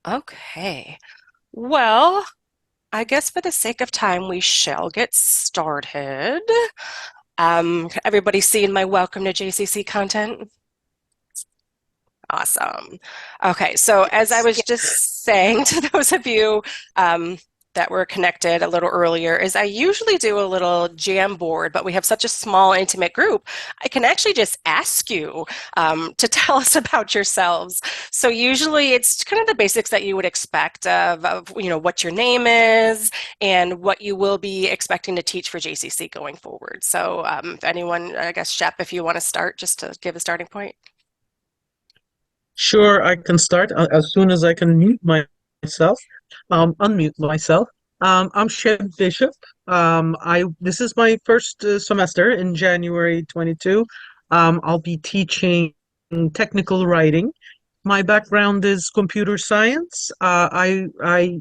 Okay. Well, I guess for the sake of time, we shall get started. Everybody seeing my welcome to JCC content? Awesome. Okay, so as I Yes. was just saying to those of you that were connected a little earlier, is I usually do a little jam board, but we have such a small, intimate group. I can actually just ask you to tell us about yourselves. So usually it's kind of the basics that you would expect of what your name is and what you will be expecting to teach for JCC going forward. So if anyone, I guess, Shep, if you want to start, just to give a starting point. Sure, I can start as soon as I can myself, unmute myself. I'm Shep Bishop. I This is my first semester in January 22. I'll be teaching technical writing. My background is computer science. I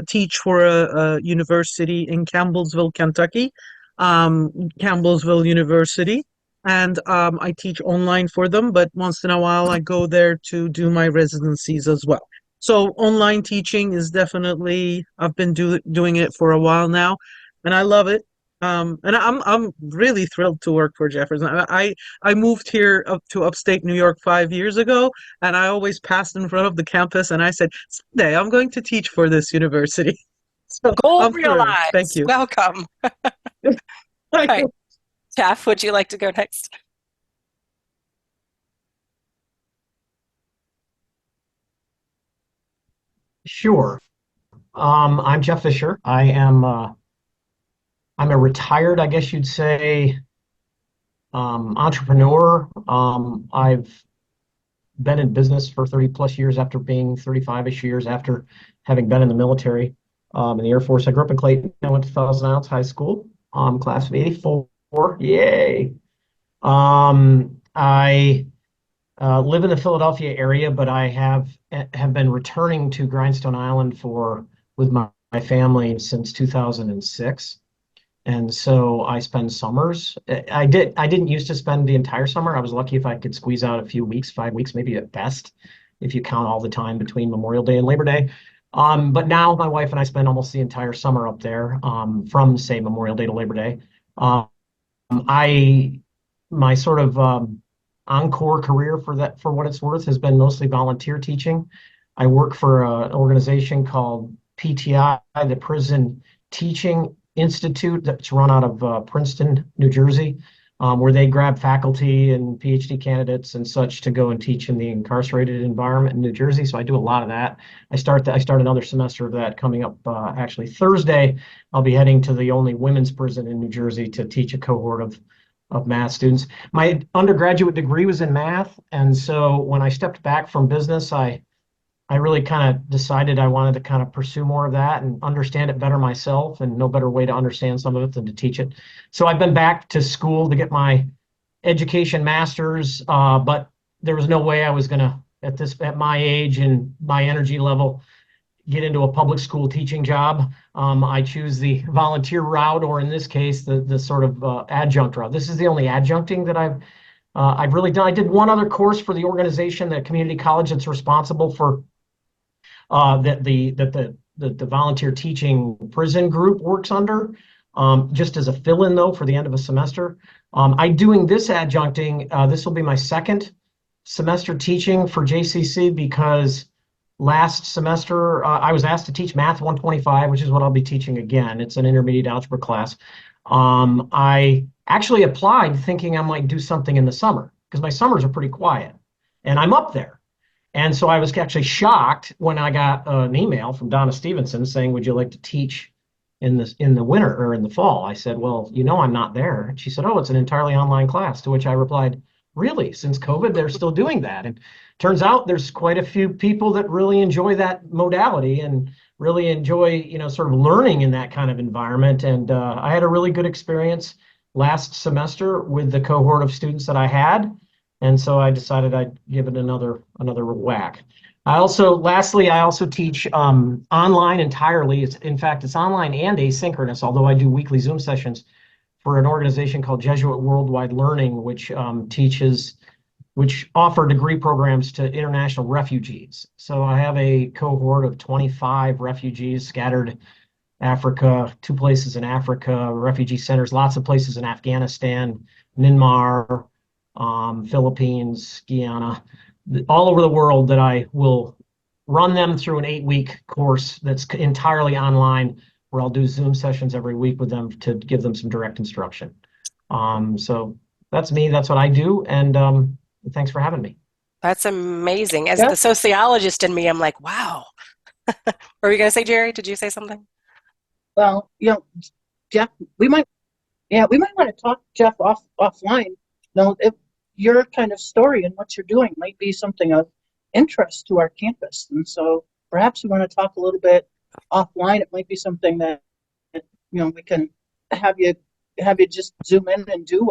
teach for a university in Campbellsville, Kentucky, Campbellsville University, and I teach online for them. But once in a while, I go there to do my residencies as well. So online teaching is definitely I've been doing it for a while now, and I love it. And I'm really thrilled to work for Jefferson. I moved here up to upstate New York 5 years ago, and I always passed in front of the campus and I said, someday I'm going to teach for this university. So Goal I'm thrilled. Thank realized. you. Welcome. All right. Jeff, would you like to go next? Sure. I'm Jeff Fisher. I'm a retired, I guess you'd say, entrepreneur. I've been in business for 30 plus years after being 35-ish years after having been in the military, in the Air Force. I grew up in Clayton. I went to Thousand Ounce High School, class of 84. Yay. I live in the Philadelphia area, but I have been returning to Grindstone Island for with my family since 2006. And so I spend summers. I didn't used to spend the entire summer. I was lucky if I could squeeze out a few weeks, 5 weeks maybe at best, if you count all the time between Memorial Day and Labor Day. But now my wife and I spend almost the entire summer up there, from say Memorial Day to Labor Day. Um, I My sort of encore career for that, for what it's worth, has been mostly volunteer teaching. I work for an organization called PTI, the Prison Teaching Institute, that's run out of Princeton, New Jersey, where they grab faculty and PhD candidates and such to go and teach in the incarcerated environment in New Jersey. So I do a lot of that. I start another semester of that coming up, actually Thursday. I'll be heading to the only women's prison in New Jersey to teach a cohort of math students. My undergraduate degree was in math, and so when I stepped back from business, I really kind of decided I wanted to kind of pursue more of that and understand it better myself, and no better way to understand some of it than to teach it. So I've been back to school to get my education master's, but there was no way I was going to, at my age and my energy level, get into a public school teaching job. I choose the volunteer route, or in this case, the sort of adjunct route. This is the only adjuncting that I've really done. I did one other course for the organization, the community college that's responsible for that the volunteer teaching prison group works under, just as a fill-in though for the end of a semester. I'm doing this adjuncting. This will be my second semester teaching for JCC because last semester I was asked to teach Math 125, which is what I'll be teaching again. It's an intermediate algebra class. I actually applied thinking I might do something in the summer because my summers are pretty quiet, and I'm up there. And so I was actually shocked when I got an email from Donna Stevenson saying, "Would you like to teach in the winter or in the fall?" I said, "Well, I'm not there." And she said, "Oh, it's an entirely online class." To which I replied, "Really? Since COVID, they're still doing that?" And turns out there's quite a few people that really enjoy that modality and really enjoy, sort of learning in that kind of environment. And I had a really good experience last semester with the cohort of students that I had. And so I decided I'd give it another whack. Lastly, I also teach online entirely. In fact, it's online and asynchronous, although I do weekly Zoom sessions for an organization called Jesuit Worldwide Learning, which teaches which offer degree programs to international refugees. So I have a cohort of 25 refugees scattered Africa, 2 places in Africa, refugee centers, lots of places in Afghanistan, Myanmar, Philippines, Guyana, all over the world that I will run them through an 8-week course that's entirely online, where I'll do Zoom sessions every week with them to give them some direct instruction. So that's me. That's what I do. And thanks for having me. That's amazing. As Yeah. the sociologist in me, I'm like, wow. What were you going to say, Jerry? Did you say something? Well, Jeff, we might, yeah, we might want to talk, Jeff, offline. If your kind of story and what you're doing might be something of interest to our campus, and so perhaps we want to talk a little bit offline. It might be something that we can have you just zoom in and do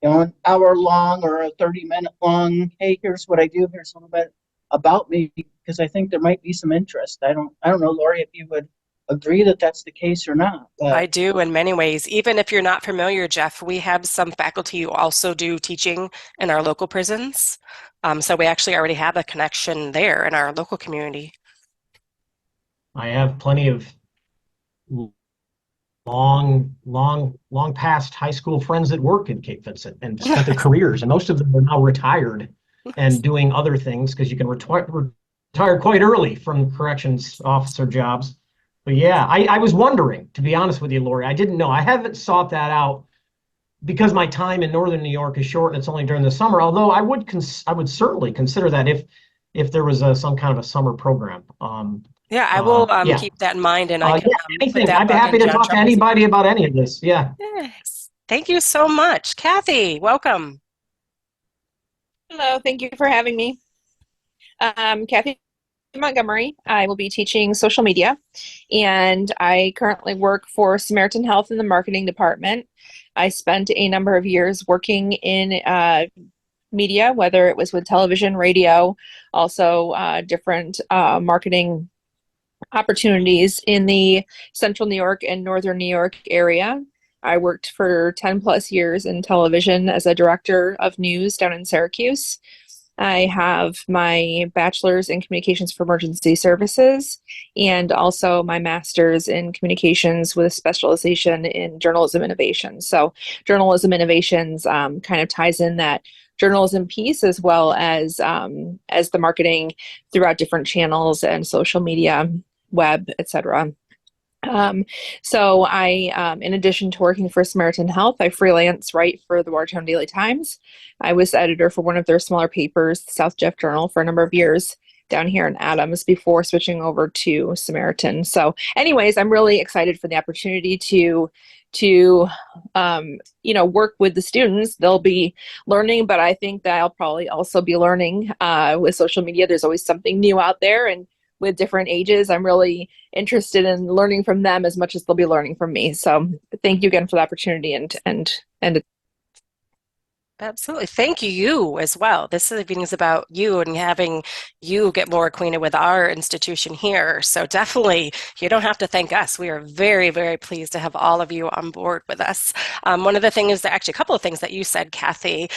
an hour long or a 30-minute long. Hey, here's what I do. Here's a little bit about me, because I think there might be some interest. I don't know, Lori, if you would agree that that's the case or not. I But do in many ways. Even if you're not familiar, Jeff, we have some faculty who also do teaching in our local prisons. So we actually already have a connection there in our local community. I have plenty of long past high school friends that work in Cape Vincent and spent their careers, and most of them are now retired and doing other things, because you can retire quite early from corrections officer jobs. But yeah, I was wondering, to be honest with you, Lori, I didn't know. I haven't sought that out because my time in northern New York is short and it's only during the summer. Although I would certainly consider that if there was some kind of a summer program. Yeah, I will Yeah. keep that in mind, and I can Yeah, put anything. that I'd be bug happy in to John talk to Trumple's ear. anybody about any of this. Yeah. Yes. Thank you so much. Kathy, welcome. Hello, thank you for having me. Kathy Montgomery. I will be teaching social media, and I currently work for Samaritan Health in the marketing department. I spent a number of years working in media, whether it was with television, radio, also different marketing opportunities in the central New York and northern New York area. I worked for 10 plus years in television as a director of news down in Syracuse. I have my bachelor's in communications for emergency services and also my master's in communications with a specialization in journalism innovation. So, journalism innovations kind of ties in that journalism piece as well as the marketing throughout different channels and social media, web, etc. So in addition to working for Samaritan Health, I freelance write for the Watertown Daily Times. I was editor for one of their smaller papers, the South Jeff Journal, for a number of years down here in Adams before switching over to Samaritan. So anyways, I'm really excited for the opportunity to work with the students. They'll be learning, but I think that I'll probably also be learning with social media. There's always something new out there, and with different ages, I'm really interested in learning from them as much as they'll be learning from me. So thank you again for the opportunity and Absolutely. Thank you as well. This evening is about you and having you get more acquainted with our institution here. So definitely, you don't have to thank us. We are very, very pleased to have all of you on board with us. One of the things, actually a couple of things that you said, Kathy,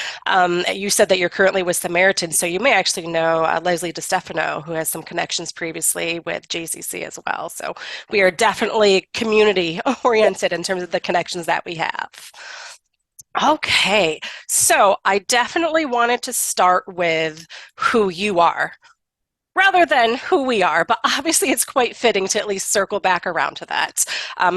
you said that you're currently with Samaritan, so you may actually know Leslie DeStefano, who has some connections previously with JCC as well. So we are definitely community oriented in terms of the connections that we have. Okay, so I definitely wanted to start with who you are rather than who we are, but obviously it's quite fitting to at least circle back around to that.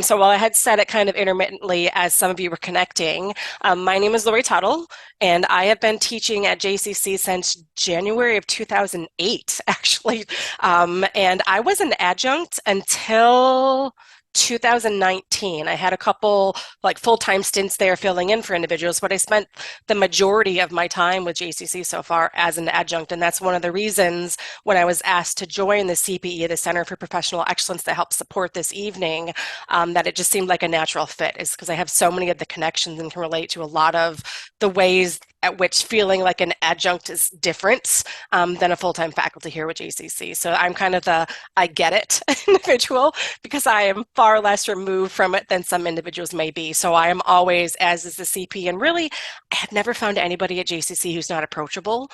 So while I had said it kind of intermittently as some of you were connecting, my name is Lori Tuttle, and I have been teaching at JCC since January of 2008, actually. And I was an adjunct until 2019. I had a couple like full-time stints there filling in for individuals, but I spent the majority of my time with JCC so far as an adjunct. And that's one of the reasons when I was asked to join the CPE, the Center for Professional Excellence, to help support this evening, that it just seemed like a natural fit, is because I have so many of the connections and can relate to a lot of the ways at which feeling like an adjunct is different than a full-time faculty here with JCC. So I'm kind of the I get it individual, because I am far less removed from it than some individuals may be. So I am always, as is the CP, and really, I have never found anybody at JCC who's not approachable.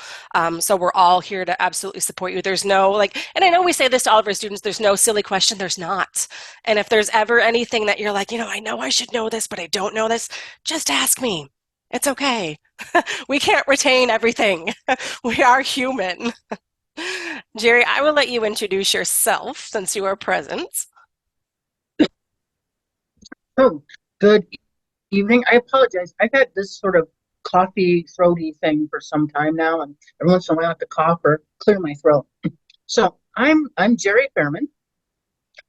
So we're all here to absolutely support you. There's no like, and I know we say this to all of our students, there's no silly question, there's not. And if there's ever anything that you're like, I know I should know this, but I don't know this, just ask me. It's okay. We can't retain everything. We are human. Jerry, I will let you introduce yourself since you are present. Oh, good evening. I apologize. I've had this sort of coffee throaty thing for some time now, and every once in a while I have to cough or clear my throat. So I'm Jerry Fairman.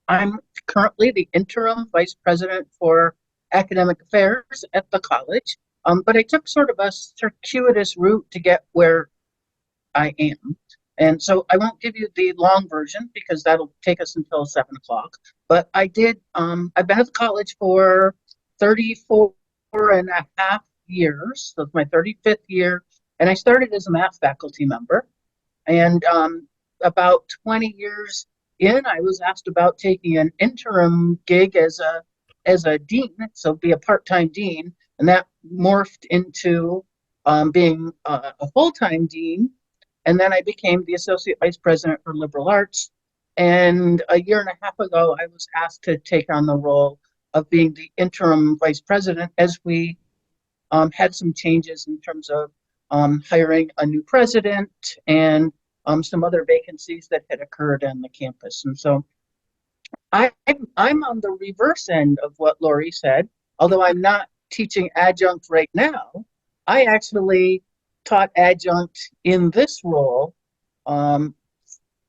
I'm currently the interim vice president for academic affairs at the college. But I took sort of a circuitous route to get where I am. And so I won't give you the long version because that'll take us until 7 o'clock. But I've been at the college for 34 and a half years. So it's my 35th year. And I started as a math faculty member. And about 20 years in, I was asked about taking an interim gig as a dean, so be a part-time dean. And that morphed into being a full-time dean. And then I became the associate vice president for liberal arts. And a year and a half ago, I was asked to take on the role of being the interim vice president as we had some changes in terms of hiring a new president and some other vacancies that had occurred on the campus. And so I'm on the reverse end of what Lori said, although I'm not teaching adjunct right now. I actually taught adjunct in this role. And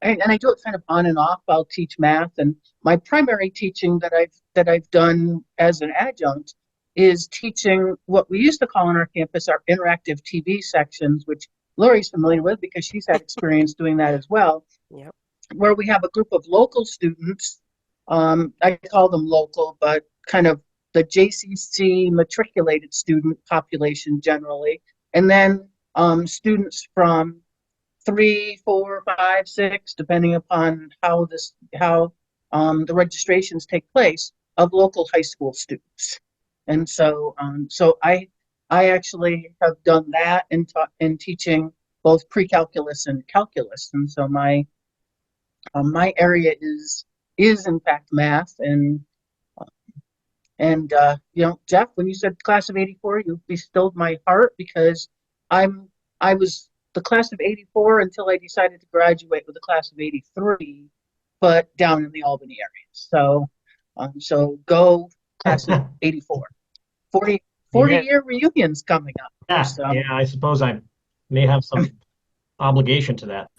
I do it kind of on and off. I'll teach math, and my primary teaching that I've done as an adjunct is teaching what we used to call on our campus our interactive TV sections, which Lori's familiar with because she's had experience doing that as well. Yep. Where we have a group of local students. I call them local, but kind of the JCC matriculated student population generally, and then students from 3, 4, 5, 6, depending upon how the registrations take place of local high school students. And so I actually have done that in teaching both pre-calculus and calculus. And so my area is in fact math. And Jeff, when you said class of '84, you bestilled my heart because I was the class of '84 until I decided to graduate with the class of '83, but down in the Albany area. So go class of '84. 40 Yeah. year reunions coming up. Yeah, So, yeah, I suppose I may have some obligation to that.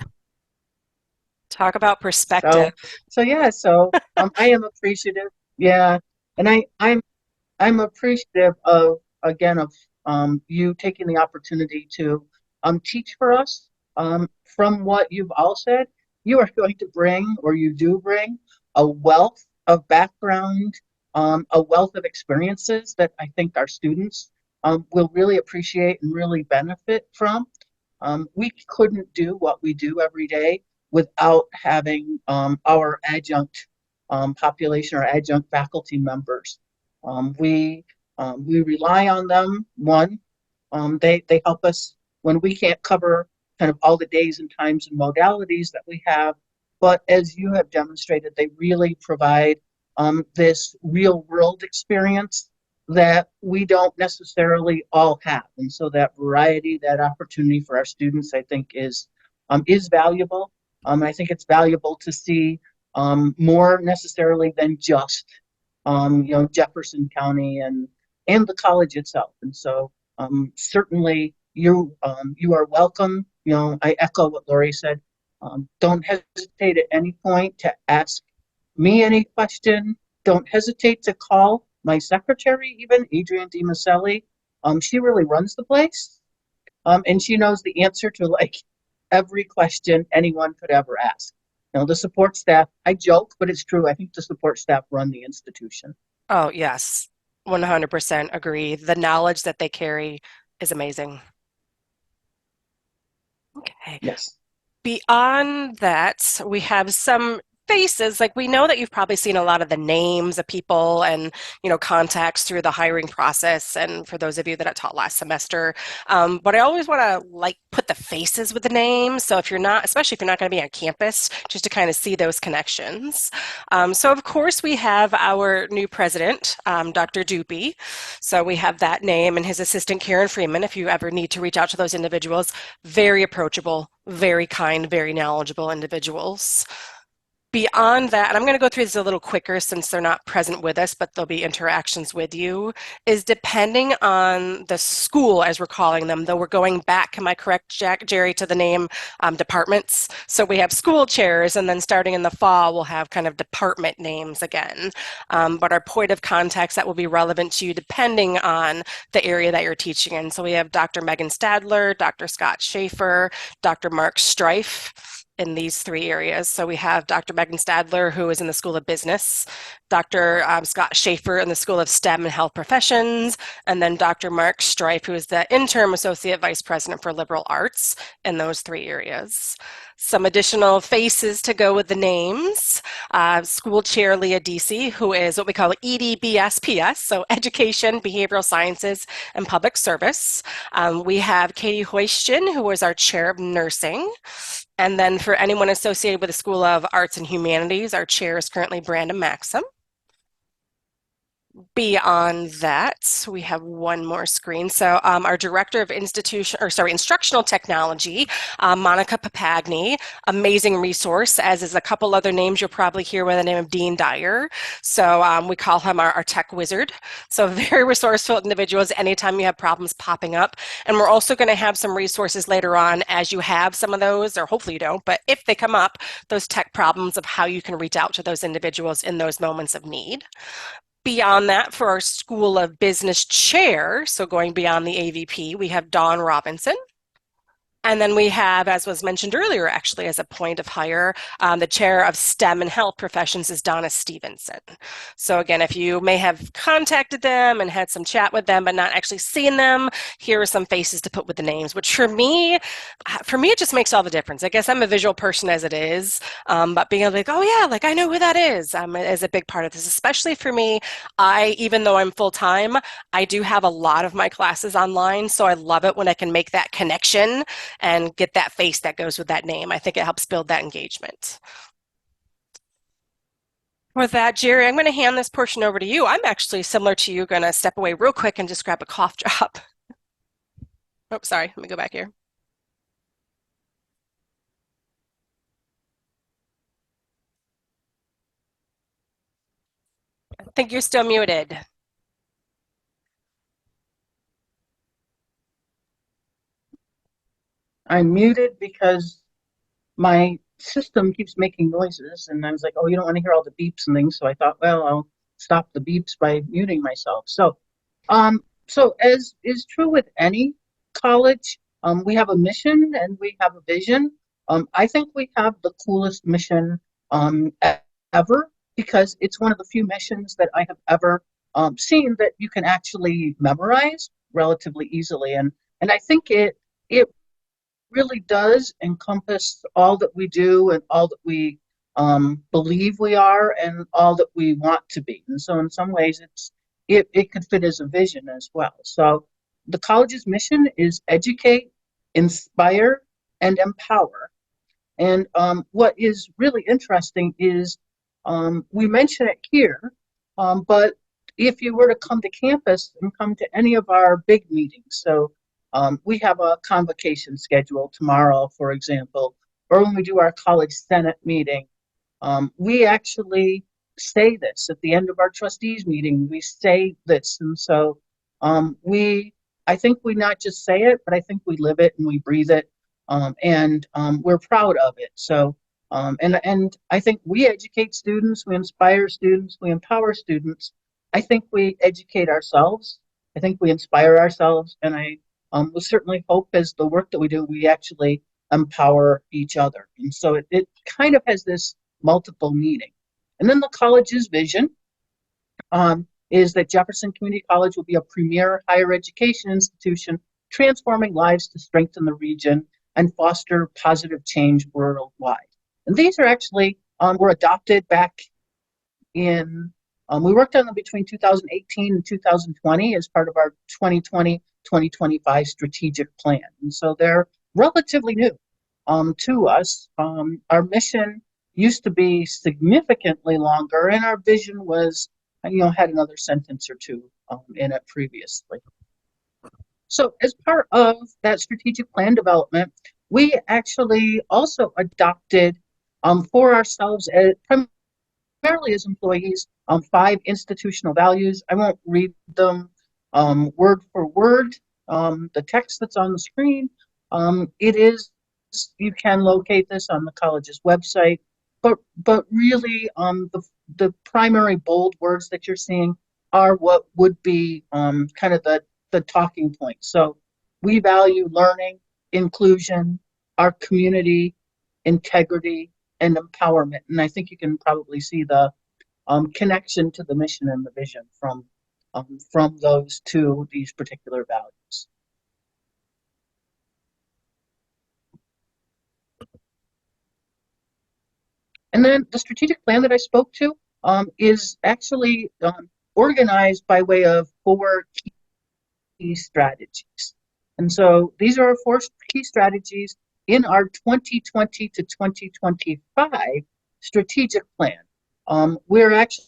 Talk about perspective. so I am appreciative. Yeah. And I'm appreciative of you taking the opportunity to teach for us. From what you've all said, you are going to bring, or you do bring, a wealth of background, a wealth of experiences that I think our students will really appreciate and really benefit from. We couldn't do what we do every day without having our adjunct population or adjunct faculty members. We rely on them. One, they help us when we can't cover kind of all the days and times and modalities that we have. But as you have demonstrated, they really provide this real world experience that we don't necessarily all have. And so that variety, that opportunity for our students, I think is valuable. I think it's valuable to see more necessarily than just Jefferson County and the college itself. And so certainly you are welcome. I echo what Lori said. Don't hesitate at any point to ask me any question. Don't hesitate to call my secretary, even Adrienne DiMaselli. She really runs the place, and she knows the answer to like every question anyone could ever ask. The support staff, I joke, but it's true. I think the support staff run the institution. Oh, yes. 100% agree. The knowledge that they carry is amazing. Okay. Yes. Beyond that, we have some faces, like we know that you've probably seen a lot of the names of people and, contacts through the hiring process. And for those of you that I taught last semester, but I always want to like put the faces with the names. So if you're not, especially if you're not going to be on campus, just to kind of see those connections. So of course we have our new president, Dr. Doopy. So we have that name and his assistant, Karen Freeman, if you ever need to reach out to those individuals. Very approachable, very kind, very knowledgeable individuals. Beyond that, and I'm going to go through this a little quicker since they're not present with us, but there'll be interactions with you, is depending on the school, as we're calling them, though we're going back, am I correct, Jerry, to the name departments? So we have school chairs, and then starting in the fall, we'll have kind of department names again. But our point of contacts that will be relevant to you depending on the area that you're teaching in. So we have Dr. Megan Stadler, Dr. Scott Schaefer, Dr. Mark Strife, in these three areas. So we have Dr. Megan Stadler, who is in the School of Business, Dr. Scott Schaefer in the School of STEM and Health Professions, and then Dr. Mark Strife, who is the Interim Associate Vice President for Liberal Arts in those three areas. Some additional faces to go with the names. School Chair Leah Deasy, who is what we call EDBSPS, so Education, Behavioral Sciences, and Public Service. We have Katie Hoystian, who is our Chair of Nursing. And then for anyone associated with the School of Arts and Humanities, our chair is currently Brandon Maxim. Beyond that, we have one more screen. So our director of instructional technology, Monica Papagni, amazing resource, as is a couple other names you'll probably hear with the name of Dean Dyer. So we call him our tech wizard. So very resourceful individuals anytime you have problems popping up. And we're also going to have some resources later on as you have some of those, or hopefully you don't, but if they come up, those tech problems of how you can reach out to those individuals in those moments of need. Beyond that, for our School of Business chair, so going beyond the AVP, we have Dawn Robinson. And then we have, as was mentioned earlier, actually, as a point of hire, the chair of STEM and Health Professions is Donna Stevenson. So again, if you may have contacted them and had some chat with them, but not actually seen them, here are some faces to put with the names, which for me, it just makes all the difference. I guess I'm a visual person as it is, but being able to like, oh yeah, like I know who that is a big part of this, especially for me. Even though I'm full-time, I do have a lot of my classes online, so I love it when I can make that connection and get that face that goes with that name. I think it helps build that engagement. With that, Jerry, I'm going to hand this portion over to you. I'm actually similar to you, going to step away real quick and just grab a cough drop. Oh, sorry. Let me go back here. I think you're still muted. I'm muted because my system keeps making noises, and I was like, oh, you don't want to hear all the beeps and things. So I thought, well, I'll stop the beeps by muting myself. So as is true with any college, we have a mission and we have a vision. I think we have the coolest mission ever, because it's one of the few missions that I have ever seen that you can actually memorize relatively easily. And I think it really does encompass all that we do and all that we believe we are and all that we want to be. And so in some ways it could fit as a vision as well. So the college's mission is educate, inspire, and empower. And what is really interesting is we mention it here, but if you were to come to campus and come to any of our big meetings, so we have a convocation schedule tomorrow, for example, or when we do our college senate meeting, we actually say this at the end of our trustees meeting. We say this, and so I think we not just say it, but I think we live it and we breathe it, and we're proud of it. So, and I think we educate students, we inspire students, we empower students. I think we educate ourselves. I think we inspire ourselves, and I we certainly hope as the work that we do, we actually empower each other. And so it kind of has this multiple meaning. And then the college's vision is that Jefferson Community College will be a premier higher education institution, transforming lives to strengthen the region and foster positive change worldwide. And these are actually were adopted back in, we worked on them between 2018 and 2020 as part of our 2020-2025 strategic plan. And so they're relatively new to us. Our mission used to be significantly longer, and our vision was, had another sentence or two in it previously. So as part of that strategic plan development, we actually also adopted for ourselves, primarily as employees, 5 institutional values. I won't read them word for word. The text that's on the screen, you can locate this on the college's website, but really the primary bold words that you're seeing are what would be kind of the talking points. So we value learning, inclusion, our community, integrity, and empowerment. And I think you can probably see the connection to the mission and the vision from those to these particular values. And then the strategic plan that I spoke to is actually organized by way of 4 key strategies. And so these are our 4 key strategies in our 2020 to 2025 strategic plan. We're actually,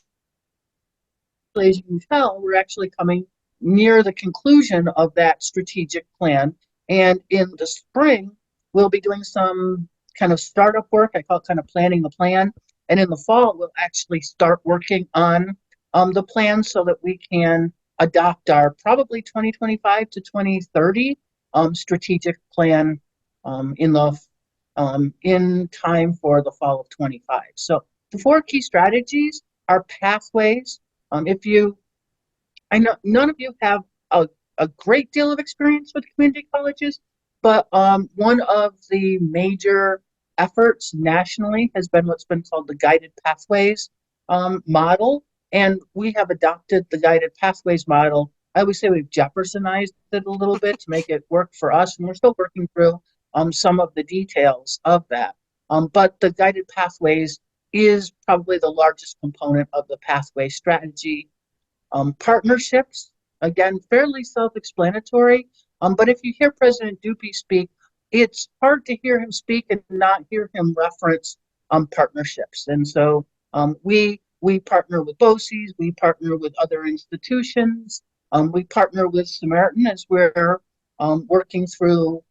as you can tell, we're actually coming near the conclusion of that strategic plan. And in the spring, we'll be doing some kind of startup work. I call it kind of planning the plan. And in the fall, we'll actually start working on the plan so that we can adopt our probably 2025 to 2030 strategic plan in time for the fall of 25. So the 4 key strategies are pathways. I know none of you have a great deal of experience with community colleges, but one of the major efforts nationally has been what's been called the guided pathways model. And we have adopted the guided pathways model. I always say we've Jeffersonized it a little bit to make it work for us. And we're still working through some of the details of that. But the guided pathways is probably the largest component of the pathway strategy. Partnerships, again, fairly self-explanatory. But if you hear President Dupuy speak, it's hard to hear him speak and not hear him reference partnerships. And so we partner with BOCES, we partner with other institutions, we partner with Samaritan as we're working through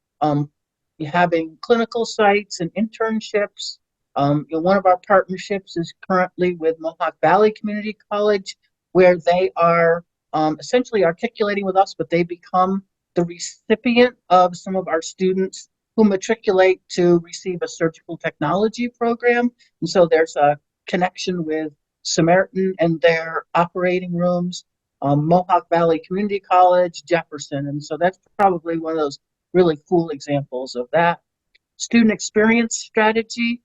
having clinical sites and internships. One of our partnerships is currently with Mohawk Valley Community College, where they are essentially articulating with us, but they become the recipient of some of our students who matriculate to receive a surgical technology program. And so there's a connection with Samaritan and their operating rooms, Mohawk Valley Community College, Jefferson. And so that's probably one of those really cool examples of that. Student experience strategy.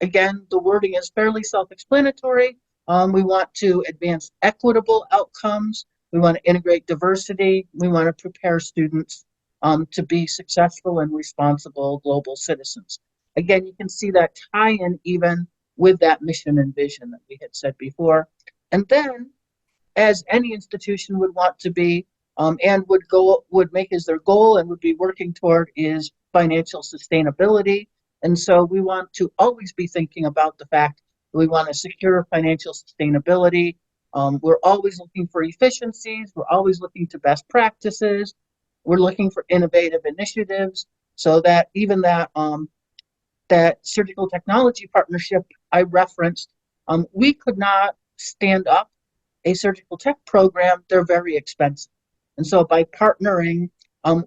Again, the wording is fairly self-explanatory. We want to advance equitable outcomes. We want to integrate diversity. We want to prepare students to be successful and responsible global citizens. Again, you can see that tie-in even with that mission and vision that we had said before. And then, as any institution would want to be and would make as their goal and would be working toward, is financial sustainability. And so we want to always be thinking about the fact that we want to secure financial sustainability. We're always looking for efficiencies. We're always looking to best practices. We're looking for innovative initiatives so that even that surgical technology partnership I referenced, we could not stand up a surgical tech program. They're very expensive. And so by partnering,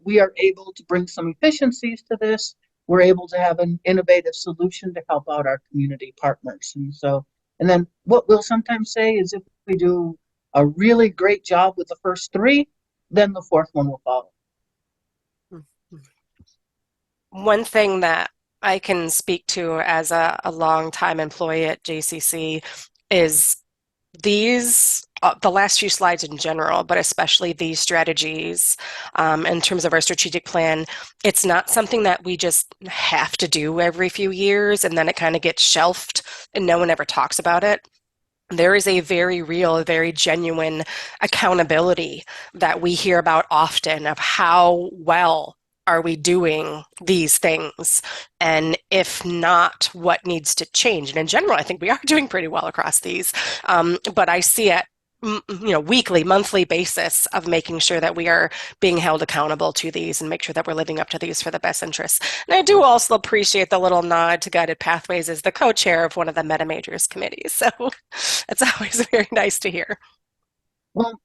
we are able to bring some efficiencies to this. We're able to have an innovative solution to help out our community partners. And then what we'll sometimes say is if we do a really great job with the first 3, then the 4th one will follow. One thing that I can speak to as a long-time employee at JCC is these the last few slides in general, but especially these strategies in terms of our strategic plan. It's not something that we just have to do every few years and then it kind of gets shelved and no one ever talks about it. There is a very real, very genuine accountability that we hear about often of how well are we doing these things? And if not, what needs to change? And in general, I think we are doing pretty well across these. But I see it, weekly, monthly basis of making sure that we are being held accountable to these and make sure that we're living up to these for the best interests. And I do also appreciate the little nod to Guided Pathways as the co-chair of one of the meta majors committees. So it's always very nice to hear. Well,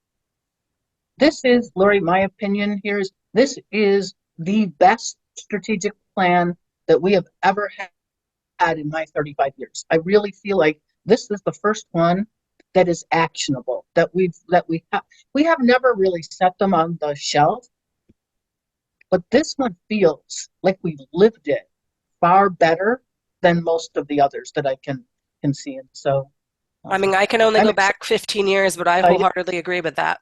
this is, Lori, my opinion here is this is the best strategic plan that we have ever had in my 35 years. I really feel like this is the first one that is actionable, that we have never really set them on the shelf, but this one feels like we've lived it far better than most of the others that I can see. And so I mean, I can only go back 15 years, but I wholeheartedly agree with that.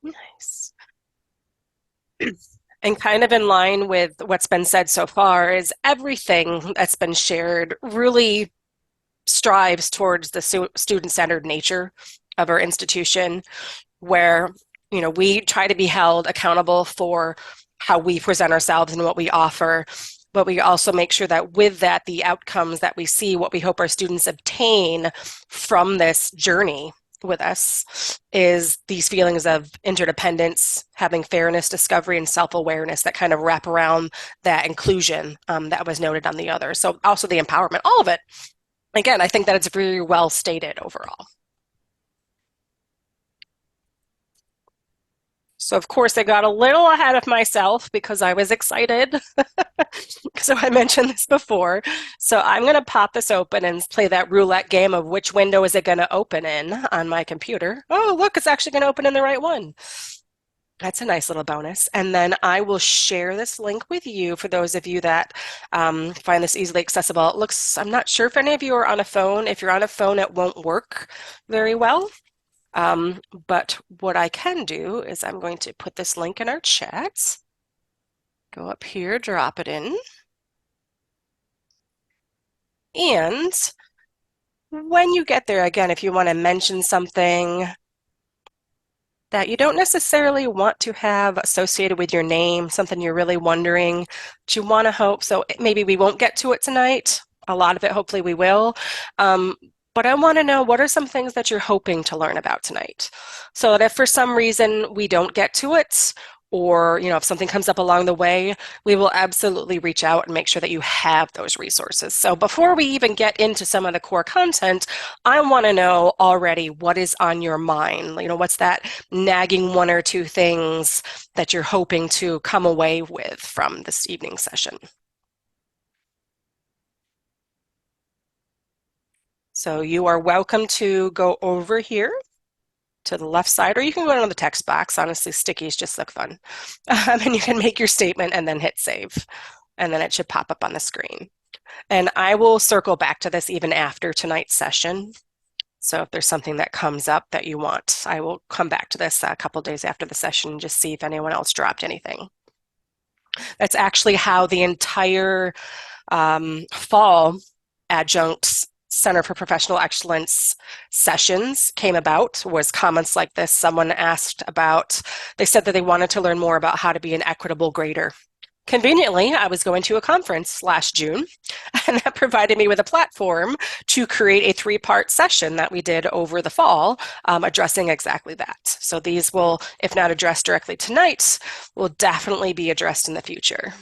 Nice. And kind of in line with what's been said so far is everything that's been shared really strives towards the student-centered nature of our institution, where we try to be held accountable for how we present ourselves and what we offer, but we also make sure that with that, the outcomes that we see, what we hope our students obtain from this journey with us is these feelings of interdependence, having fairness, discovery, and self-awareness that kind of wrap around that inclusion that was noted on the other. So also the empowerment, all of it. Again, I think that it's very well stated overall. So of course I got a little ahead of myself because I was excited. So I mentioned this before. So I'm going to pop this open and play that roulette game of which window is it going to open in on my computer. Oh, look, it's actually going to open in the right one. That's a nice little bonus. And then I will share this link with you for those of you that find this easily accessible. It looks, I'm not sure if any of you are on a phone. If you're on a phone, it won't work very well. But what I can do is I'm going to put this link in our chat. Go up here, drop it in. And when you get there, again, if you want to mention something that you don't necessarily want to have associated with your name, something you're really wondering, but you want to hope, so maybe we won't get to it tonight. A lot of it, hopefully we will. But I want to know, what are some things that you're hoping to learn about tonight? So that if for some reason we don't get to it, or if something comes up along the way, we will absolutely reach out and make sure that you have those resources. So before we even get into some of the core content, I want to know already what is on your mind. What's that nagging one or two things that you're hoping to come away with from this evening session? So you are welcome to go over here to the left side, or you can go down to the text box. Honestly, stickies just look fun. And you can make your statement and then hit save. And then it should pop up on the screen. And I will circle back to this even after tonight's session. So if there's something that comes up that you want, I will come back to this a couple days after the session and just see if anyone else dropped anything. That's actually how the entire fall Adjunct Center for Professional Excellence sessions came about, was comments like this. Someone asked about, they said that they wanted to learn more about how to be an equitable grader. Conveniently, I was going to a conference last June, and that provided me with a platform to create a 3-part session that we did over the fall, addressing exactly that. So these will, if not addressed directly tonight, will definitely be addressed in the future.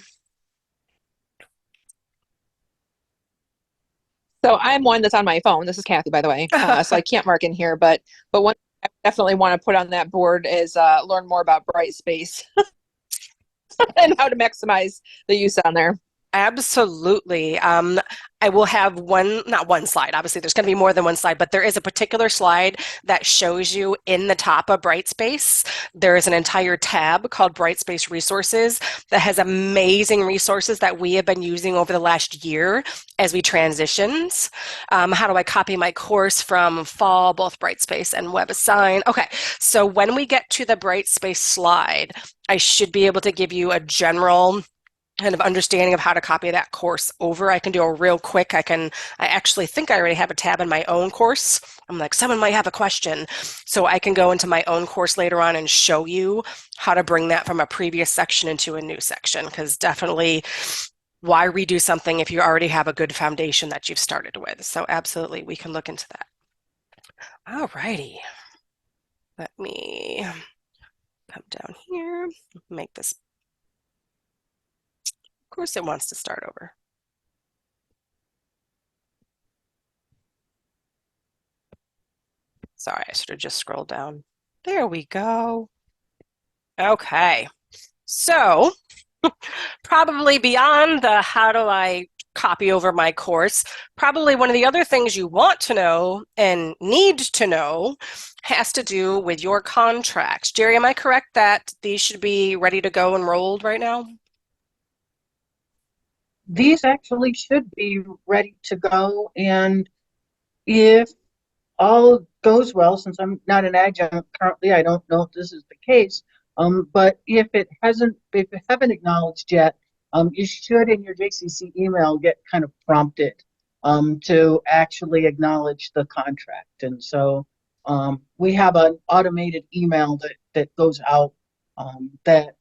So I'm one that's on my phone. This is Kathy, by the way. So I can't mark in here, but one I definitely want to put on that board is learn more about Brightspace and how to maximize the use on there. Absolutely. I will have not one slide. Obviously, there's going to be more than one slide, but there is a particular slide that shows you in the top of Brightspace. There is an entire tab called Brightspace Resources that has amazing resources that we have been using over the last year as we transitioned. How do I copy my course from fall, both Brightspace and WebAssign? Okay, so when we get to the Brightspace slide, I should be able to give you a general kind of understanding of how to copy that course over. I can do a real quick, I actually think I already have a tab in my own course. I'm like, someone might have a question. So I can go into my own course later on and show you how to bring that from a previous section into a new section, because definitely why redo something if you already have a good foundation that you've started with? So absolutely, we can look into that. All righty. Let me come down here, make this. Of course it wants to start over. Sorry, I should have just scrolled down. There we go. Okay, so probably beyond the how do I copy over my course, probably one of the other things you want to know and need to know has to do with your contracts. Jerry, am I correct that these should be ready to go enrolled right now? These actually should be ready to go, and if all goes well, since I'm not an adjunct currently, I don't know if this is the case. But if you haven't acknowledged yet, you should in your JCC email get kind of prompted to actually acknowledge the contract. And so we have an automated email that goes out that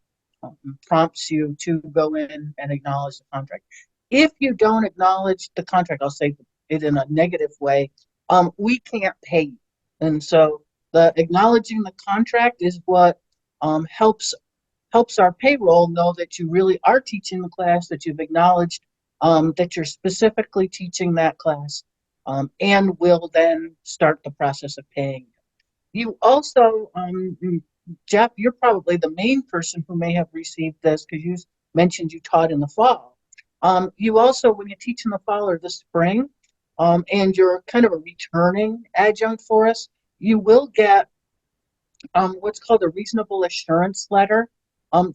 prompts you to go in and acknowledge the contract. If you don't acknowledge the contract, I'll say it in a negative way, we can't pay you. And so the acknowledging the contract is what helps our payroll know that you really are teaching the class, that you've acknowledged that you're specifically teaching that class, and will then start the process of paying you. You also, Jeff, you're probably the main person who may have received this because you mentioned you taught in the fall. You also, when you teach in the fall or the spring, and you're kind of a returning adjunct for us, you will get what's called a reasonable assurance letter.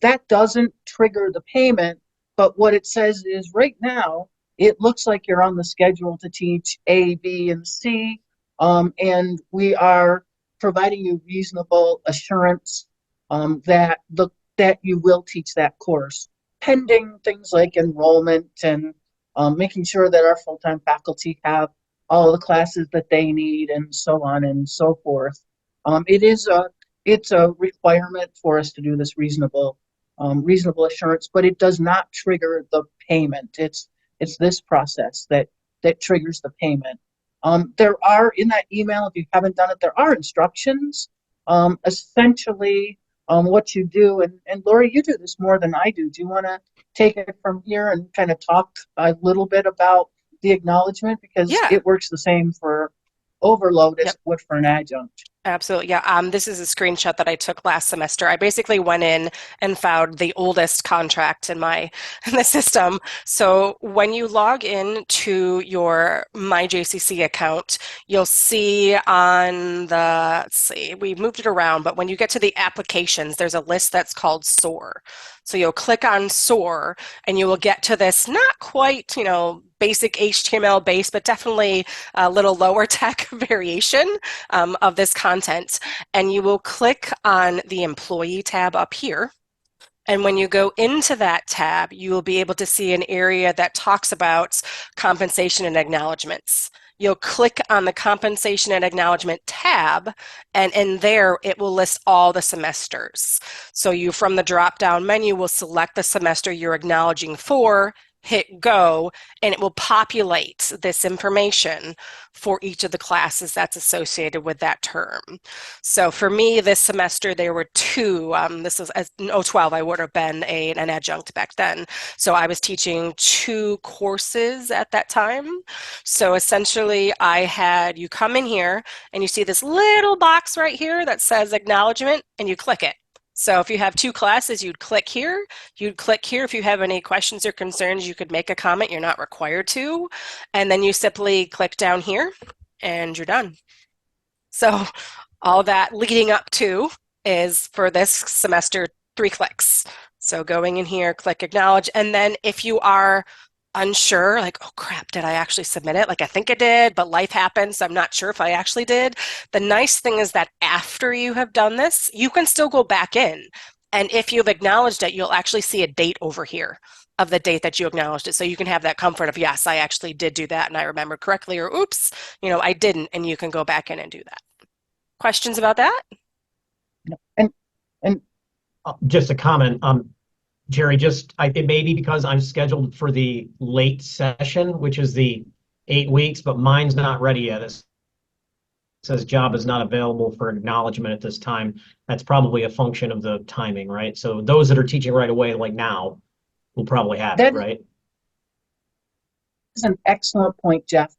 That doesn't trigger the payment, but what it says is right now, it looks like you're on the schedule to teach A, B, and C, and we are providing you reasonable assurance that you will teach that course, pending things like enrollment and making sure that our full-time faculty have all the classes that they need and so on and so forth. It's a requirement for us to do this reasonable assurance, but it does not trigger the payment. It's this process that triggers the payment. There are in that email, if you haven't done it, there are instructions. Essentially, what you do, and Lori, you do this more than I do. Do you want to take it from here and kind of talk a little bit about the acknowledgement? Because Yeah. it works the same for overload as Yep. it would for an adjunct. Absolutely. Yeah. This is a screenshot that I took last semester. I basically went in and found the oldest contract in the system. So when you log in to your My JCC account, you'll see on let's see, we moved it around, but when you get to the applications, there's a list that's called SOAR. So you'll click on SOAR and you will get to this not quite, basic HTML base, but definitely a little lower tech variation of this content. And you will click on the employee tab up here. And when you go into that tab, you will be able to see an area that talks about compensation and acknowledgements. You'll click on the compensation and acknowledgement tab, and in there it will list all the semesters. So you, from the drop-down menu, will select the semester you're acknowledging for, hit go, and it will populate this information for each of the classes that's associated with that term. So for me, this semester, there were two. This was in 2012, I would have been an adjunct back then. So I was teaching two courses at that time. So essentially, you come in here and you see this little box right here that says acknowledgement, and you click it. So if you have two classes, you'd click here. You'd click here. If you have any questions or concerns, you could make a comment. You're not required to. And then you simply click down here and you're done. So all that leading up to is for this semester 3 clicks. So going in here, click acknowledge. And then if you are unsure, like, oh crap, did I actually submit it? Like, I think I did, but life happens, so I'm not sure if I actually did. The nice thing is that after you have done this, you can still go back in. And if you've acknowledged it, you'll actually see a date over here of the date that you acknowledged it. So you can have that comfort of, yes, I actually did do that and I remember correctly, or oops, I didn't, and you can go back in and do that. Questions about that? And Just a comment, Jerry, it may be because I'm scheduled for the late session, which is the 8 weeks, but mine's not ready yet. It says job is not available for acknowledgement at this time. That's probably a function of the timing, right? So those that are teaching right away, like now, will probably have it, right? That's an excellent point, Jeff.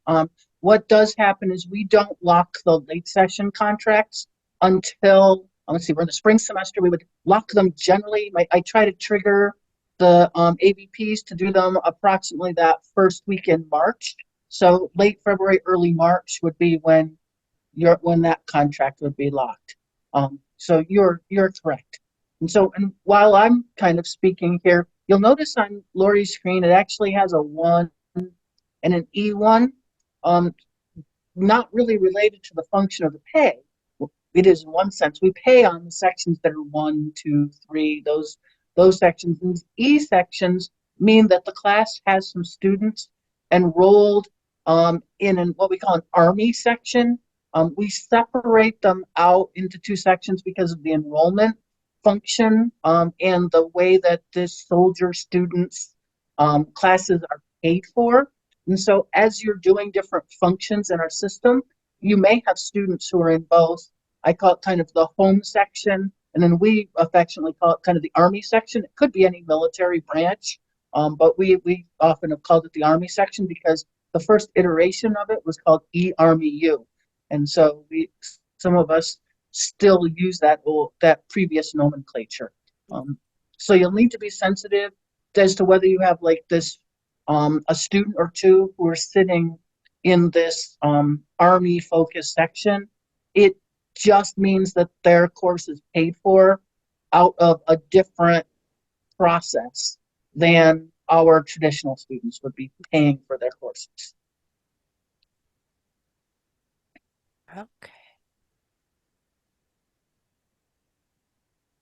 What does happen is we don't lock the late session contracts until, let's see, we're in the spring semester. We would lock them generally. I try to trigger the AVPs to do them approximately that first week in March. So late February, early March would be when that contract would be locked. So you're correct. And while I'm kind of speaking here, you'll notice on Lori's screen it actually has a 1 and an E1, not really related to the function of the pay. It is in one sense. We pay on the sections that are 1, 2, 3, those sections. And these E sections mean that the class has some students enrolled in what we call an Army section. We separate them out into 2 sections because of the enrollment function and the way that this soldier students classes are paid for. And so as you're doing different functions in our system, you may have students who are in both. I call it kind of the home section, and then we affectionately call it kind of the Army section. It could be any military branch, but we often have called it the Army section because the first iteration of it was called E-Army-U. And so some of us still use that previous nomenclature. So you'll need to be sensitive as to whether you have like this a student or two who are sitting in this Army focused section. It just means that their course is paid for out of a different process than our traditional students would be paying for their courses. Okay.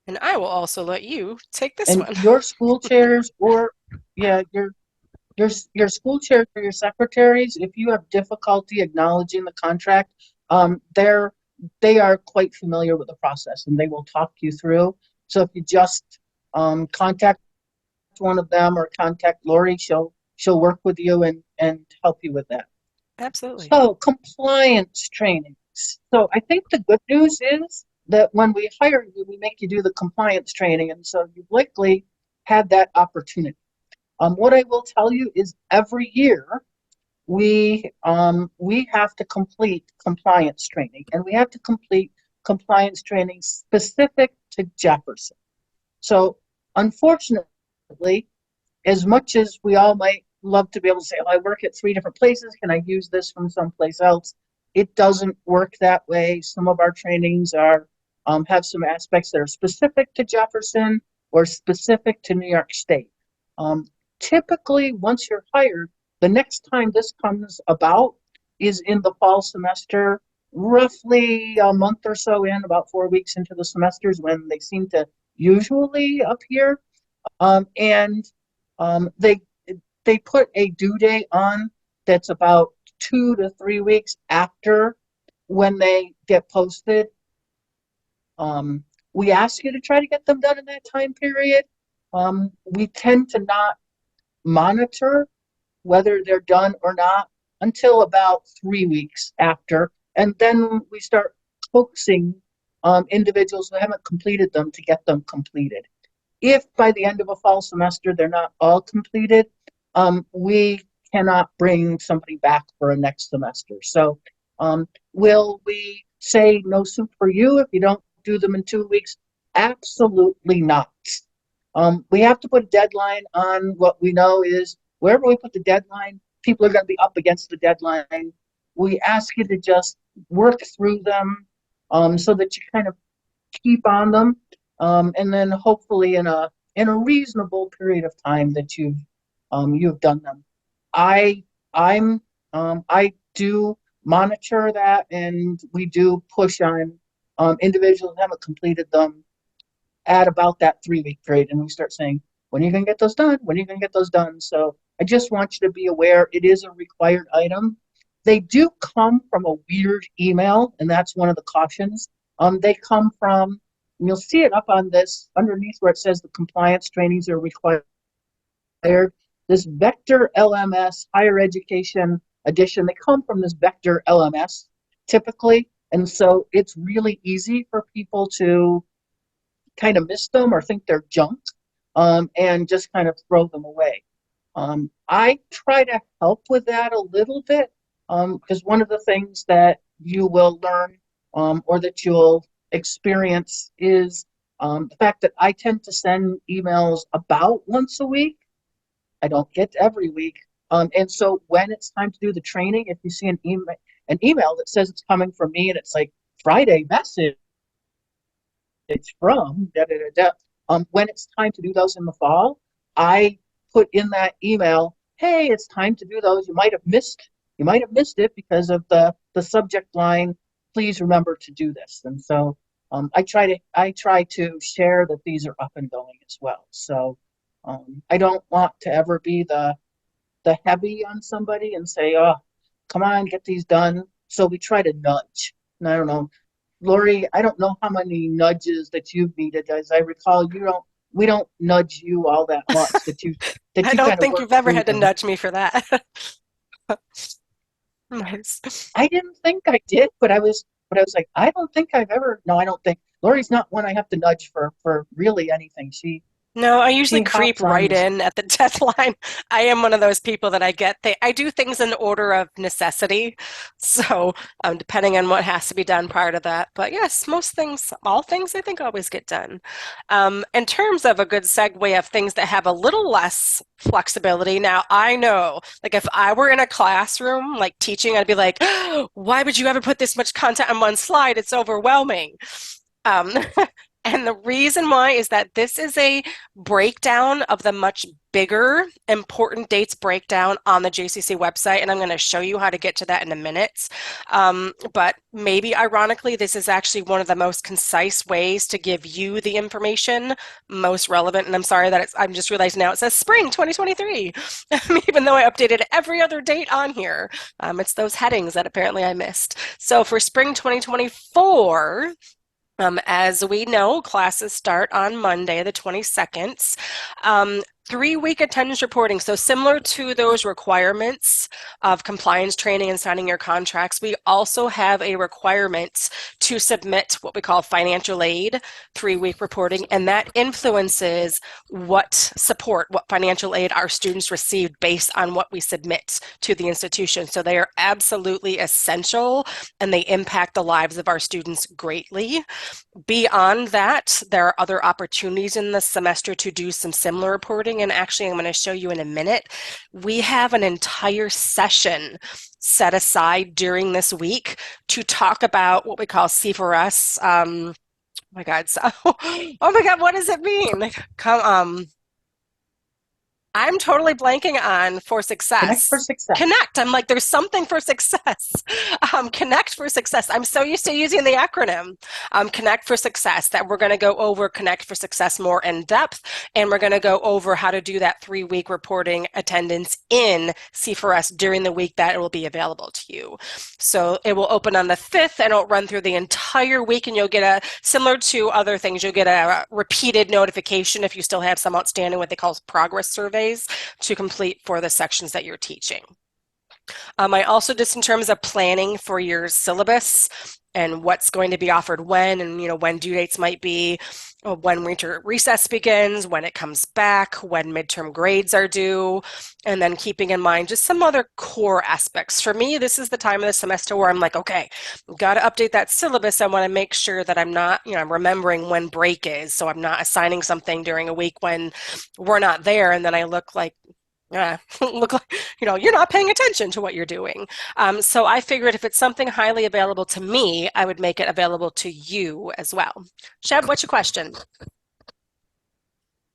And I will also let you take this one. Your school chairs or your school chairs or your secretaries, if you have difficulty acknowledging the contract, they are quite familiar with the process and they will talk you through. So if you just contact one of them or contact Lori, she'll work with you and help you with that. Absolutely. So compliance trainings. So I think the good news is that when we hire you, we make you do the compliance training, and so you've likely had that opportunity. What I will tell you is every year we have to complete compliance training, and we have to complete compliance training specific to Jefferson. So unfortunately, as much as we all might love to be able to say, oh, I work at 3 different places, can I use this from someplace else? It doesn't work that way. Some of our trainings have some aspects that are specific to Jefferson or specific to New York State. Typically, once you're hired, the next time this comes about is in the fall semester, roughly a month or so in, about 4 weeks into the semesters when they seem to usually appear. They put a due date on that's about 2 to 3 weeks after when they get posted. We ask you to try to get them done in that time period. We tend to not monitor whether they're done or not until about 3 weeks after, and then we start coaxing individuals who haven't completed them to get them completed. If by the end of a fall semester they're not all completed, we cannot bring somebody back for a next semester. So will we say no soup for you if you don't do them in 2 weeks? Absolutely not. We have to put a deadline on what we know is wherever we put the deadline, people are going to be up against the deadline. We ask you to just work through them so that you kind of keep on them, and then hopefully in a reasonable period of time that you've done them. I I do monitor that, and we do push on individuals who haven't completed them at about that 3 week period, and we start saying, when are you going to get those done? When are you going to get those done? So I just want you to be aware it is a required item. They do come from a weird email, and that's one of the cautions. They come from, and you'll see it up on this underneath where it says the compliance trainings are required. This Vector LMS higher education edition, they come from this Vector LMS typically. And so it's really easy for people to kind of miss them or think they're junk, and just kind of throw them away. I try to help with that a little bit, because one of the things that you will learn, or that you'll experience is the fact that I tend to send emails about once a week. I don't get every week. And so when it's time to do the training, if you see an email that says it's coming from me and it's like Friday message from da da da da, when it's time to do those in the fall, I put in that email, hey, it's time to do those. You might have missed it because of the subject line. Please remember to do this. And so I try to share that these are up and going as well. So I don't want to ever be the heavy on somebody and say, oh, come on, get these done. So we try to nudge. And I don't know, Lori, I don't know how many nudges that you've needed. As I recall, we don't nudge you all that much I you don't kind of think work you've ever through had to them. nudge me for that. Nice. I didn't think I did, but I was like, I don't think I've ever. No, I don't think Lori's not one I have to nudge for really anything. No, I usually She creep hops on right this. in at the deadline. I am one of those people that I do things in order of necessity. So, depending on what has to be done prior to that. But yes, most things, all things, I think always get done. In terms of a good segue of things that have a little less flexibility, now I know, like if I were in a classroom, like teaching, I'd be like, why would you ever put this much content on one slide? It's overwhelming. Um, and the reason why is that this is a breakdown of the much bigger important dates breakdown on the JCC website, and I'm going to show you how to get to that in a minute. But maybe ironically, this is actually one of the most concise ways to give you the information most relevant. And I'm sorry that I'm just realizing now it says spring 2023, even though I updated every other date on here. It's those headings that apparently I missed. So for spring 2024, as we know, classes start on Monday, the 22nd. 3 week attendance reporting. So similar to those requirements of compliance training and signing your contracts, we also have a requirement to submit what we call financial aid 3 week reporting, and that influences what support, what financial aid our students receive based on what we submit to the institution. So they are absolutely essential, and they impact the lives of our students greatly. Beyond that, there are other opportunities in the semester to do some similar reporting, and actually I'm going to show you in a minute. We have an entire session set aside during this week to talk about what we call C4S. Oh my God, oh my God, what does it mean? I'm totally blanking on for Connect for success. success. Connect. I'm like, there's something for success. Connect for success. I'm so used to using the acronym Connect for Success that we're going to go over Connect for Success more in depth. And we're going to go over how to do that 3 week reporting attendance in C4S during the week that it will be available to you. So it will open on the 5th and it'll run through the entire week, and you'll get similar to other things, you'll get a repeated notification if you still have some outstanding, what they call progress surveys to complete for the sections that you're teaching. I also, just in terms of planning for your syllabus, and what's going to be offered when, and when due dates might be, when winter recess begins, when it comes back, when midterm grades are due, and then keeping in mind just some other core aspects. For me, this is the time of the semester where I'm like, okay, got to update that syllabus. I want to make sure that I'm not, I'm remembering when break is, so I'm not assigning something during a week when we're not there, and then I look like, look like, you're not paying attention to what you're doing. So I figured if it's something highly available to me, I would make it available to you as well. Sheb, what's your question?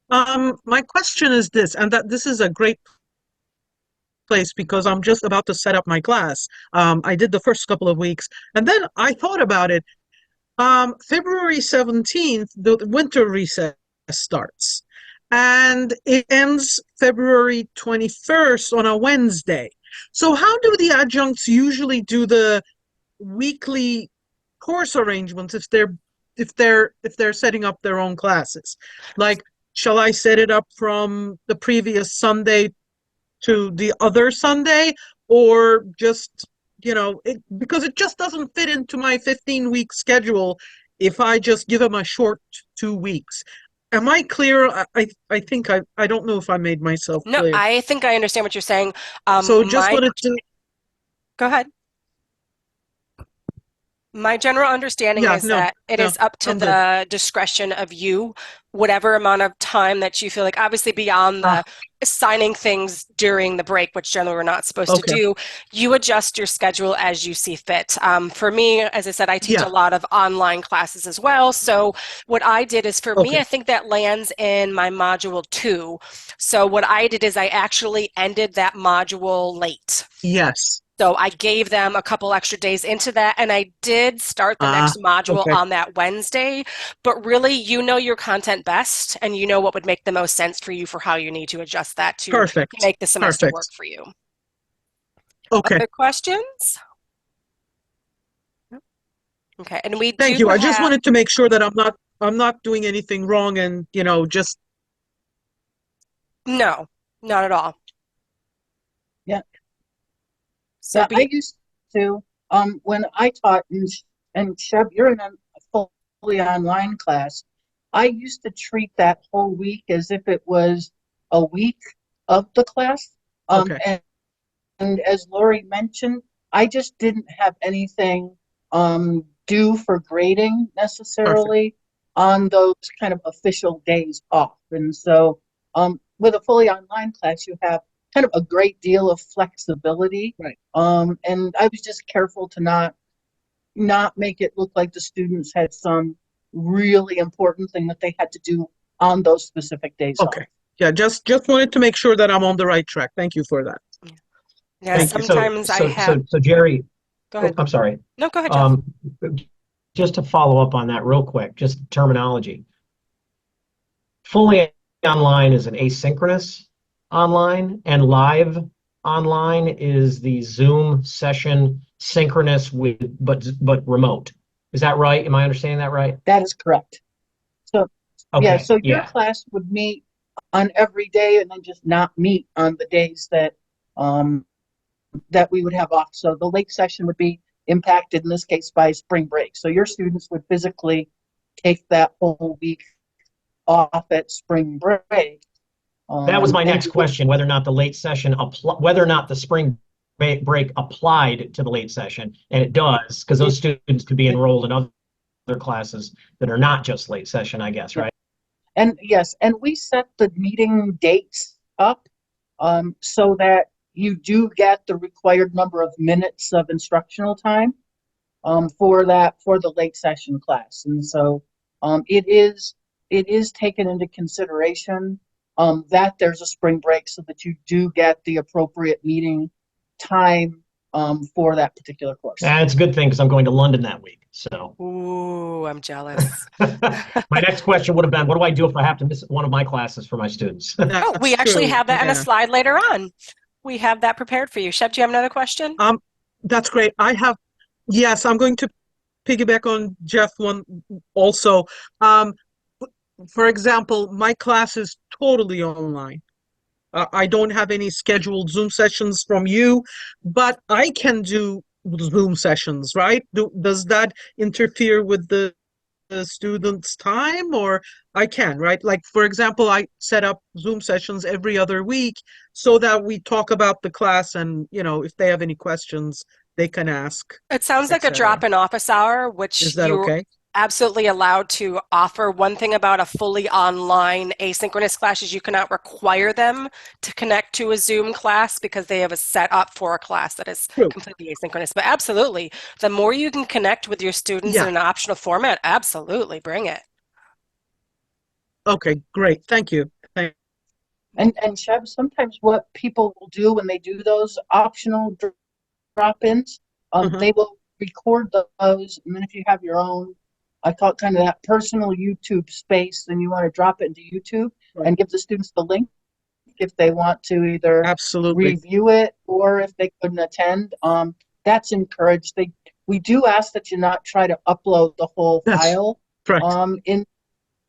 My question is this, and that this is a great place because I'm just about to set up my class. I did the first couple of weeks, and then I thought about it. February 17th, the winter recess starts, and it ends February 21st on a Wednesday. So how do the adjuncts usually do the weekly course arrangements if they're setting up their own classes? Like, shall I set it up from the previous Sunday to the other Sunday, or just, because it just doesn't fit into my 15-week schedule if I just give them a short 2 weeks. Am I clear? I think I don't know if I made myself No, clear. I think I understand what you're saying. So just My wanted to, Go ahead. My general understanding yeah, is no, that it no, is up to I'm good. the discretion of you, whatever amount of time that you feel like, obviously beyond Ah, the assigning things during the break, which generally we're not supposed to okay. do, you adjust your schedule as you see fit. For me, as I said, I teach a Yeah, lot of online classes as well. So what I did is, for me, okay. I think that lands in my module 2. So what I did is I actually ended that module late. Yes. So I gave them a couple extra days into that, and I did start the Ah, next module okay. on that Wednesday. But really, you know your content best, and you know what would make the most sense for you for how you need to adjust that to Perfect. make the semester work Perfect. for you. Okay. Other questions? Okay, and we Thank do you. I just have, wanted to make sure that I'm not doing anything wrong and, just no, not at all. Yeah. So Yeah, I be, used to, when I taught, and Sheb, you're in a fully online class. I used to treat that whole week as if it was a week of the class. okay. And as Lori mentioned, I just didn't have anything due for grading Perfect. necessarily on those kind of official days off. And so with a fully online class, you have kind of a great deal of flexibility. Right. And I was just careful to not make it look like the students had some really important thing that they had to do on those specific days off. Okay. Yeah, just wanted to make sure that I'm on the right track. Thank you for that. yeah, Thank And you. sometimes I have, so Jerry, go oh, ahead. I'm sorry. No, go ahead, Jeff. Um, just to follow up on that real quick, just terminology. Fully online is an asynchronous online, and live online is the Zoom session synchronous with but remote. Is that right? Am I understanding that right? That is correct. So yeah, Okay, so your yeah. class would meet on every day and then just not meet on the days um that we would have off. So the late session would be impacted in this case by spring break. So your students would physically take that whole week off at spring break. That was my And next question, whether or not the late session whether or not the spring break applied to the late session, and it does, because those students could be enrolled in other classes that are not just late session, I guess, right? And yes, and we set the meeting dates up so that you do get the required number of minutes of instructional time for the late session class. And so it is taken into consideration that there's a spring break so that you do get the appropriate meeting time for that particular course. And it's a good thing because I'm going to London that week. So Ooh, I'm jealous. my next question would have been, what do I do if I have to miss one of my classes for my students? Oh, we That's actually true. have that in a Yeah. slide later on. We have that prepared for you. Shep, do you have another question? That's great. Yes, I'm going to piggyback on Jeff one also. Um, for example, my class is totally online. I don't have any scheduled Zoom sessions from you, but I can do Zoom sessions, right? Does that interfere with the student's time, or I can, right? Like, for example, I set up Zoom sessions every other week so that we talk about the class and, if they have any questions, they can ask, It sounds like a etc. drop-in office hour, which Is that you're okay? absolutely allowed to offer. One thing about a fully online asynchronous class is you cannot require them to connect to a Zoom class because they have a set up for a class that is True. completely asynchronous. But absolutely, the more you can connect with your students in Yeah. an optional format, absolutely bring it. Okay, great. Thank you. And Sheb, sometimes what people will do when they do those optional drop-ins, Mhm. they will record those, and then if you have your own, I call it kind of that personal YouTube space, then you want to drop it into YouTube Right. and give the students the link if they want to either Absolutely. review it or if they couldn't attend. That's encouraged. We do ask that you not try to upload the whole That's file right. in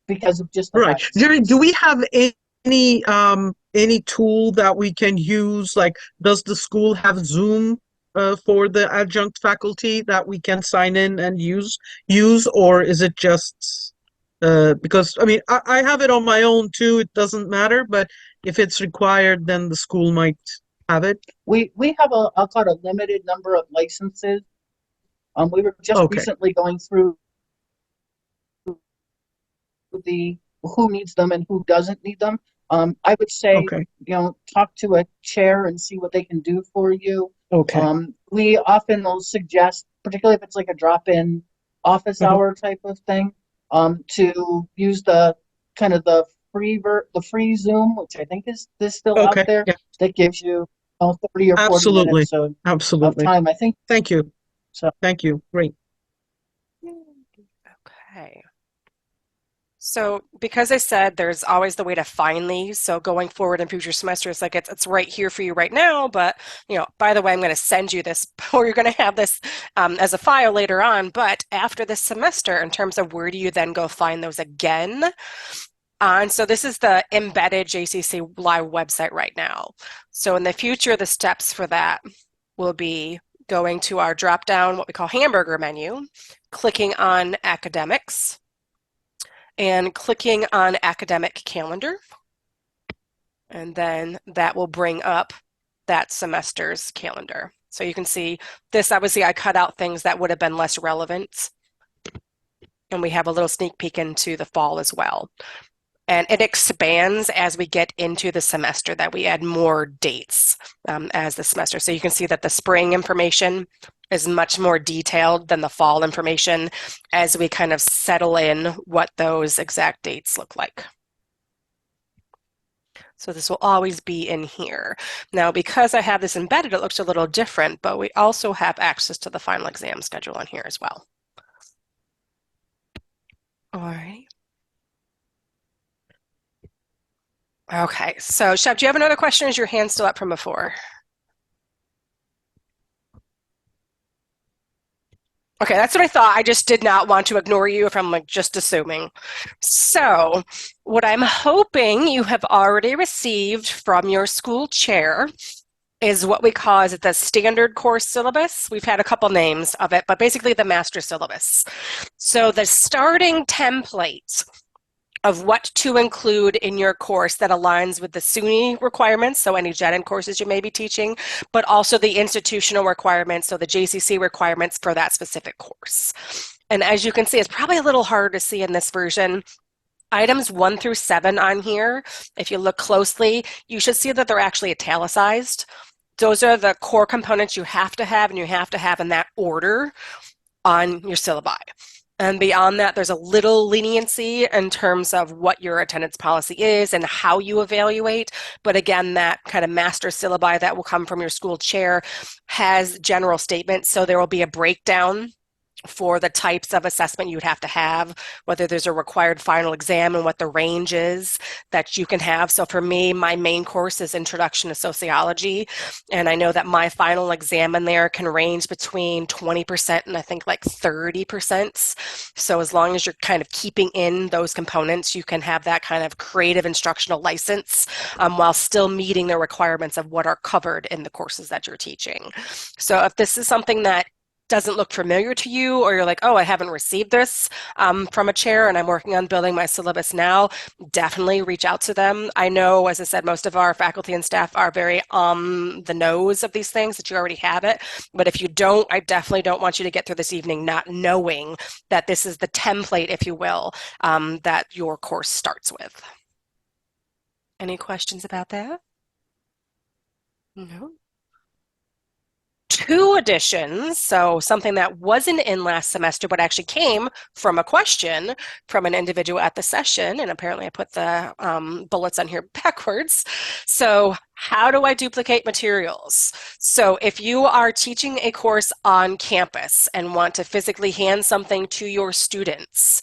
because of just the Right. privacy. Jerry, do we have any tool that we can use? Like, does the school have Zoom for the adjunct faculty that we can sign in and use, or is it just because I mean I have it on my own too, it doesn't matter, but if it's required, then the school might have it. We have I'll call it a limited number of licenses. We were just Okay. recently going through the who needs them and who doesn't need them. I would say, Okay. talk to a chair and see what they can do for you. Okay. We often will suggest, particularly if it's like a drop-in office Mhm. hour type of thing, to use the kind of the free Zoom, which I think is still out Okay. there, Yeah. that gives you 30 or 40 Absolutely. minutes of Absolutely. time. I think Thank you. so. Thank you. Great. Okay. So because I said there's always the way to find these, so going forward in future semesters, like it's right here for you right now, but by the way, I'm going to send you this, or you're going to have this as a file later on, but after this semester, in terms of where do you then go find those again? And so this is the embedded JCC Live website right now. So in the future, the steps for that will be going to our drop-down, what we call hamburger menu, clicking on academics, and clicking on academic calendar. And then that will bring up that semester's calendar. So you can see this, obviously I cut out things that would have been less relevant. And we have a little sneak peek into the fall as well. And it expands as we get into the semester, that we add more dates as the semester. So you can see that the spring information is much more detailed than the fall information as we kind of settle in what those exact dates look like. So this will always be in here. Now, because I have this embedded, it looks a little different, but we also have access to the final exam schedule in here as well. All right. Okay, so Shep, do you have another question? Is your hand still up from before? Okay, that's what I thought. I just did not want to ignore you if I'm just assuming. So, what I'm hoping you have already received from your school chair is what we call is the standard course syllabus. We've had a couple names of it, but basically the master syllabus. So the starting template of what to include in your course that aligns with the SUNY requirements, so any gen ed courses you may be teaching, but also the institutional requirements, so the JCC requirements for that specific course. And as you can see, it's probably a little harder to see in this version. Items 1 through 7 on here, if you look closely, you should see that they're actually italicized. Those are the core components you have to have, and you have to have in that order on your syllabi. And beyond that, there's a little leniency in terms of what your attendance policy is and how you evaluate. But again, that kind of master syllabi that will come from your school chair has general statements. So there will be a breakdown for the types of assessment you'd have to have, whether there's a required final exam and what the range is that you can have. So for me, my main course is Introduction to Sociology, and I know that my final exam in there can range between 20% and I think like 30%. So as long as you're kind of keeping in those components, you can have that kind of creative instructional license while still meeting the requirements of what are covered in the courses that you're teaching. So if this is something that doesn't look familiar to you, or you're like, oh, I haven't received this from a chair and I'm working on building my syllabus now, definitely reach out to them. I know, as I said, most of our faculty and staff are very on the nose of these things, that you already have it. But if you don't, I definitely don't want you to get through this evening not knowing that this is the template, if you will, that your course starts with. Any questions about that? No? Two additions, so something that wasn't in last semester but actually came from a question from an individual at the session, and apparently I put the bullets on here backwards. So how do I duplicate materials? So if you are teaching a course on campus and want to physically hand something to your students,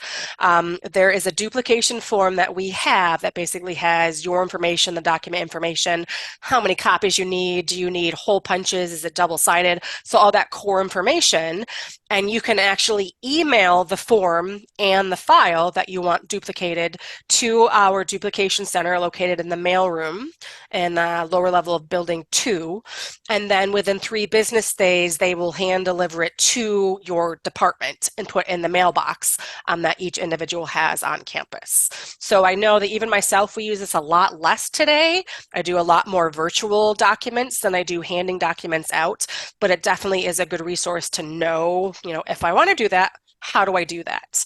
there is a duplication form that we have that basically has your information, the document information, how many copies you need, do you need hole punches, is it double-sided, so all that core information, and you can actually email the form and the file that you want duplicated to our duplication center located in the mailroom in the lower level of building 2, and then within 3 business days they will hand deliver it to your department and put in the mailbox that each individual has on campus. So I know that even myself, we use this a lot less today. I do a lot more virtual documents than I do handing documents out, but it definitely is a good resource to know, if I want to do that, how do I do that?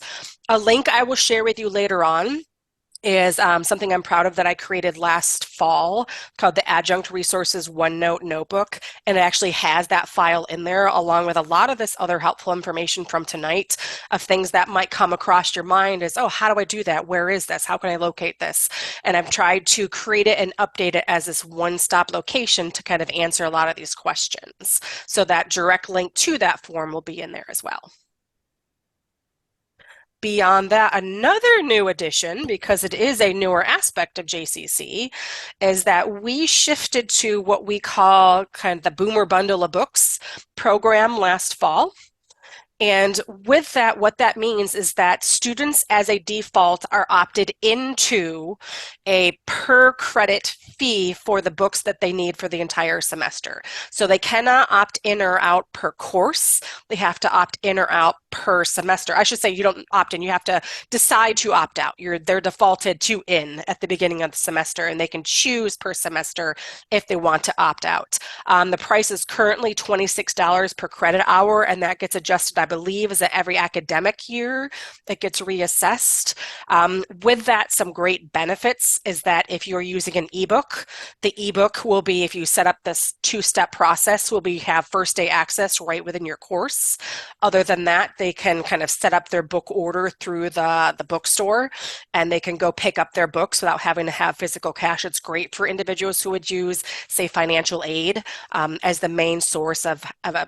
A link I will share with you later on is something I'm proud of that I created last fall called the Adjunct Resources OneNote Notebook. And it actually has that file in there along with a lot of this other helpful information from tonight of things that might come across your mind as, oh, how do I do that? Where is this? How can I locate this? And I've tried to create it and update it as this one-stop location to kind of answer a lot of these questions. So that direct link to that form will be in there as well. Beyond that, another new addition, because it is a newer aspect of JCC, is that we shifted to what we call kind of the Boomer Bundle of Books program last fall. And with that, what that means is that students as a default are opted into a per credit fee for the books that they need for the entire semester. So they cannot opt in or out per course. They have to opt in or out per semester. I should say you don't opt in, you have to decide to opt out. They're defaulted to in at the beginning of the semester, and they can choose per semester if they want to opt out. The price is currently $26 per credit hour, and that gets adjusted, I believe, is that every academic year it gets reassessed. With that, some great benefits is that if you're using an ebook, the ebook will be, if you set up this 2-step process, will be have first day access right within your course. Other than that, they can kind of set up their book order through the bookstore, and they can go pick up their books without having to have physical cash. It's great for individuals who would use, say, financial aid as the main source of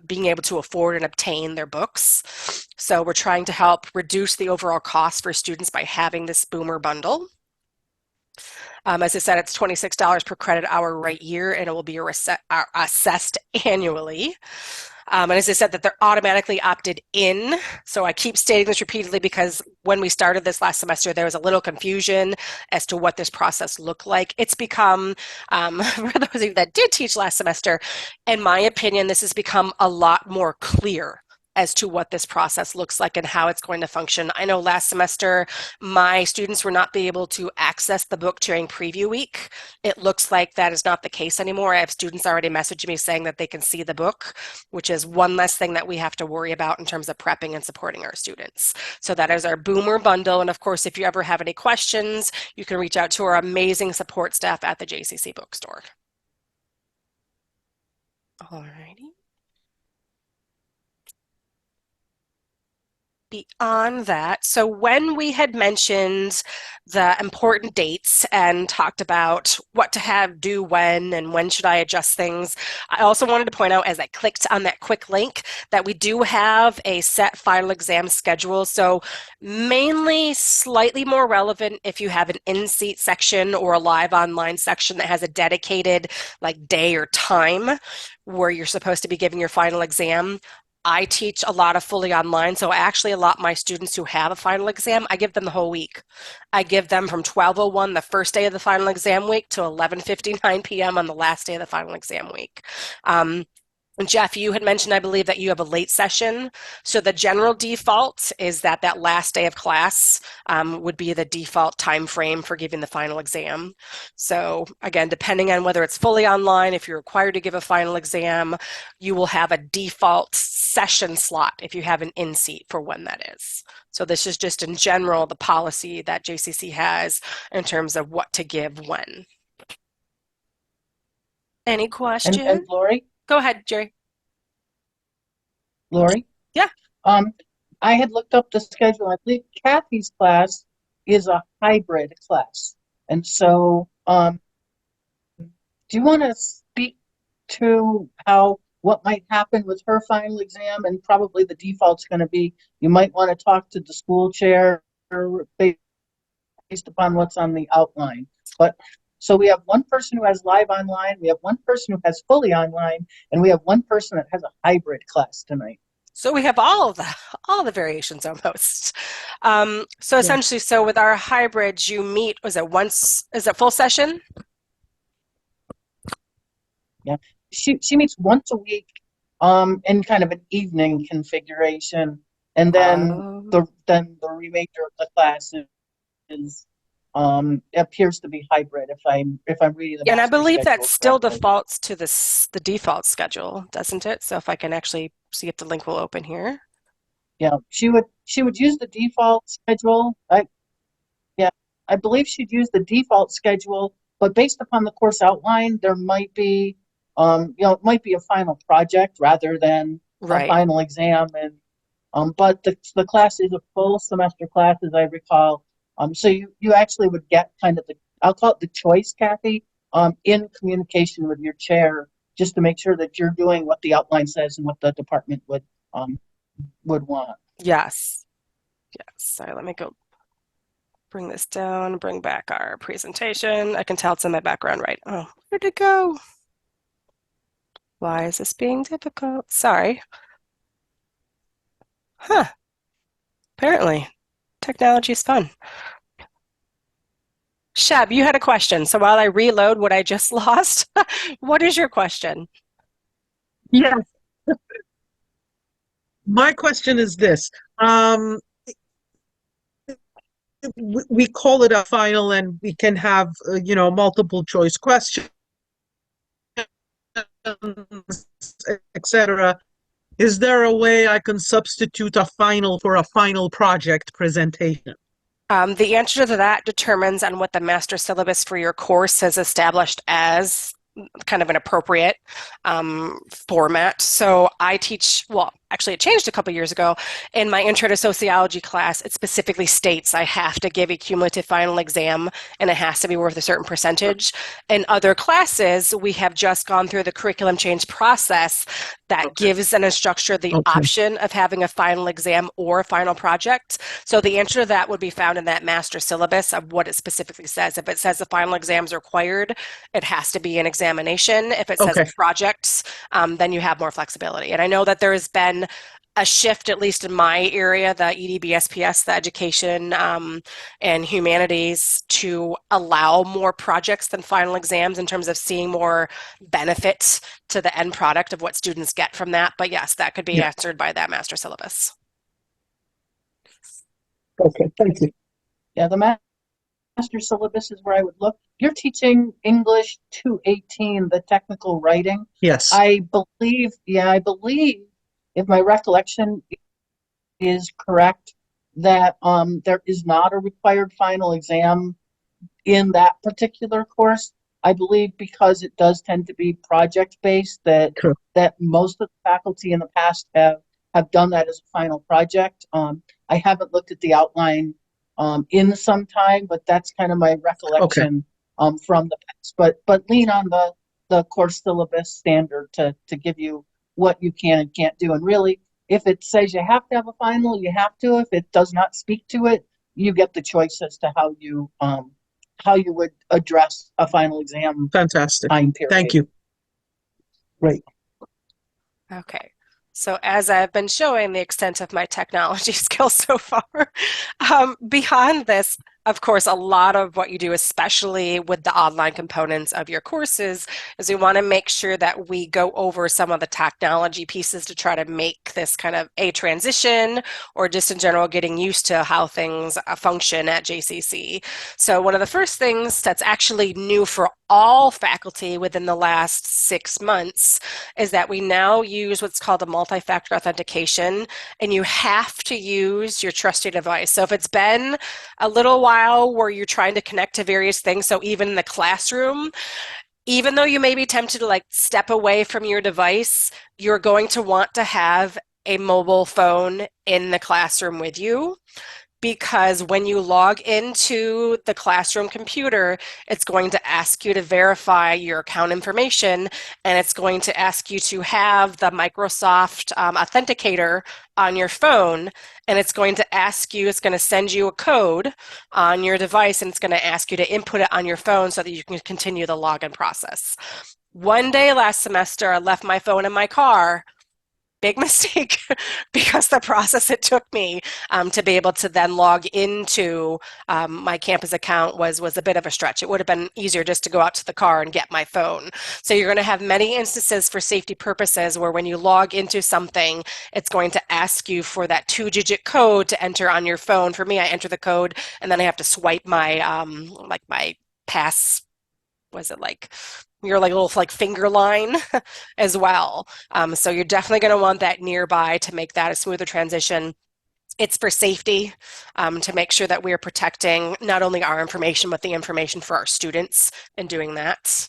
being able to afford and obtain their books. So we're trying to help reduce the overall cost for students by having this Boomer bundle. As I said, it's $26 per credit hour right year, and it will be assessed annually. And as I said, that they're automatically opted in. So I keep stating this repeatedly because when we started this last semester, there was a little confusion as to what this process looked like. It's become, for those of you that did teach last semester, in my opinion, this has become a lot more clear as to what this process looks like and how it's going to function. I know last semester, my students were not be able to access the book during preview week. It looks like that is not the case anymore. I have students already messaging me saying that they can see the book, which is one less thing that we have to worry about in terms of prepping and supporting our students. So that is our Boomer bundle. And of course, if you ever have any questions, you can reach out to our amazing support staff at the JCC bookstore. All righty. beyond that, so when we had mentioned the important dates and talked about what to have due when and when should I adjust things, I also wanted to point out as I clicked on that quick link that we do have a set final exam schedule. So mainly slightly more relevant if you have an in-seat section or a live online section that has a dedicated like day or time where you're supposed to be giving your final exam. I teach a lot of fully online, so I actually allot my students who have a final exam, I give them the whole week. I give them from 12:01 the first day of the final exam week to 11:59 p.m. on the last day of the final exam week. Jeff, you had mentioned, I believe, that you have a late session. So the general default is that that last day of class would be the default time frame for giving the final exam. So again, depending on whether it's fully online, if you're required to give a final exam, you will have a default session slot if you have an in-seat for when that is. So this is just in general the policy that JCC has in terms of what to give when. Any questions? And Lori? Go ahead, Jerry. Lori? Yeah. I had looked up the schedule. I believe Kathy's class is a hybrid class. And so, do you want to speak to what might happen with her final exam? And probably the default's going to be, you might want to talk to the school chair based upon what's on the outline. But so we have one person who has live online, we have one person who has fully online, and we have one person that has a hybrid class tonight. So we have all the variations almost. So essentially, so with our hybrids, you meet, is it full session? Yeah, she meets once a week, in kind of an evening configuration, and then the remainder of the class is appears to be hybrid if I'm reading the and I master believe that schedule still correctly. defaults to the default schedule, doesn't it? So if I can actually see if the link will open here. Yeah, she would use the default schedule. I believe she'd use the default schedule, but based upon the course outline, there might be it might be a final project rather than a Right. final exam. And but the class is a full semester class, as I recall. So you actually would get kind of I'll call it the choice, Kathy, in communication with your chair, just to make sure that you're doing what the outline says and what the department would want. Yes. Sorry, let me go bring this down, bring back our presentation. I can tell it's in my background, right? Oh, where'd it go? Why is this being difficult? Sorry. Huh. Apparently, technology is fun. Shab, you had a question. So while I reload what I just lost, what is your question? Yes. My question is this. We call it a final and we can have, multiple choice questions, etc. Is there a way I can substitute a final for a final project presentation? The answer to that determines on what the master syllabus for your course has established as kind of an appropriate format. So I teach, well, actually it changed a couple years ago. In my Intro to Sociology class, it specifically states I have to give a cumulative final exam and it has to be worth a certain percentage. In other classes, we have just gone through the curriculum change process that gives an instructor the option of having a final exam or a final project. So the answer to that would be found in that master syllabus of what it specifically says. If it says the final exam is required, it has to be an examination. If it says projects, then you have more flexibility. And I know that there has been a shift, at least in my area, the EDBSPS, the education and humanities, to allow more projects than final exams in terms of seeing more benefits to the end product of what students get from that. But yes, that could be answered by that master syllabus. Okay, thank you. Yeah, the master syllabus is where I would look. You're teaching English 218, the technical writing. Yes. I believe, if my recollection is correct, that there is not a required final exam in that particular course. I believe because it does tend to be project based that most of the faculty in the past have have done that as a final project. I haven't looked at the outline in some time, but that's kind of my Okay, recollection from the past. But lean on the course syllabus standard to give you what you can and can't do. And really, if it says you have to have a final, you have to. If it does not speak to it, you get the choice as to how you would address a final exam fantastic. time Thank period. you. Right. Okay. So as I've been showing the extent of my technology skills so far, beyond this, of course, a lot of what you do, especially with the online components of your courses, is we want to make sure that we go over some of the technology pieces to try to make this kind of a transition or just in general getting used to how things function at JCC. So one of the first things that's actually new for all faculty within the last 6 months is that we now use what's called a multi-factor authentication, and you have to use your trusted device. So if it's been a little while where you're trying to connect to various things, so even in the classroom, even though you may be tempted to like step away from your device, you're going to want to have a mobile phone in the classroom with you, because when you log into the classroom computer, it's going to ask you to verify your account information, and it's going to ask you to have the Microsoft Authenticator on your phone, and it's going to ask you, it's going to send you a code on your device, and it's going to ask you to input it on your phone so that you can continue the login process. One day last semester, I left my phone in my car. Big mistake, because the process it took me to be able to then log into my campus account was a bit of a stretch. It would have been easier just to go out to the car and get my phone. So you're going to have many instances for safety purposes where when you log into something, it's going to ask you for that 2-digit code to enter on your phone. For me, I enter the code and then I have to swipe my like my pass, was it like your like little like finger line as well. So you're definitely going to want that nearby to make that a smoother transition. It's for safety, to make sure that we are protecting not only our information, but the information for our students in doing that.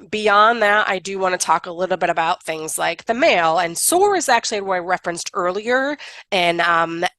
Beyond that, I do want to talk a little bit about things like the mail. And SOAR is actually what I referenced earlier in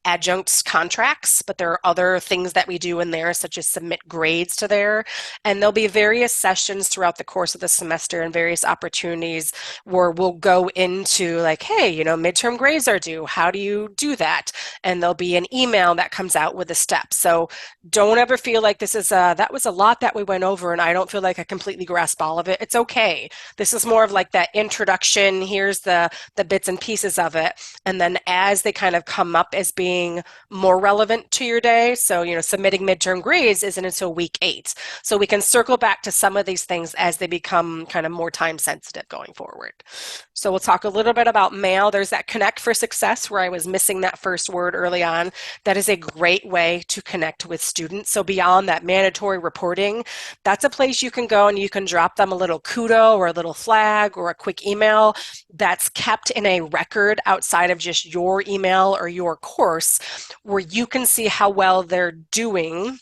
Adjunct's contracts, but there are other things that we do in there, such as submit grades to there. And there'll be various sessions throughout the course of the semester and various opportunities where we'll go into like, hey, you know, midterm grades are due. How do you do that? And there'll be an email that comes out with the steps. So don't ever feel like this is that was a lot that we went over and I don't feel like I completely grasp all of it. It's okay. This is more of like that introduction. Here's the bits and pieces of it. And then as they kind of come up as being more relevant to your day, so you know, submitting midterm grades isn't until week 8. So we can circle back to some of these things as they become kind of more time sensitive going forward. So we'll talk a little bit about mail. There's that Connect for Success where I was missing that first word early on. That is a great way to connect with students. So beyond that mandatory reporting, that's a place you can go and you can drop them a little kudo or a little flag or a quick email that's kept in a record outside of just your email or your course, where you can see how well they're doing.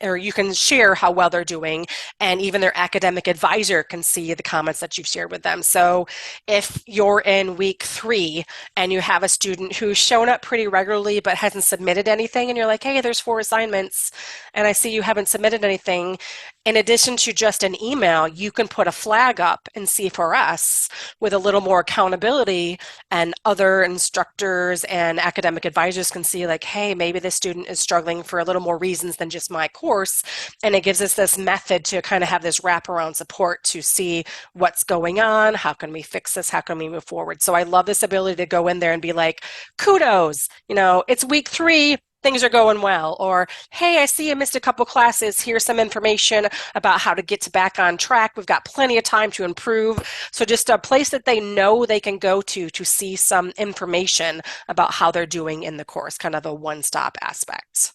Or you can share how well they're doing, and even their academic advisor can see the comments that you've shared with them. So if you're in week 3 and you have a student who's shown up pretty regularly but hasn't submitted anything, and you're like, hey, there's 4 assignments and I see you haven't submitted anything, in addition to just an email, you can put a flag up in C4S with a little more accountability, and other instructors and academic advisors can see like, hey, maybe this student is struggling for a little more reasons than just my course. And it gives us this method to kind of have this wraparound support to see what's going on, how can we fix this, how can we move forward. So I love this ability to go in there and be like, kudos, you know, it's week 3, things are going well. Or, hey, I see you missed a couple classes. Here's some information about how to get back on track. We've got plenty of time to improve. So just a place that they know they can go to see some information about how they're doing in the course, kind of a one-stop aspect.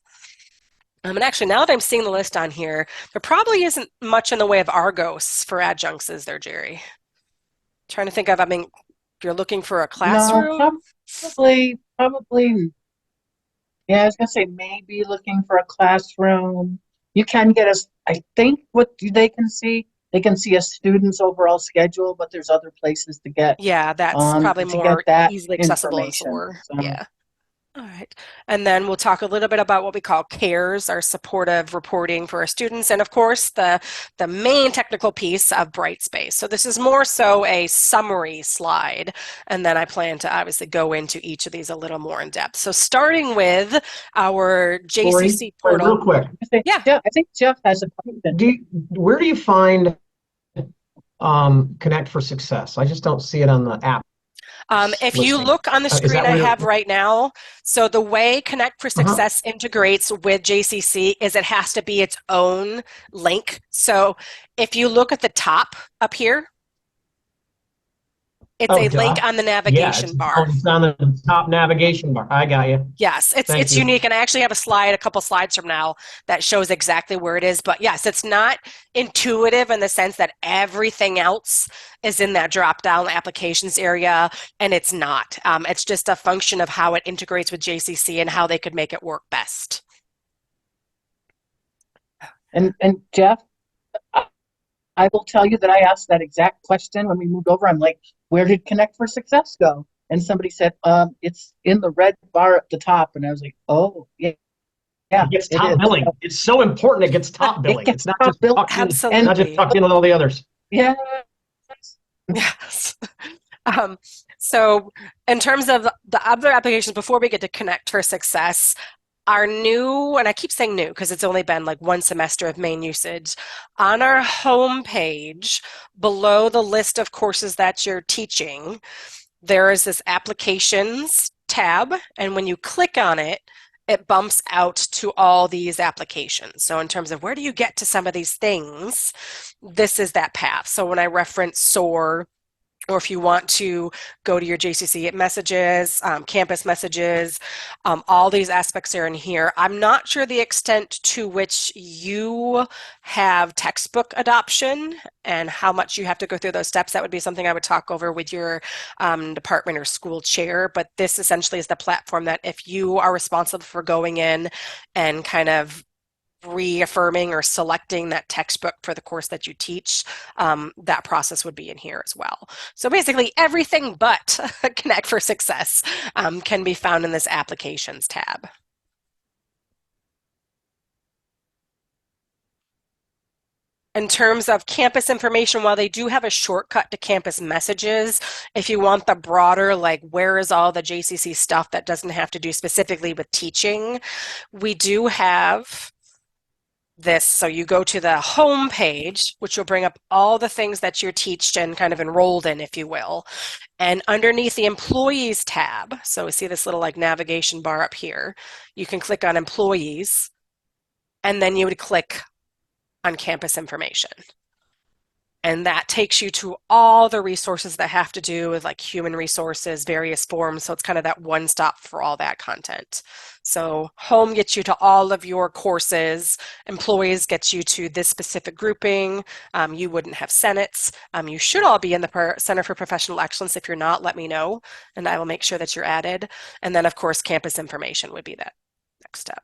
And actually, now that I'm seeing the list on here, there probably isn't much in the way of Argos for adjuncts, is there, Jerry? Trying to think of, I mean, if you're looking for a classroom. No, probably. Yeah, I was gonna say maybe looking for a classroom. You can get us, I think what they can see they can see a student's overall schedule, but there's other places Yeah, that's probably to get more that easily accessible in information. SOAR. So, Yeah. All right. And then we'll talk a little bit about what we call CARES, our supportive reporting for our students, and of course the main technical piece of Brightspace. So this is more so a summary slide, and then I plan to obviously go into each of these a little more in depth. So starting with our Lori, JCC Wait, real portal. quick, Yeah. I think Jeff has a question. where do you find Connect for Success? I just don't see it on the app If you listing. look on the Is screen that I where? have right now, so the way Connect for Uh-huh. Success integrates with JCC is it has to be its own link. So if you look at the top up here, it's Oh, a link duh. on the Yeah, navigation it's bar. on the top navigation bar. I got you. Yes, Thank it's you. unique, and I actually have a slide, a couple slides from now, that shows exactly where it is. But yes, it's not intuitive in the sense that everything else is in that drop-down applications area, and it's not. It's just a function of how it integrates with JCC and how they could make it work best. And Jeff, I will tell you that I asked that exact question when we moved over. I'm like, where did Connect for Success go? And somebody said, it's in the red bar at the top. And I was like, oh, yeah, It gets top is. billing. It's so important. It gets top billing. gets It's not top just billing. tucked in, Absolutely. not just tucked in with all the others. Yeah. Yes. So in terms of the other applications, before we get to Connect for Success, our new, and I keep saying new because it's only been like one semester of main usage, on our home page, below the list of courses that you're teaching, there is this applications tab, and when you click on it, it bumps out to all these applications. So in terms of where do you get to some of these things, this is that path. So when I reference SOAR, or if you want to go to your JCC messages, campus messages, all these aspects are in here. I'm not sure the extent to which you have textbook adoption and how much you have to go through those steps. That would be something I would talk over with your department or school chair. But this essentially is the platform that if you are responsible for going in and kind of reaffirming or selecting that textbook for the course that you teach, that process would be in here as well. So basically everything but Connect for Success can be found in this Applications tab. In terms of campus information, while they do have a shortcut to campus messages, if you want the broader, like where is all the JCC stuff that doesn't have to do specifically with teaching, we do have this. So you go to the home page, which will bring up all the things that you're teached and kind of enrolled in, if you will. And underneath the employees tab, so we see this little like navigation bar up here, you can click on employees, and then you would click on campus information. And that takes you to all the resources that have to do with like human resources, various forms. So it's kind of that one stop for all that content. So home gets you to all of your courses. Employees gets you to this specific grouping. You wouldn't have senates. You should all be in the Center for Professional Excellence. If you're not, let me know, and I will make sure that you're added. And then, of course, campus information would be that next step.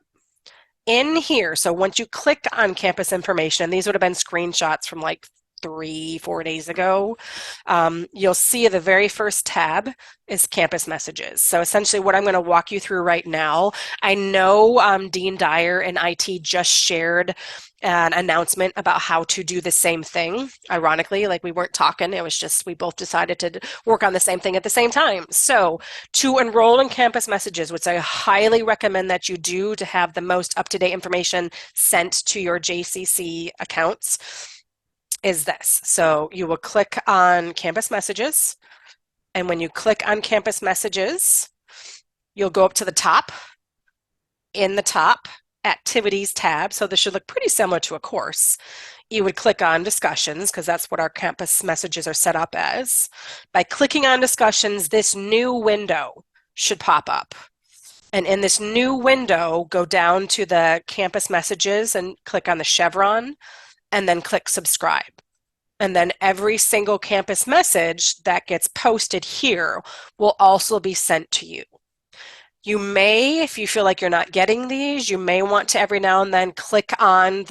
In here, so once you click on campus information, these would have been screenshots from like 3-4 days ago, you'll see the very first tab is campus messages. So essentially what I'm going to walk you through right now, I know Dean Dyer and IT just shared an announcement about how to do the same thing. Ironically, like we weren't talking, it was just we both decided to work on the same thing at the same time. So to enroll in campus messages, which I highly recommend that you do to have the most up-to-date information sent to your JCC accounts, is this. So you will click on campus messages, and when you click on campus messages, you'll go up to the top. In the top activities tab, so this should look pretty similar to a course, you would click on discussions because that's what our campus messages are set up as. By clicking on discussions, this new window should pop up. And in this new window, go down to the campus messages and click on the chevron and then click subscribe. And then every single campus message that gets posted here will also be sent to you. You may, if you feel like you're not getting these, you may want to every now and then click on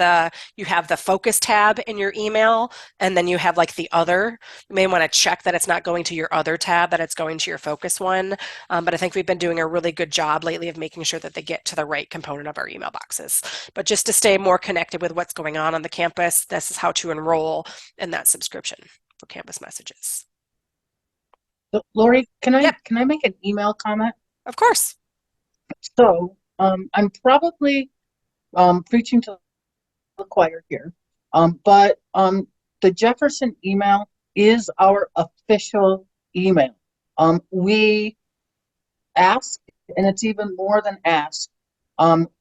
you have the focus tab in your email, and then you have like the other. You may want to check that it's not going to your other tab, that it's going to your focus one. But I think we've been doing a really good job lately of making sure that they get to the right component of our email boxes. But just to stay more connected with what's going on the campus, this is how to enroll in that subscription for campus messages. So, Lori, Yep, can I make an email comment? of course. So, I'm probably preaching to the choir here, but the Jefferson email is our official email. We ask, and it's even more than ask.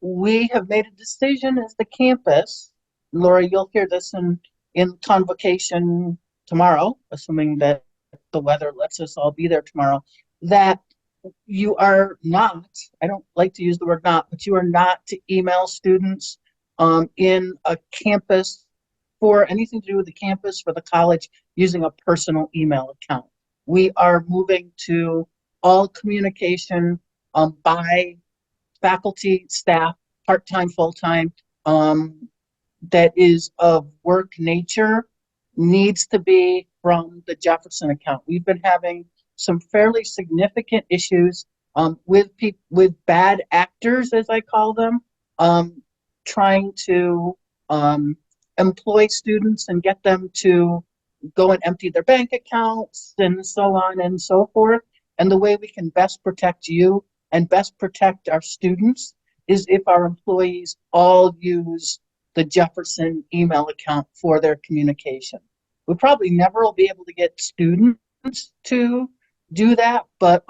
We have made a decision as the campus. Lori, you'll hear this in convocation tomorrow, assuming that the weather lets us all be there tomorrow, that you are not, I don't like to use the word not, but you are not to email students in a campus for anything to do with the campus, for the college, using a personal email account. We are moving to all communication by faculty, staff, part-time, full-time, that is of work nature needs to be from the Jefferson account. We've been having some fairly significant issues with bad actors, as I call them, trying to employ students and get them to go and empty their bank accounts and so on and so forth. And the way we can best protect you and best protect our students is if our employees all use the Jefferson email account for their communication. We probably never will be able to get students to do that, but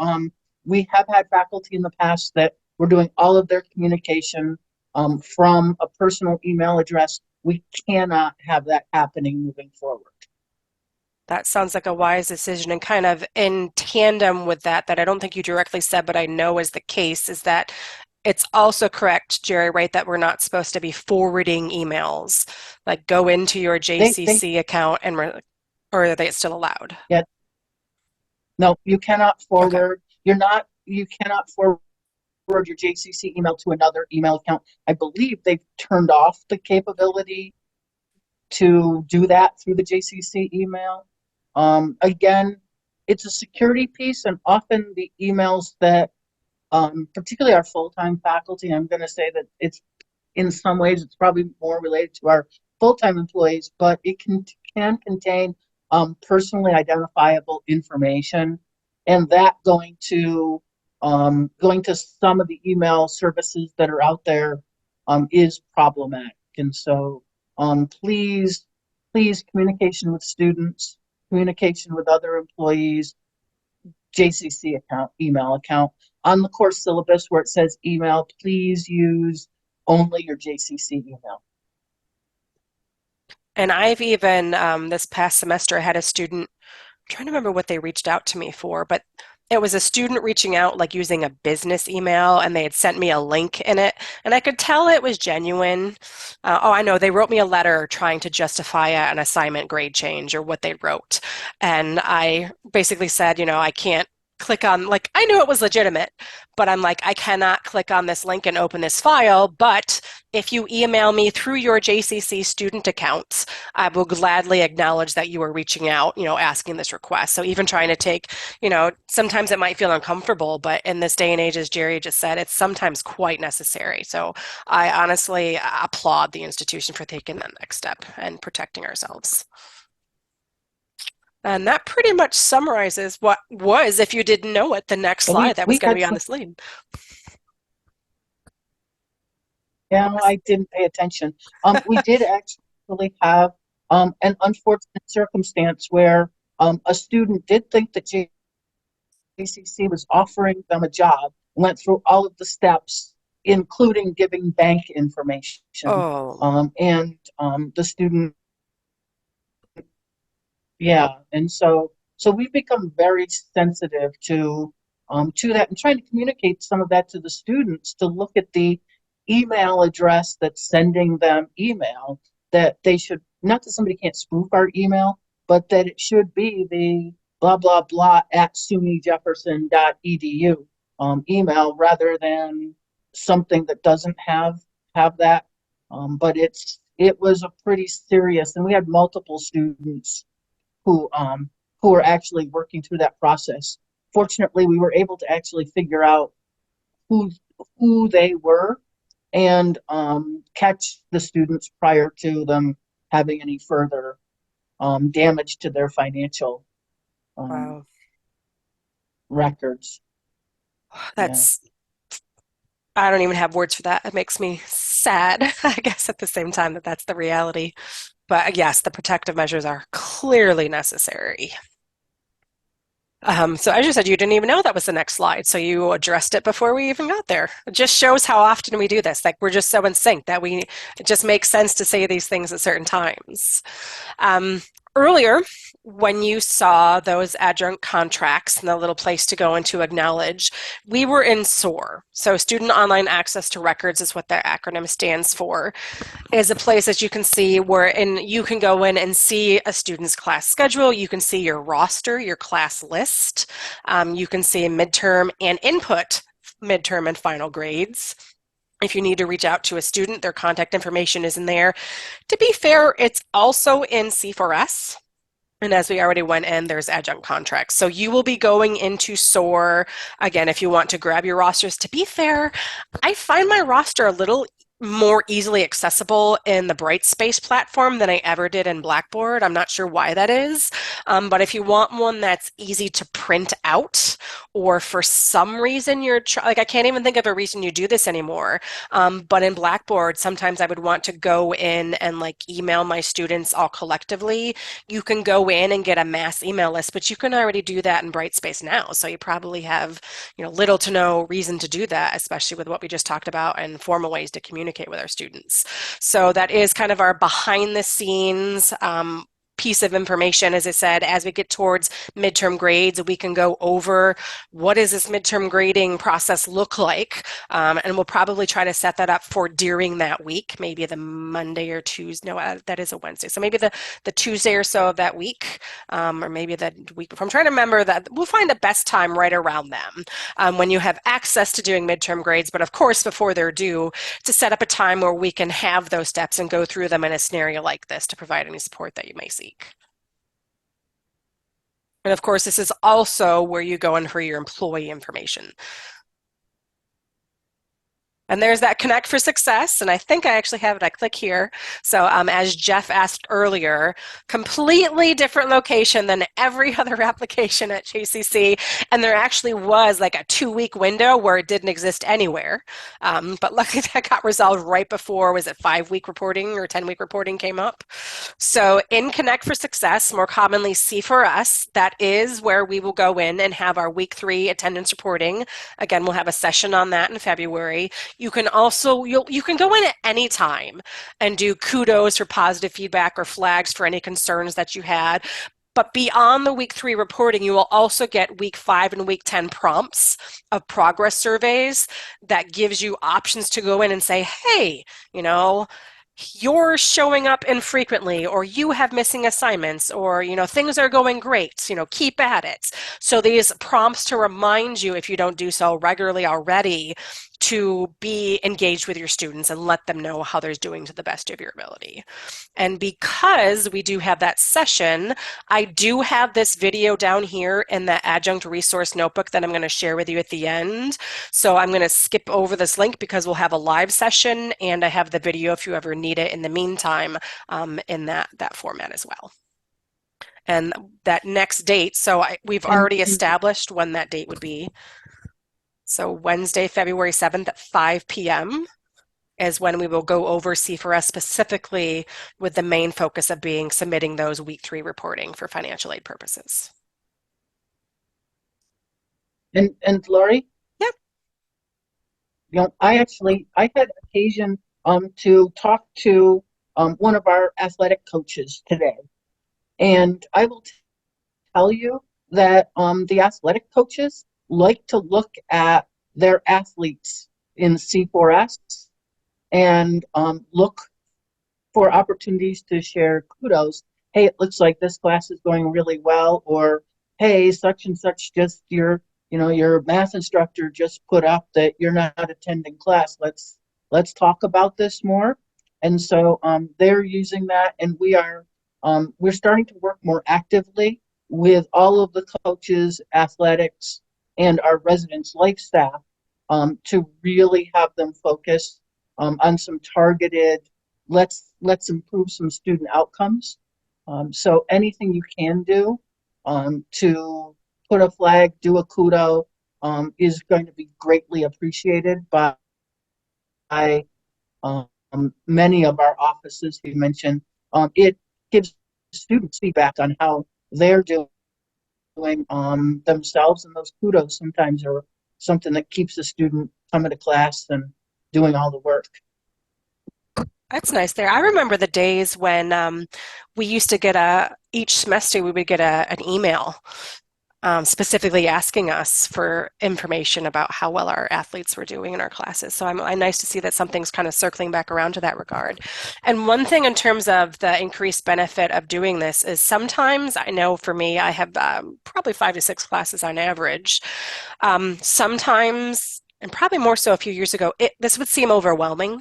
we have had faculty in the past that were doing all of their communication from a personal email address. We cannot have that happening moving forward. That sounds like a wise decision, and kind of in tandem with that I don't think you directly said, but I know is the case, is that it's also correct, Jerry, right, that we're not supposed to be forwarding emails. Like go into your JCC account and or are they still allowed? Yeah, no, you cannot Okay. forward. You cannot forward your JCC email to another email account. I believe they've turned off the capability to do that through the JCC email. Again, it's a security piece, and often the emails that, particularly our full-time faculty, I'm going to say that it's in some ways it's probably more related to our full-time employees, but it can contain personally identifiable information, and that going to some of the email services that are out there is problematic. And so please communication with students, communication with other employees, JCC account, email account. On the course syllabus where it says email, please use only your JCC email. And I've even this past semester I had a student, I'm trying to remember what they reached out to me for, but it was a student reaching out like using a business email, and they had sent me a link in it, and I could tell it was genuine. Oh, I know, they wrote me a letter trying to justify an assignment grade change or what they wrote. And I basically said, I can't click on, like, I knew it was legitimate, but I'm like, I cannot click on this link and open this file, but if you email me through your JCC student accounts, I will gladly acknowledge that you are reaching out, asking this request. So even trying to take, sometimes it might feel uncomfortable, but in this day and age, as Jerry just said, it's sometimes quite necessary. So I honestly applaud the institution for taking that next step and protecting ourselves. And that pretty much summarizes what was, if you didn't know it, the next So slide that was we going to had be on some, this lead. yeah, I didn't pay attention. We did actually have an unfortunate circumstance where a student did think that JCC was offering them a job, went through all of the steps, including giving bank information. Oh, And the student, yeah, and so we've become very sensitive to that and trying to communicate some of that to the students to look at the email address that's sending them email, that they should, not that somebody can't spoof our email, but that it should be the blah blah blah at SUNYJefferson.edu. email rather than something that doesn't have that. But it was a pretty serious, and we had multiple students who were actually working through that process. Fortunately, we were able to actually figure out who who they were and catch the students prior to them having any further damage to their financial Wow. records. Yeah. That's, I don't even have words for that. It makes me sad, I guess, at the same time that that's the reality. But yes, the protective measures are clearly necessary. So as you said, you didn't even know that was the next slide. So you addressed it before we even got there. It just shows how often we do this. Like we're just so in sync that it just makes sense to say these things at certain times. Earlier, when you saw those adjunct contracts and the little place to go and to acknowledge, we were in SOAR. So Student Online Access to Records is what that acronym stands for. Is a place that you can see you can go in and see a student's class schedule. You can see your roster, your class list. You can see midterm and input midterm and final grades. If you need to reach out to a student, their contact information is in there. To be fair, it's also in C4S. And as we already went in, there's adjunct contracts. So you will be going into SOAR. Again, if you want to grab your rosters. To be fair, I find my roster a little more easily accessible in the Brightspace platform than I ever did in Blackboard. I'm not sure why that is, but if you want one that's easy to print out, or for some reason like I can't even think of a reason you do this anymore, but in Blackboard, sometimes I would want to go in and like email my students all collectively. You can go in and get a mass email list, but you can already do that in Brightspace now. So you probably have, little to no reason to do that, especially with what we just talked about and formal ways to communicate with our students. So that is kind of our behind the scenes piece of information. As I said, as we get towards midterm grades, we can go over what does this midterm grading process look like, and we'll probably try to set that up for during that week, maybe the Monday or Tuesday. No, that is a Wednesday. So maybe the Tuesday or so of that week, or maybe the week before. I'm trying to remember that. We'll find the best time right around them when you have access to doing midterm grades, but of course before they're due, to set up a time where we can have those steps and go through them in a scenario like this to provide any support that you may seek. And of course, this is also where you go in for your employee information. And there's that Connect for Success, and I think I actually have it. I click here. So as Jeff asked earlier, completely different location than every other application at JCC, and there actually was like a 2-week window where it didn't exist anywhere. But luckily that got resolved right before, was it 5-week reporting or 10-week reporting came up? So in Connect for Success, more commonly C4S, that is where we will go in and have our week 3 attendance reporting. Again, we'll have a session on that in February. You can also, you can go in at any time and do kudos for positive feedback or flags for any concerns that you had. But beyond the week 3 reporting, you will also get week 5 and week 10 prompts of progress surveys that gives you options to go in and say, hey, you're showing up infrequently, or you have missing assignments, or things are going great, keep at it. So these prompts to remind you, if you don't do so regularly already, to be engaged with your students and let them know how they're doing to the best of your ability. And because we do have that session, I do have this video down here in the Adjunct resource notebook that I'm going to share with you at the end. So I'm going to skip over this link because we'll have a live session, and I have the video if you ever need it in the meantime in that format as well. And that next date, so we've already established when that date would be. So Wednesday, February 7th at 5 p.m. is when we will go over C4S specifically, with the main focus of being submitting those week 3 reporting for financial aid purposes. And Lori? Yep. I had occasion to talk to one of our athletic coaches today. And I will tell you that the athletic coaches like to look at their athletes in C4S and look for opportunities to share kudos. Hey, it looks like this class is going really well, or hey, such and such, just your your math instructor just put up that you're not attending class. Let's talk about this more. And so they're using that, and we're starting to work more actively with all of the coaches, athletics, and our residents life staff to really have them focus on some targeted, let's improve some student outcomes. So anything you can do to put a flag, do a kudo, is going to be greatly appreciated by many of our offices. You mentioned it gives students feedback on how they're doing themselves, and those kudos sometimes are something that keeps the student coming to class and doing all the work. That's nice there. I remember the days when we used to get each semester we would get an email specifically asking us for information about how well our athletes were doing in our classes. So I'm nice to see that something's kind of circling back around to that regard. And one thing in terms of the increased benefit of doing this is sometimes I know for me, I have probably 5 to 6 classes on average. Sometimes, and probably more so a few years ago, this would seem overwhelming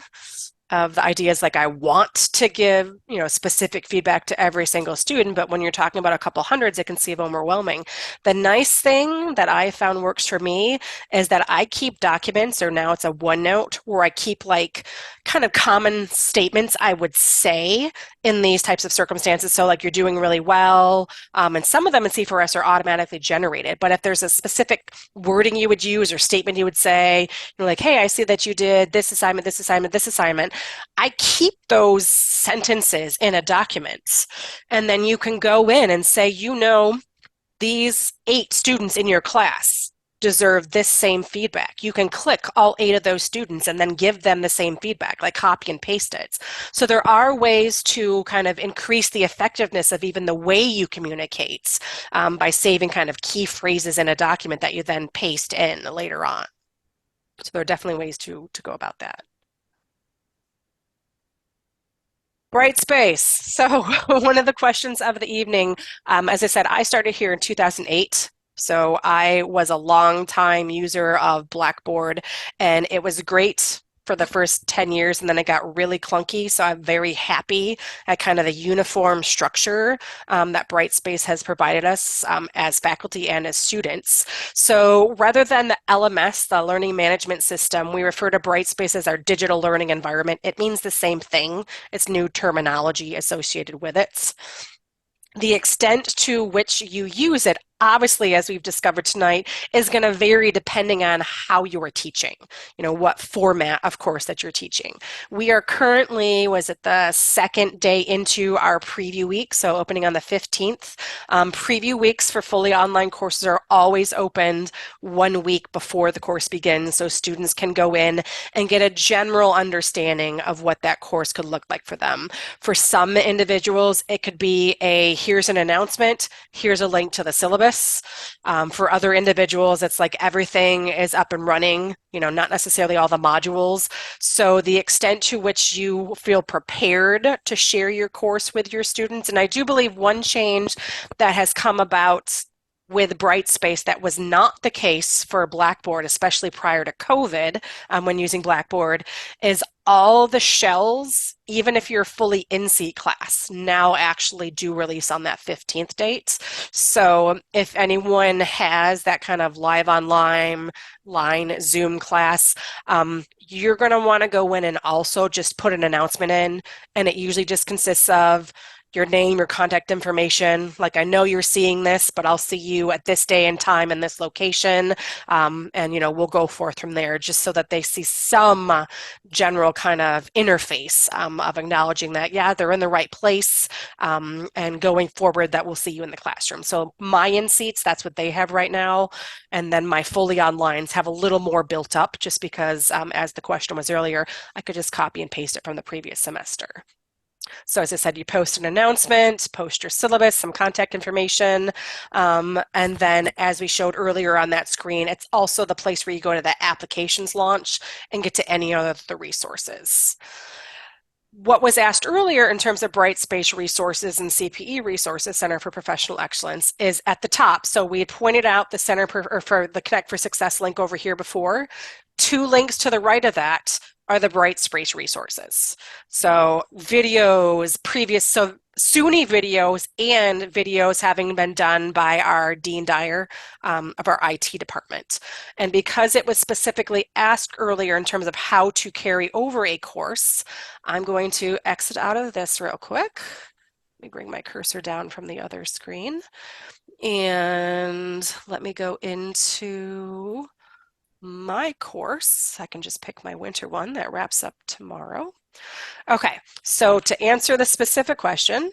of the ideas like I want to give, specific feedback to every single student, but when you're talking about a couple hundreds, it can seem overwhelming. The nice thing that I found works for me is that I keep documents, or now it's a OneNote, where I keep like kind of common statements I would say in these types of circumstances. So like you're doing really well, and some of them in C4S are automatically generated, but if there's a specific wording you would use or statement you would say, like, hey, I see that you did this assignment, this assignment, this assignment, I keep those sentences in a document, and then you can go in and say, these 8 students in your class deserve this same feedback. You can click all 8 of those students and then give them the same feedback, like copy and paste it. So there are ways to kind of increase the effectiveness of even the way you communicate by saving kind of key phrases in a document that you then paste in later on. So there are definitely ways to go about that. Bright space. So one of the questions of the evening, as I said, I started here in 2008. So I was a long time user of Blackboard, and it was great for the first 10 years, and then it got really clunky. So I'm very happy at kind of the uniform structure that Brightspace has provided us as faculty and as students. So rather than the LMS, the learning management system, we refer to Brightspace as our digital learning environment. It means the same thing. It's new terminology associated with it. The extent to which you use it, obviously, as we've discovered tonight, is going to vary depending on how you are teaching, what format, of course, that you're teaching. We are currently, was it the second day into our preview week, so opening on the 15th. Preview weeks for fully online courses are always opened 1 week before the course begins, so students can go in and get a general understanding of what that course could look like for them. For some individuals, it could be here's an announcement, here's a link to the syllabus. For other individuals, it's like everything is up and running, not necessarily all the modules. So the extent to which you feel prepared to share your course with your students, and I do believe one change that has come about with Brightspace that was not the case for Blackboard, especially prior to COVID, when using Blackboard, is all the shells, even if you're fully in-seat class, now actually do release on that 15th date. So if anyone has that kind of live online Zoom class, you're going to want to go in and also just put an announcement in, and it usually just consists of your name, your contact information, like I know you're seeing this, but I'll see you at this day and time in this location, and we'll go forth from there, just so that they see some general kind of interface of acknowledging that, yeah, they're in the right place, and going forward that we'll see you in the classroom. So my in-seats, that's what they have right now, and then my fully onlines have a little more built up, just because, as the question was earlier, I could just copy and paste it from the previous semester. So as I said, you post an announcement, post your syllabus, some contact information, and then as we showed earlier on that screen, it's also the place where you go to the applications launch and get to any of the resources. what was asked earlier in terms of Brightspace resources and CPE resources, Center for Professional Excellence, is at the top. So we had pointed out the for the Connect for Success link over here before. 2 links to the right of that are the Brightspace resources. So videos, so SUNY videos and videos having been done by our Dean Dyer of our IT department. And because it was specifically asked earlier in terms of how to carry over a course, I'm going to exit out of this real quick. Let me bring my cursor down from the other screen. And let me go into my course. I can just pick my winter one that wraps up tomorrow. Okay, so to answer the specific question,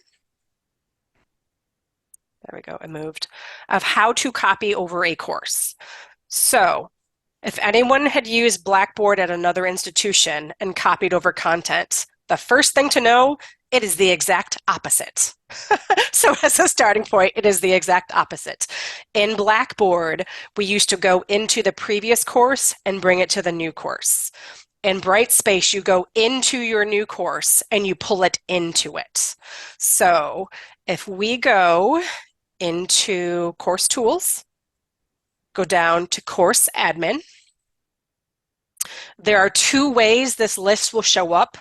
there we go, it moved, of how to copy over a course. So if anyone had used Blackboard at another institution and copied over content, the first thing to know, it is the exact opposite. So as a starting point, it is the exact opposite. In Blackboard, we used to go into the previous course and bring it to the new course. In Brightspace, you go into your new course and you pull it into it. So if we go into Course Tools, go down to Course Admin, there are 2 ways this list will show up.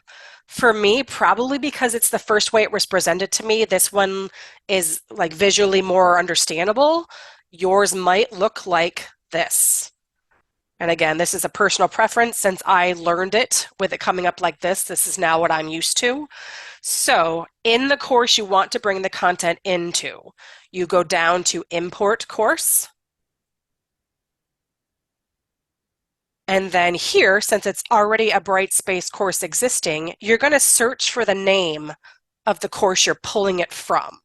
For me, probably because it's the first way it was presented to me, this one is like visually more understandable. Yours might look like this. And again, this is a personal preference since I learned it with it coming up like this. This is now what I'm used to. So in the course you want to bring the content into, you go down to Import Course. And then here, since it's already a Brightspace course existing, you're going to search for the name of the course you're pulling it from.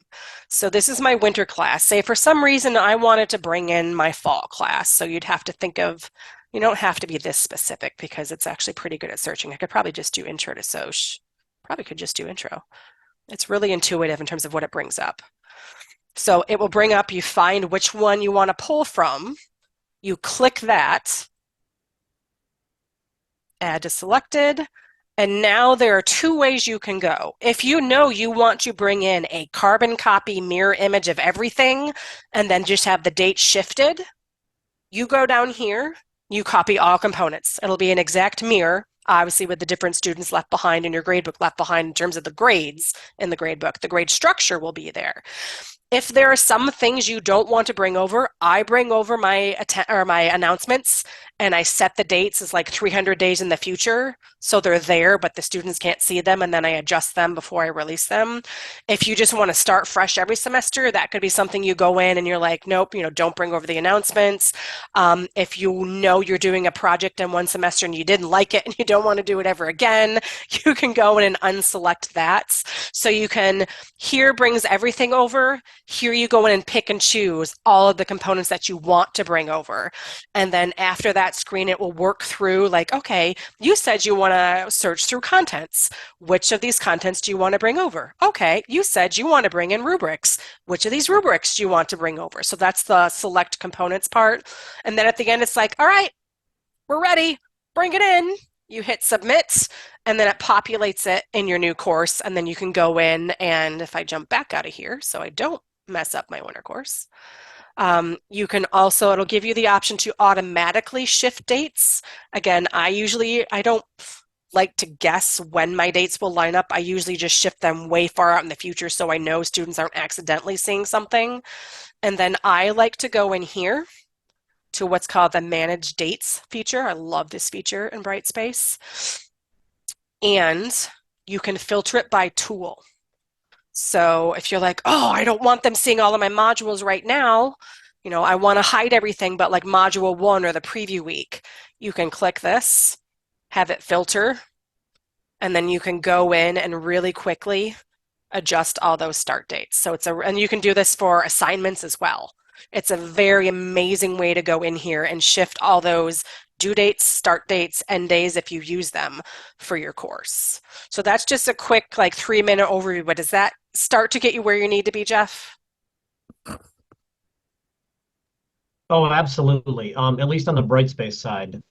So this is my winter class. Say for some reason I wanted to bring in my fall class. So you'd have to think of, you don't have to be this specific because it's actually pretty good at searching. I could probably just do intro to Soc. Probably could just do intro. It's really intuitive in terms of what it brings up. So it will bring up, you find which one you want to pull from, you click that, add to selected, and now there are 2 ways you can go. If you know you want to bring in a carbon copy mirror image of everything and then just have the date shifted, you go down here, you copy all components. It'll be an exact mirror, obviously with the different students left behind and your gradebook left behind in terms of the grades in the gradebook. The grade structure will be there. If there are some things you don't want to bring over, I bring over my announcements and I set the dates as like 300 days in the future. So they're there, but the students can't see them, and then I adjust them before I release them. If you just want to start fresh every semester, that could be something you go in and you're like, nope, don't bring over the announcements. If you know you're doing a project in one semester and you didn't like it and you don't want to do it ever again, you can go in and unselect that. So you can, here brings everything over. Here you go in and pick and choose all of the components that you want to bring over. And then after that screen, it will work through like, okay, you said you want to search through contents. Which of these contents do you want to bring over? Okay, you said you want to bring in rubrics. Which of these rubrics do you want to bring over? So that's the select components part. And then at the end, it's like, all right, we're ready, bring it in. You hit submit, and then it populates it in your new course. And then you can go in, and if I jump back out of here so I don't mess up my winter course, you can also, it'll give you the option to automatically shift dates. Again, I don't like to guess when my dates will line up. I usually just shift them way far out in the future so I know students aren't accidentally seeing something. And then I like to go in here to what's called the Manage Dates feature. I love this feature in Brightspace. And you can filter it by tool. So if you're like, oh, I don't want them seeing all of my modules right now, I want to hide everything but like module 1 or the preview week, you can click this, have it filter, and then you can go in and really quickly adjust all those start dates. So and you can do this for assignments as well. It's a very amazing way to go in here and shift all those due dates, start dates, end days if you use them for your course. So that's just a quick like 3-minute overview, but does that start to get you where you need to be, Jeff? Oh, absolutely. At least on the Brightspace side.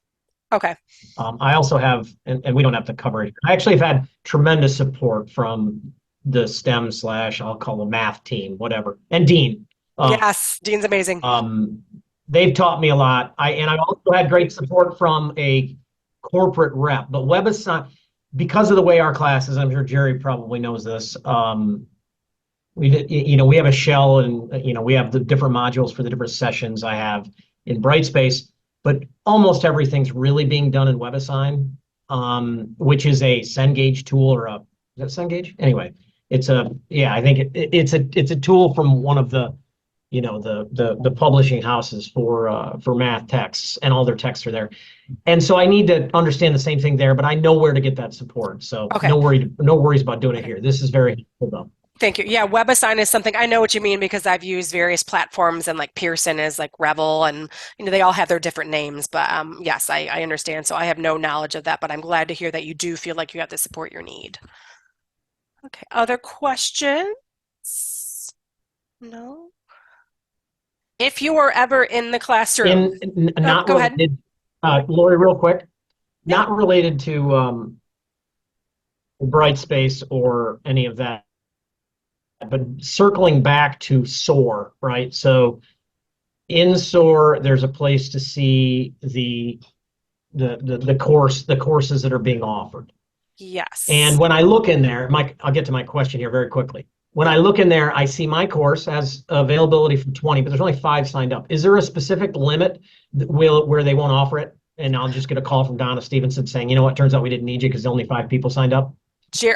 Okay. I also have, and we don't have to cover it. I actually have had tremendous support from the STEM slash, I'll call the math team, whatever, and Dean. Um, Yes, Dean's amazing. um, they've taught me a lot. I also had great support from a corporate rep, but WebAssign, because of the way our classes, I'm sure Jerry probably knows this. We have a shell, and we have the different modules for the different sessions I have in Brightspace, but almost everything's really being done in WebAssign, which is a Cengage tool, or is that Cengage? Anyway, I think it's a tool from one of the the publishing houses for math texts, and all their texts are there. And so I need to understand the same thing there, but I know where to get that support. So Okay. no worries about doing it Okay. here. This is very helpful though. Thank you. Yeah, WebAssign is something I know what you mean because I've used various platforms, and like Pearson is like Revel, and they all have their different names. But yes, I understand. So I have no knowledge of that, but I'm glad to hear that you do feel like you have the support you need. Okay. Other questions? No. If you were ever in the classroom, Not go ahead. related, Lori, real quick, Yeah. not related to Brightspace or any of that, but circling back to SOAR, right? So in SOAR, there's a place to see the courses that are being offered. And Yes. when I look in there, Mike, I'll get to my question here very quickly. When I look in there, I see my course has availability for 20, but there's only 5 signed up. Is there a specific limit where they won't offer it? And I'll just get a call from Donna Stevenson saying, you know what, turns out we didn't need you because only 5 people signed up.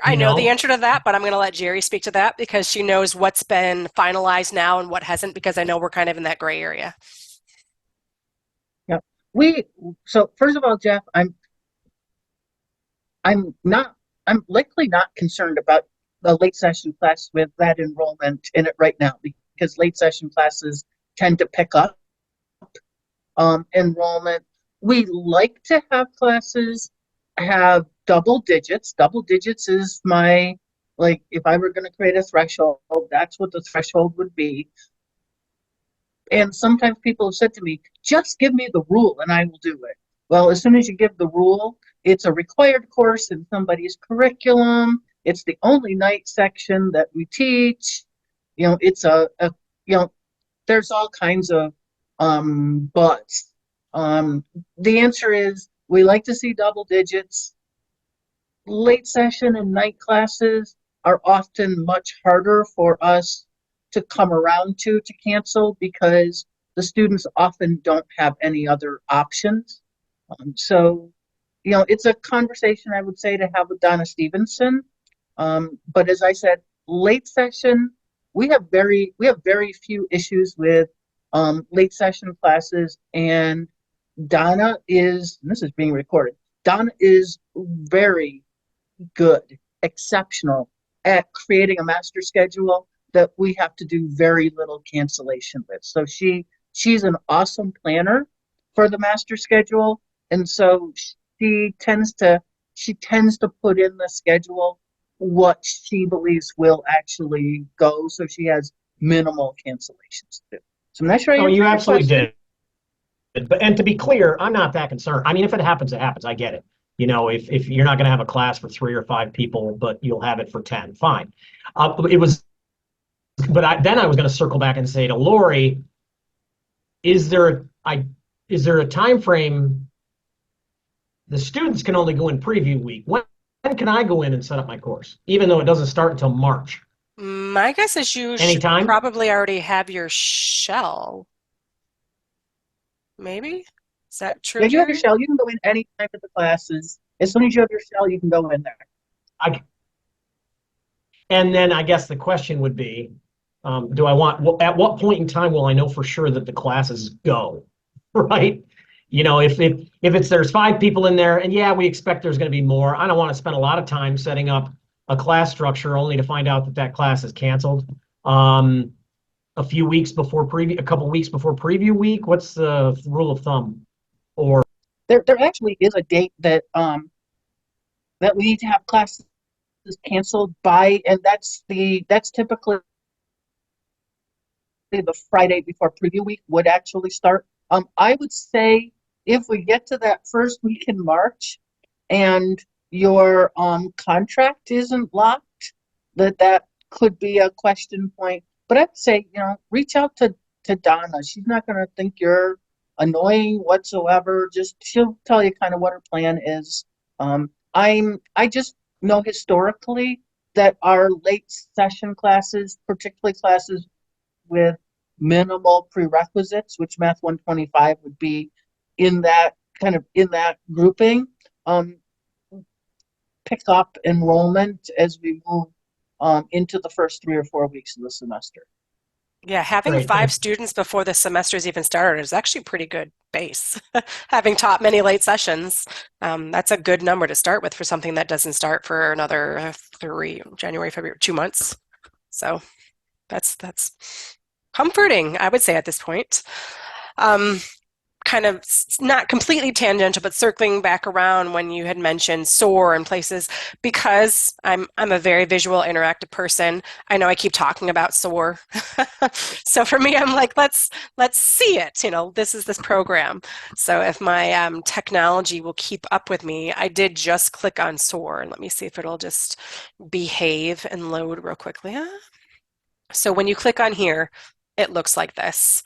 I know the answer to that, but I'm going to let Jerry speak to that because she knows what's been finalized now and what hasn't, because I know we're kind of in that gray area. Yep. So first of all, Jeff, I'm likely not concerned about the late session class with that enrollment in it right now, because late session classes tend to pick up enrollment. We like to have classes have double digits. Double digits is my, like, if I were going to create a threshold, that's what the threshold would be. And sometimes people have said to me, just give me the rule and I will do it. Well, as soon as you give the rule, it's a required course in somebody's curriculum. It's the only night section that we teach. It's there's all kinds of buts. The answer is we like to see double digits. Late session and night classes are often much harder for us to come around to cancel because the students often don't have any other options. So, it's a conversation I would say to have with Donna Stevenson. But as I said, late session, we have very few issues with late session classes, and Donna is, and this is being recorded, Donna is very good, exceptional at creating a master schedule that we have to do very little cancellation with. So she's an awesome planner for the master schedule, and so she tends to put in the schedule what she believes will actually go, so she has minimal cancellations too. So I'm not sure I Oh, answered you your absolutely question. did. And to be clear, I'm not that concerned. I mean, if it happens, it happens. I get it. If you're not going to have a class for 3 or 5 people, but you'll have it for 10, fine. Then I was going to circle back and say to Lori, is there a time frame? The students can only go in preview week. When can I go in and set up my course, even though it doesn't start until March? My guess is you should Anytime? probably already have your shell. Maybe? Is that true, Yeah, you have your Jerry? shell. You can go in anytime for the classes. As soon as you have your shell, you can go in there. And then I guess the question would be, at what point in time will I know for sure that the classes go, right? If there's 5 people in there, and yeah, we expect there's going to be more. I don't want to spend a lot of time setting up a class structure only to find out that class is canceled. A couple weeks before preview week. What's the rule of thumb? Or there actually is a date that that we need to have classes canceled by, and that's typically the Friday before preview week would actually start. I would say if we get to that first week in March and your contract isn't locked, that could be a question point. But I'd say, reach out to Donna. She's not going to think you're annoying whatsoever. Just she'll tell you kind of what her plan is. I just know historically that our late session classes, particularly classes with minimal prerequisites, which Math 125 would be in that grouping, pick up enrollment as we move into the first 3 or 4 weeks of the semester. Yeah, having Great. 5 students before the semester's even started is actually a pretty good base. Having taught many late sessions, that's a good number to start with for something that doesn't start for another January, February, 2 months. So that's comforting, I would say, at this point. Kind of not completely tangential, but circling back around when you had mentioned SOAR and places, because I'm a very visual, interactive person. I know I keep talking about SOAR, so for me, I'm like, let's see it. This is this program. So if my technology will keep up with me, I did just click on SOAR, and let me see if it'll just behave and load real quickly. So when you click on here, it looks like this.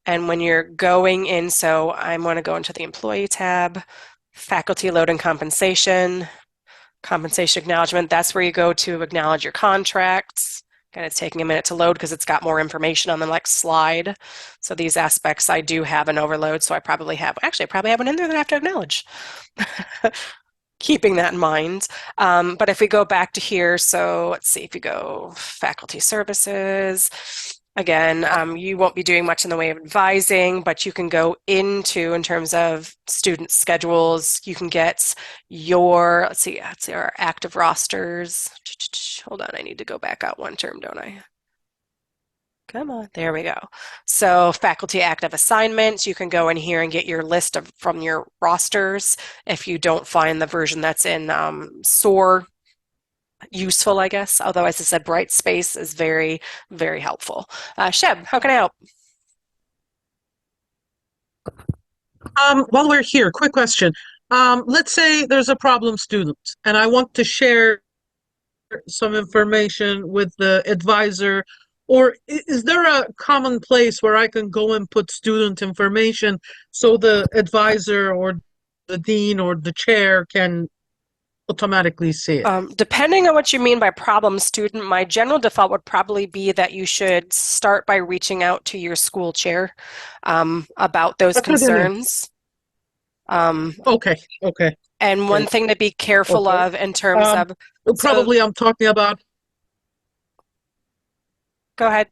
And when you're going in, so I'm going to go into the employee tab, faculty load and compensation acknowledgement. That's where you go to acknowledge your contracts. And it's taking a minute to load because it's got more information on the next slide. So these aspects I do have an overload. So I probably have one in there that I have to acknowledge. Keeping that in mind. But if we go back to here, so let's see if you go faculty services. Again, you won't be doing much in the way of advising, but you can go into, in terms of student schedules, you can get your, let's see our active rosters. Hold on, I need to go back out one term, don't I? Come on, there we go. So faculty active assignments, you can go in here and get your list from your rosters. If you don't find the version that's in SOAR useful, I guess. Although, as I said, Brightspace is very, very helpful. Sheb, how can I help? While we're here, quick question. Let's say there's a problem student and I want to share some information with the advisor, or is there a common place where I can go and put student information so the advisor or the dean or the chair can automatically see it? Depending on what you mean by problem student, my general default would probably be that you should start by reaching out to your school chair about those That's what I mean. concerns. Okay. And one Great. thing to be careful Okay. of in terms of, Probably I'm talking about. go ahead.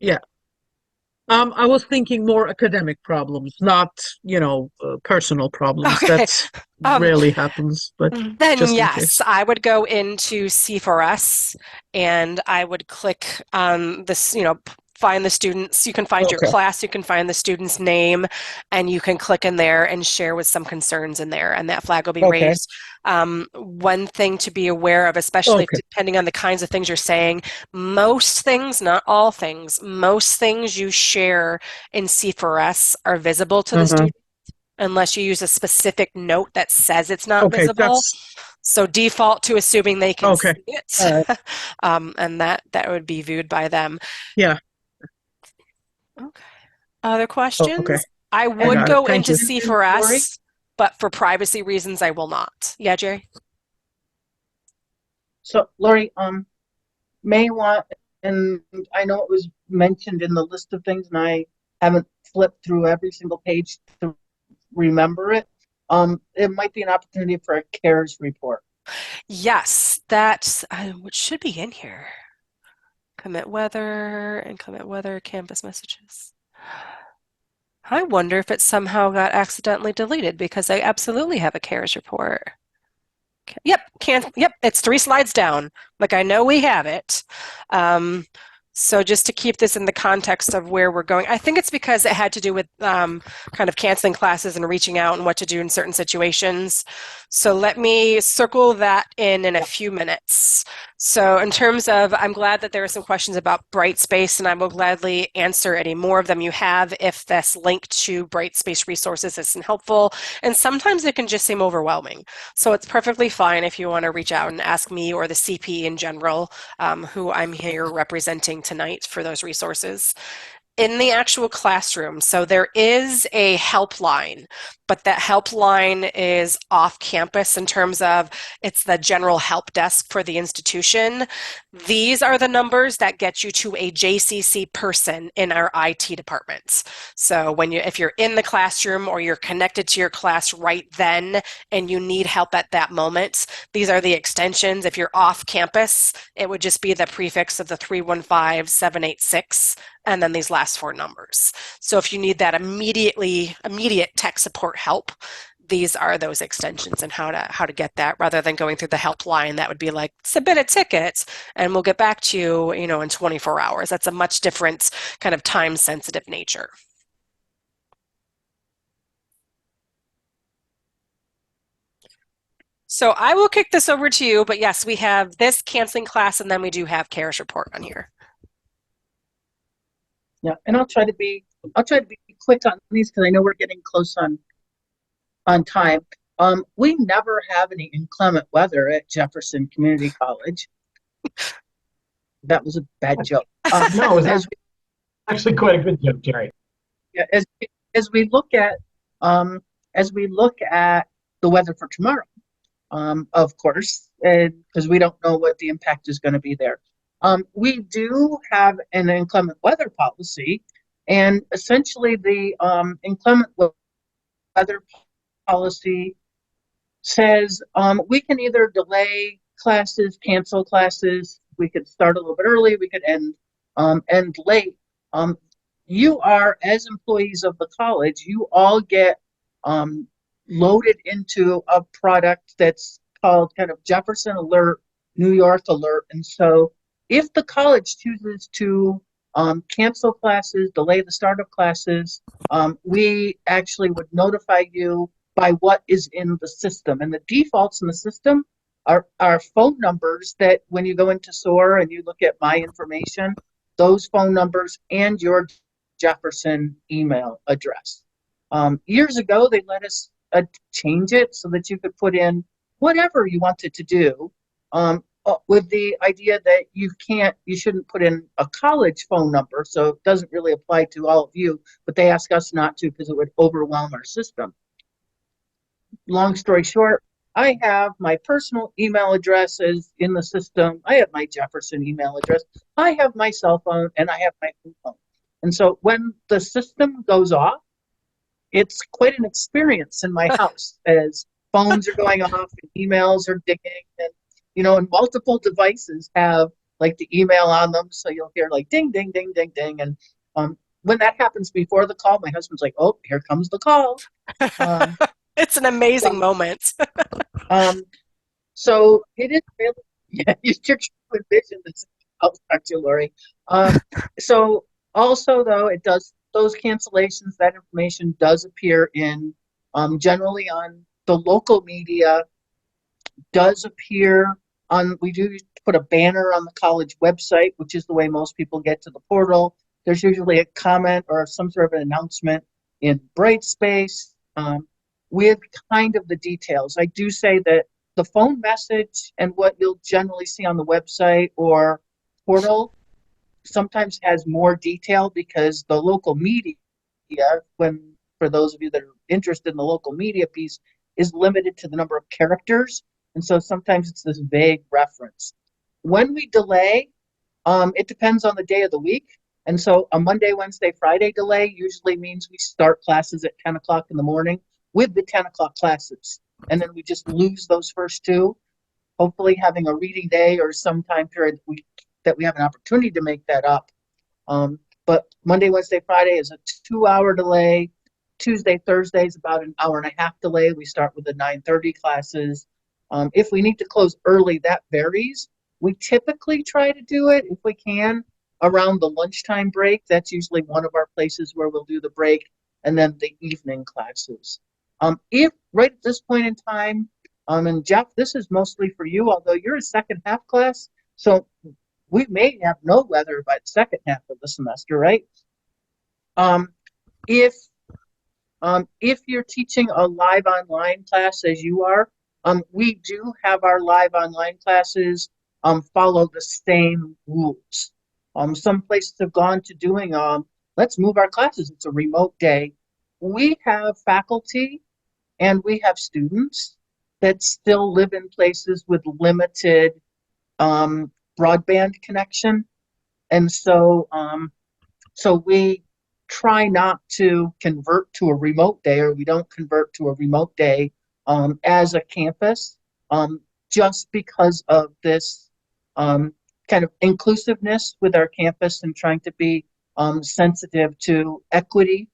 Yeah. I was thinking more academic problems, not, personal problems. Okay. That Um, rarely happens, but Then just in yes, case. I would go into C4S and I would click on this, find the students. You can find your Okay. class, you can find the student's name, and you can click in there and share with some concerns in there, and that flag will be Okay. raised. One thing to be aware of, especially Okay. depending on the kinds of things you're saying, most things, not all things, most things you share in C4S are visible to the Uh-huh. student unless you use a specific note that says it's not Okay. visible. So default to assuming they can Okay. see it, All right. and that would be viewed by them. Yeah. Okay. Other questions? Okay. I I would got it. go Thank into you. Lori? C4S, but for privacy reasons, I will not. Yeah, Jerry? So Lori, may want, and I know it was mentioned in the list of things, and I haven't flipped through every single page to remember it. It might be an opportunity for a CARES report. Yes, that's what should be in here. Inclement weather, campus messages. I wonder if it somehow got accidentally deleted because I absolutely have a CARES report. Yep, it's 3 slides down. Like I know we have it. So just to keep this in the context of where we're going, I think it's because it had to do with kind of canceling classes and reaching out and what to do in certain situations. So let me circle that in a few minutes. So, in terms of, I'm glad that there are some questions about Brightspace, and I will gladly answer any more of them you have if this link to Brightspace resources isn't helpful. And sometimes it can just seem overwhelming. So, it's perfectly fine if you want to reach out and ask me or the CP in general, who I'm here representing tonight for those resources. In the actual classroom. So there is a helpline, but that helpline is off campus in terms of it's the general help desk for the institution. These are the numbers that get you to a JCC person in our IT departments. So if you're in the classroom or you're connected to your class right then and you need help at that moment, these are the extensions. If you're off campus, it would just be the prefix of the 315786 and then these last four numbers. So if you need that immediate tech support help, these are those extensions and how to get that rather than going through the helpline that would be like submit a ticket and we'll get back to you, in 24 hours. That's a much different kind of time sensitive nature. So I will kick this over to you, but yes, we have this canceling class and then we do have CARES report on here. Yeah, and I'll try to be quick on these because I know we're getting close on time. We never have any inclement weather at Jefferson Community College. That was a bad joke. No, it was actually quite a good joke, Jerry. Yeah, as we look at the weather for tomorrow, of course, because we don't know what the impact is going to be there. We do have an inclement weather policy, and essentially the inclement weather policy says we can either delay classes, cancel classes. We could start a little bit early. We could end late. You are, as employees of the college, you all get loaded into a product that's called kind of Jefferson Alert, New York Alert, and so if the college chooses to cancel classes, delay the start of classes, we actually would notify you by what is in the system. And the defaults in the system are phone numbers that when you go into SOAR and you look at my information, those phone numbers and your Jefferson email address. Years ago, they let us change it so that you could put in whatever you wanted to do. With the idea that you shouldn't put in a college phone number, so it doesn't really apply to all of you, but they ask us not to because it would overwhelm our system. Long story short, I have my personal email addresses in the system. I have my Jefferson email address. I have my cell phone, and I have my phone. And so when the system goes off, it's quite an experience in my house as phones are going off and emails are dinging, and multiple devices have like the email on them, so you'll hear like ding, ding, ding, ding, ding, and when that happens before the call, my husband's like, "Oh, here comes the call." It's an amazing moment. So it is really, yeah, you're trying to envision this. I'll talk to you, Lori. So also though, it does those cancellations. That information does appear in generally on the local media. Does appear on. We do put a banner on the college website, which is the way most people get to the portal. There's usually a comment or some sort of an announcement in Brightspace with kind of the details. I do say that the phone message and what you'll generally see on the website or portal sometimes has more detail because the local media, for those of you that are interested in the local media piece, is limited to the number of characters. And so sometimes it's this vague reference. When we delay, it depends on the day of the week. And so a Monday, Wednesday, Friday delay usually means we start classes at 10 o'clock in the morning with the 10 o'clock classes. And then we just lose those first two, hopefully having a reading day or some time period that we have an opportunity to make that up. But Monday, Wednesday, Friday is a 2-hour delay. Tuesday, Thursday is about an hour and a half delay. We start with the 9:30 classes. If we need to close early, that varies. We typically try to do it, if we can, around the lunchtime break. That's usually one of our places where we'll do the break, and then the evening classes. If right at this point in time, and Jeff, this is mostly for you, although you're a second half class, So we may have no weather by the second half of the semester, right? Um, if if you're teaching a live online class as you are, we do have our live online classes follow the same rules. Some places have gone to doing let's move our classes. It's a remote day. We have faculty and we have students that still live in places with limited broadband connection, and so we try not to convert to a remote day, or we don't convert to a remote day as a campus, just because of this um, kind of inclusiveness with our campus and trying to be sensitive to equity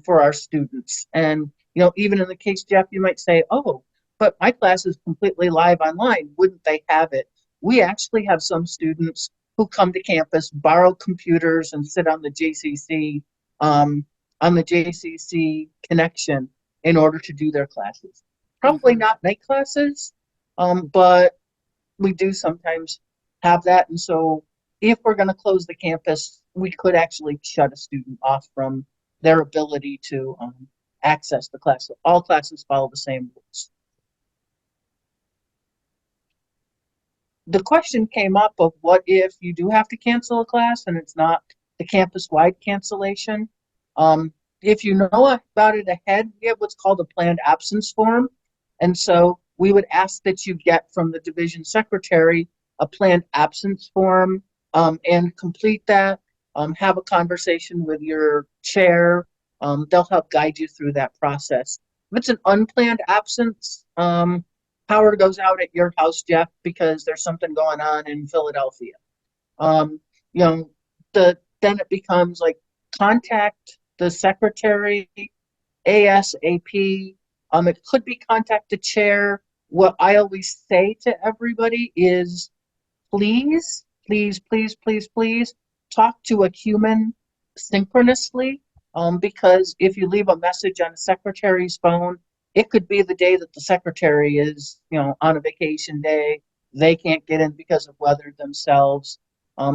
for our students. And, even in the case, Jeff, you might say, oh, but my class is completely live online. Wouldn't they have it? We actually have some students who come to campus, borrow computers, and sit um, on the JCC connection in order to do their classes. Probably not night classes, but we do sometimes have that. And so, if we're going to close the campus, we could actually shut a student off from their ability to access the class. So all classes follow the same rules. The question came up of what if you do have to cancel a class and it's not the campus-wide cancellation. If you know about it ahead, we have what's called a planned absence form. And so we would ask that you get from the division secretary a planned absence form and complete that. Have a conversation with your chair. They'll help guide you through that process. If it's an unplanned absence, power goes out at your house, Jeff, because there's something going on in Philadelphia. Um, you know, then it becomes like contact the secretary ASAP. It could be contact the chair. What I always say to everybody is please, please, please, please, please talk to a human synchronously. Because if you leave a message on a secretary's phone, it could be the day that the secretary is, on a vacation day. They can't get in because of weather themselves.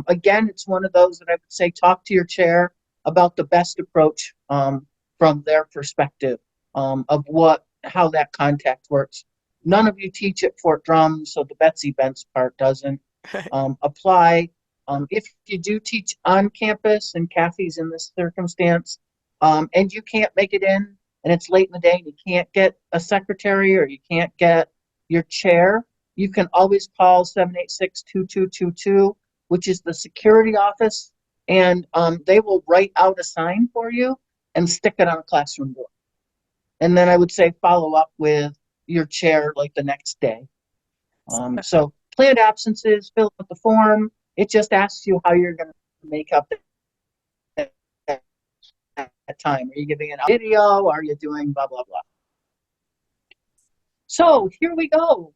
Again, it's one of those that I would say talk to your chair about the best approach from their perspective of how that contact works. None of you teach at Fort Drum, so the Betsy Bents part doesn't apply. If you do teach on campus, and Kathy's in this circumstance, and you can't make it in, and it's late in the day, and you can't get a secretary or you can't get your chair, you can always call 786-2222, which is the security office, and they will write out a sign for you and stick it on a classroom door. And then I would say follow up with your chair like the next day. So planned absences, fill out the form. It just asks you how you're going to make up that time. Are you giving a video? Are you doing blah, blah, blah? So here we go.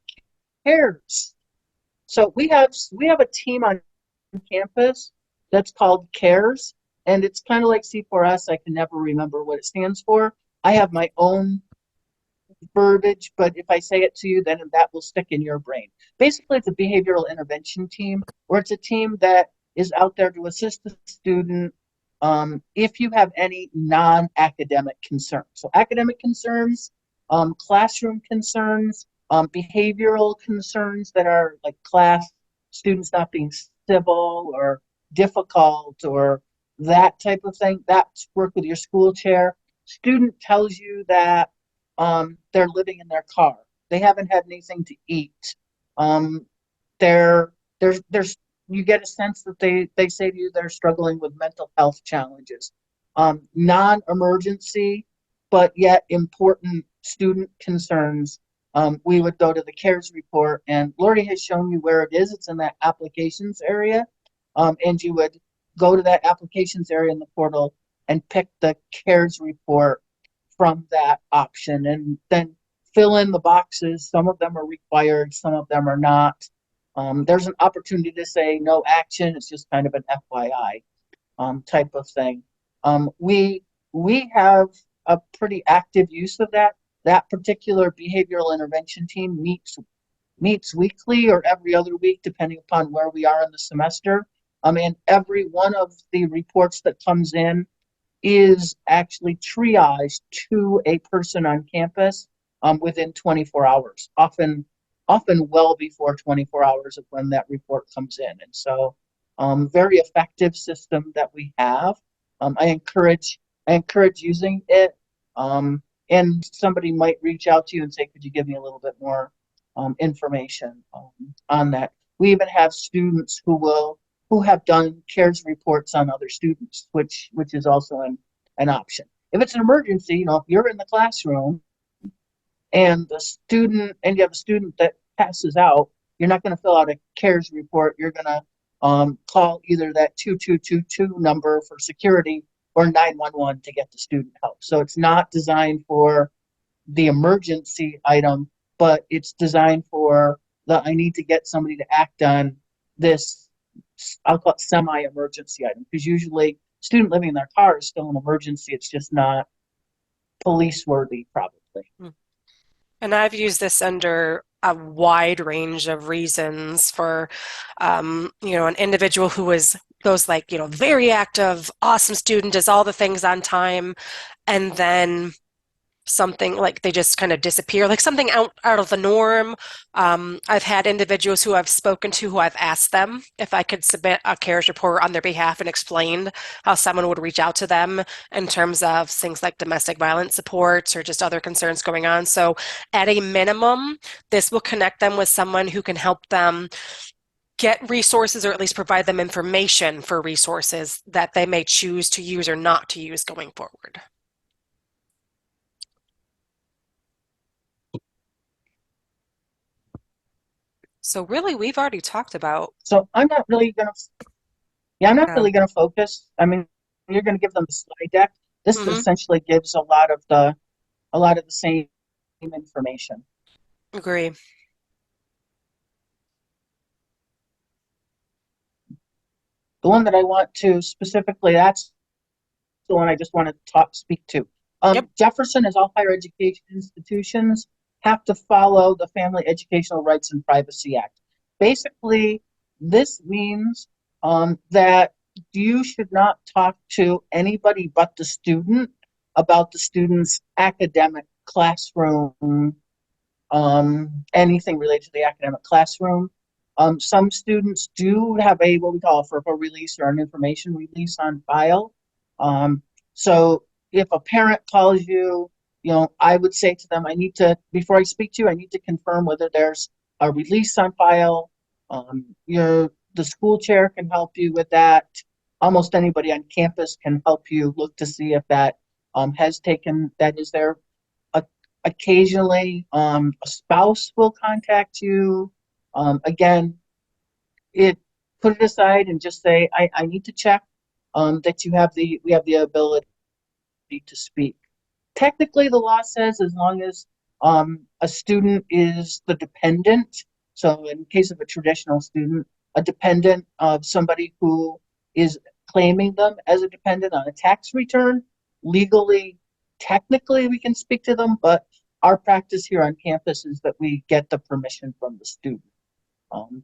CARES. So we have a team on campus that's called CARES, and it's kind of like C4S. I can never remember what it stands for. I have my own verbiage, but if I say it to you, then that will stick in your brain. Basically, it's a behavioral intervention team, or it's a team that is out there to assist the student if you have any non-academic concerns. So academic concerns, classroom concerns, behavioral concerns that are like class students not being civil or difficult or that type of thing. That's work with your school chair. Student tells you that they're living in their car. They haven't had anything to eat. There's you get a sense that they say to you they're struggling with mental health challenges. Non-emergency, but yet important student concerns. We would go to the CARES report, and Lori has shown you where it is. It's in that applications area. And you would go to that applications area in the portal and pick the CARES report from that option, and then fill in the boxes. Some of them are required, some of them are not. There's an opportunity to say no action. It's just kind of an FYI type of thing. We have a pretty active use of that. That particular behavioral intervention team meets meets weekly or every other week, depending upon where we are in the semester. And every one of the reports that comes in is actually triaged to a person on campus within 24 hours, often well before 24 hours of when that report comes in. And so very effective system that we have. I encourage using it. And somebody might reach out to you and say, could you give me a little bit more information on that? We even have students who have done CARES reports on other students, which is also an option. If it's an emergency, if you're in the classroom and you have a student that passes out, you're not going to fill out a CARES report. You're going to call either that 2222 number for security or 911 to get the student help. So it's not designed for the emergency item, but it's designed for I need to get somebody to act on this, I'll call it semi-emergency item, because usually student living in their car is still an emergency. It's just not police worthy, probably. And I've used this under a wide range of reasons for, an individual who goes like, very active, awesome student, does all the things on time, and then something like they just kind of disappear, like something out of the norm. I've had individuals who I've spoken to who I've asked them if I could submit a CARES report on their behalf and explained how someone would reach out to them in terms of things like domestic violence supports or just other concerns going on. So at a minimum, this will connect them with someone who can help them get resources or at least provide them information for resources that they may choose to use or not to use going forward. So really, we've already talked about. So I'm not really going to Yeah. focus. I mean, you're going to give them the slide deck. This Mhm. essentially gives a lot of the same information. Agree. The one that I want to specifically, that's the one I just want to speak to. Yep. Jefferson, as all higher education institutions, have to follow the Family Educational Rights and Privacy Act. Basically, this means that you should not talk to anybody but the student about the student's academic classroom, anything related to the academic classroom. Some students do have what we call a FERPA release or an information release on file. So if a parent calls you, I would say to them, before I speak to you, I need to confirm whether there's a release on file. The school chair can help you with that. Almost anybody on campus can help you look to see if that that is there. Occasionally, a spouse will contact you. Again, put it aside and just say, I need to check that we have the ability to speak. Technically, the law says as long as a student is the dependent, so in case of a traditional student, a dependent of somebody who is claiming them as a dependent on a tax return, legally, technically we can speak to them, but our practice here on campus is that we get the permission from the student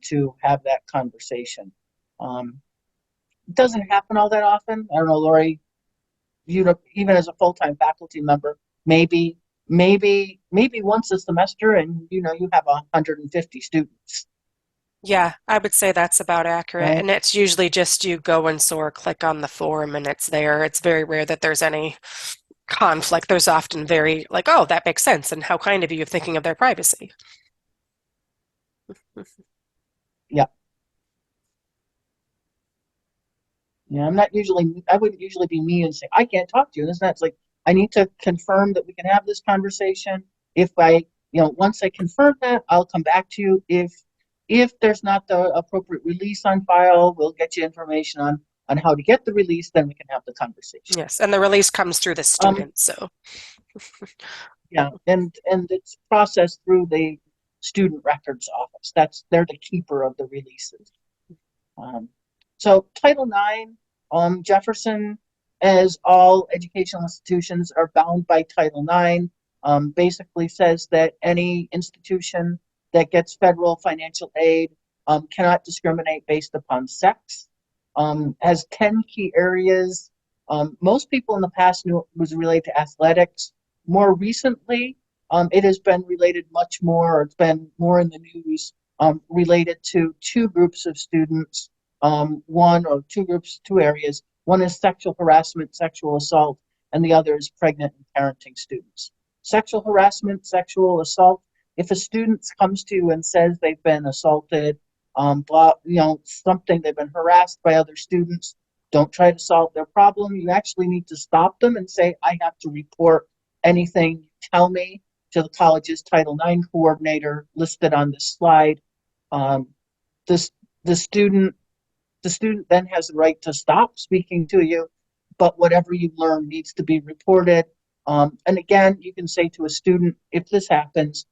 to have that conversation. It doesn't happen all that often. I don't know, Lori, even as a full-time faculty member, maybe once a semester, and you have 150 students. Yeah, I would say that's about accurate. Right. And it's usually just you go and click on the form and it's there. It's very rare that there's any conflict. There's often very like, oh, that makes sense. And how kind of you thinking of their privacy. Yeah. Yeah, I wouldn't usually be me and say, I can't talk to you. It's like, I need to confirm that we can have this conversation. Once I confirm that, I'll come back to you. If there's not the appropriate release on file, we'll get you information on how to get the release, then we can have the conversation. Yes, and the release comes through the student, so. Yeah, and it's processed through the student records office. They're the keeper of the releases. So Title IX, Jefferson, as all educational institutions, are bound by Title IX. Basically says that any institution that gets federal financial aid, cannot discriminate based upon sex, has 10 key areas. Most people in the past knew it was related to athletics. More recently, it has been related much more, or it's been more in the news, related to two groups of students, two areas. One is sexual harassment, sexual assault, and the other is pregnant and parenting students. Sexual harassment, sexual assault, if a student comes to you and says they've been assaulted, something, they've been harassed by other students, don't try to solve their problem. You actually need to stop them and say, I have to report anything you tell me to the college's Title IX coordinator listed on this slide. This the student then has the right to stop speaking to you, but whatever you learn needs to be reported. And again, you can say to a student, if this happens,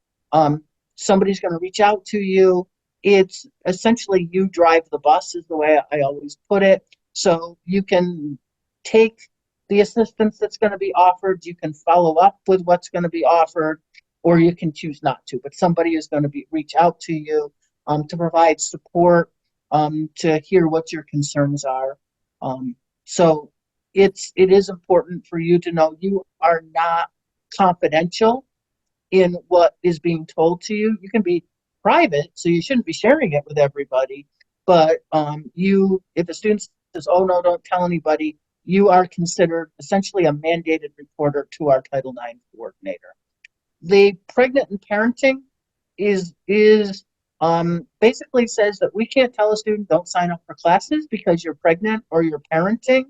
somebody's going to reach out to you. It's essentially you drive the bus, is the way I always put it. So you can take the assistance that's going to be offered, you can follow up with what's going to be offered, or you can choose not to. But somebody is going to reach out to you to provide support, to hear what your concerns are. So it is important for you to know you are not confidential in what is being told to you. You can be private, so you shouldn't be sharing it with everybody. But if a student says, "Oh no, don't tell anybody," you are considered essentially a mandated reporter to our Title IX coordinator. The pregnant and parenting is basically says that we can't tell a student don't sign up for classes because you're pregnant or you're parenting.